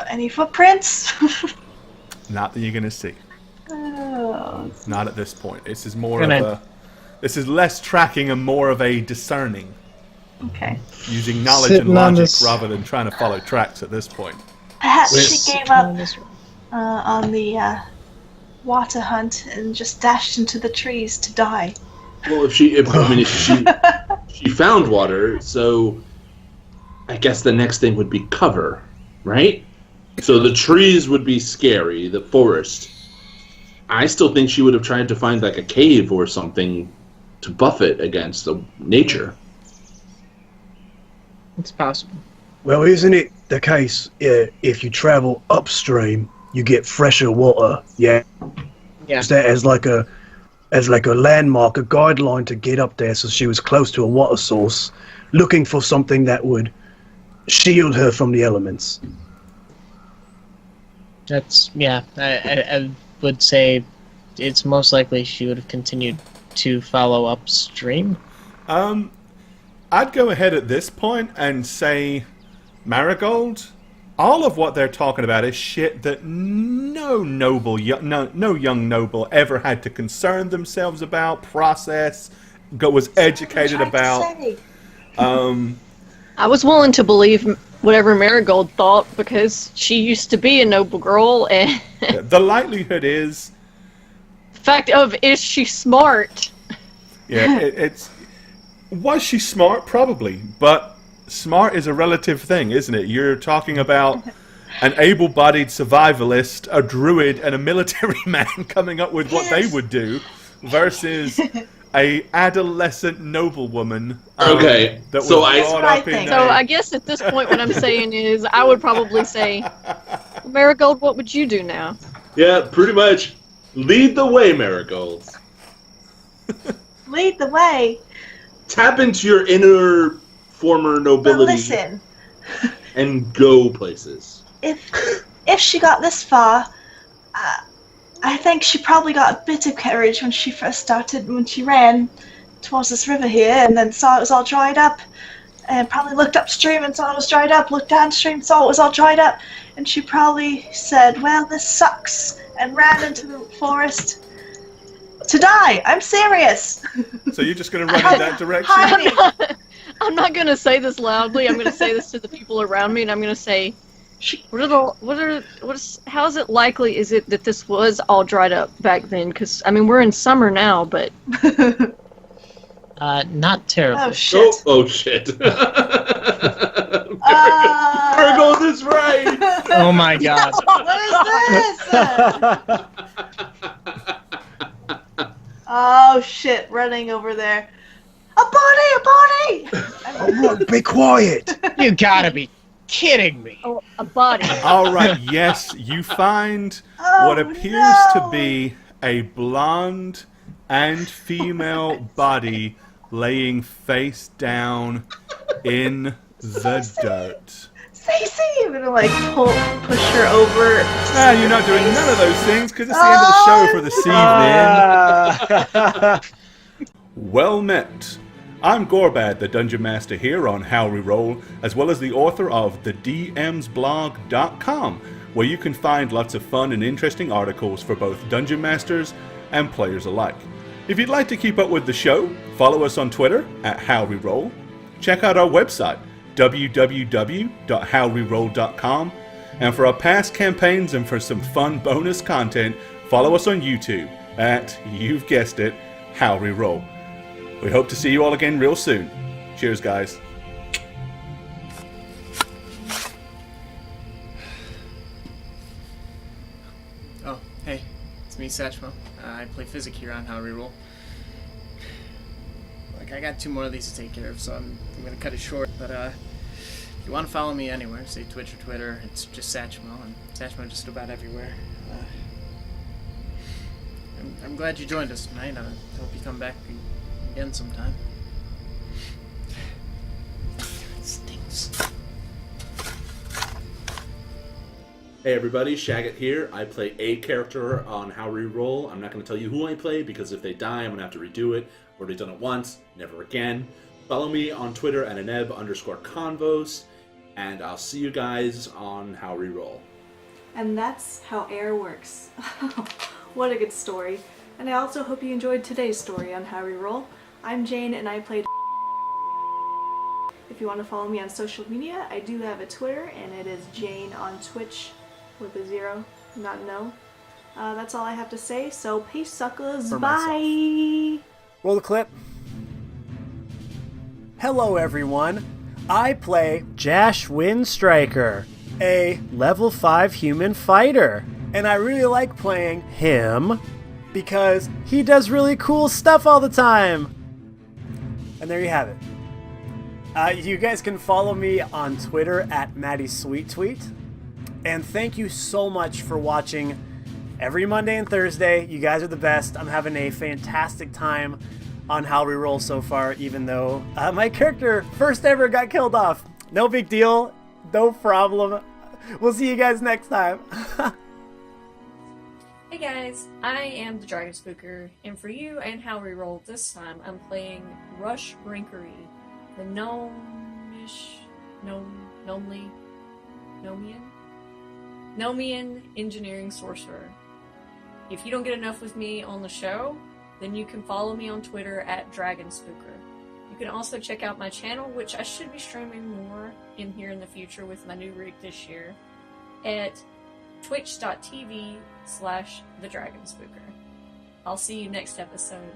Any footprints? Not that you're going to see. Oh. Not at this point. This is more of a... This is less tracking and more of a discerning. Okay. Using knowledge Sitting and on logic this- rather than trying to follow tracks at this point. Perhaps Yes. she gave up on the water hunt and just dashed into the trees to die. Well, if she found water, so I guess the next thing would be cover, right? So the trees would be scary, the forest. I still think she would have tried to find like a cave or something to buffet against the nature. It's possible. Well, isn't it the case if you travel upstream, you get fresher water? Yeah. Yeah. Use that as like a landmark, a guideline to get up there. So she was close to a water source, looking for something that would shield her from the elements. That's, yeah, I would say it's most likely she would have continued to follow upstream. I'd go ahead at this point and say, Marigold, all of what they're talking about is shit that no young noble ever had to concern themselves about, process, was educated about. I was willing to believe whatever Marigold thought because she used to be a noble girl, and The likelihood is, fact of is she smart? yeah, it's was she smart? Probably, but smart is a relative thing, isn't it? You're talking about an able-bodied survivalist, a druid, and a military man coming up with what they would do versus a adolescent noblewoman. Okay, that was so brought up in So a- I guess at this point, what I'm saying is, I would probably say, Marigold, what would you do now? Yeah, pretty much. Lead the way, Marigolds. Lead the way. Tap into your inner former But nobility listen, and go places. if she got this far, I think she probably got a bit of courage when she first started, when she ran towards this river here and then saw it was all dried up, and probably looked upstream and saw it was dried up, looked downstream, saw it was all dried up, and she probably said, well, this sucks, and ran into the forest to die. I'm serious. So you're just going to run in that direction? Hiding. I'm not going to say this loudly. I'm going to say this to the people around me, and I'm going to say, how is it likely is it that this was all dried up back then? Because, I mean, we're in summer now, but... Not terribly. Oh, shit. Oh shit. Marigold is right. Oh my god. What is this? Oh shit, running over there. A body! A body! Oh, be quiet! You gotta be kidding me. Oh, a body. All right, yes, you find Oh, what appears to be a blonde and female body laying face down in the dirt. Stacy! I'm gonna like push her over. Ah, you're not doing none of those things because it's the end of the show for this evening. Well met. I'm Gorbad, the Dungeon Master here on How We Roll, as well as the author of thedmsblog.com, where you can find lots of fun and interesting articles for both Dungeon Masters and players alike. If you'd like to keep up with the show, follow us on Twitter at How We Roll. Check out our website, www.howreroll.com, and for our past campaigns and for some fun bonus content, follow us on YouTube at, you've guessed it, How We Roll. We hope to see you all again real soon. Cheers, guys. Oh, hey, it's me, Satchmo. I play Physic here on How We Roll. Like, I got 2 more of these to take care of, so I'm gonna cut it short. But if you want to follow me anywhere, say Twitch or Twitter, it's just Satchmo, and Satchmo just about everywhere. I'm glad you joined us tonight. I hope you come back again sometime. It stinks. Hey everybody, Shagget here. I play a character on How We Roll. I'm not going to tell you who I play because if they die, I'm going to have to redo it. I've already done it once, never again. Follow me on Twitter at aneb_convos, and I'll see you guys on How We Roll. And that's how air works. What a good story. And I also hope you enjoyed today's story on How We Roll. I'm Jane and I played. If you want to follow me on social media, I do have a Twitter and it is Jane on Twitch with a 0, not an O. That's all I have to say, so peace suckers, bye! Roll the clip. Hello, everyone. I play Jash Windstriker, a level 5 human fighter. And I really like playing him because he does really cool stuff all the time. And there you have it. You guys can follow me on Twitter at MattySweetTweet. And thank you so much for watching every Monday and Thursday. You guys are the best. I'm having a fantastic time on How We Roll so far, even though my character first ever got killed off. No big deal. No problem. We'll see you guys next time. Hey guys, I am the Dragon Spooker, and for you and How We Roll this time, I'm playing Rush Brinkery, the Nomian engineering sorcerer. If you don't get enough with me on the show, then you can follow me on Twitter at Dragon Spooker. You can also check out my channel, which I should be streaming more in here in the future with my new rig this year, at twitch.tv/thedragonspooker. I'll see you next episode.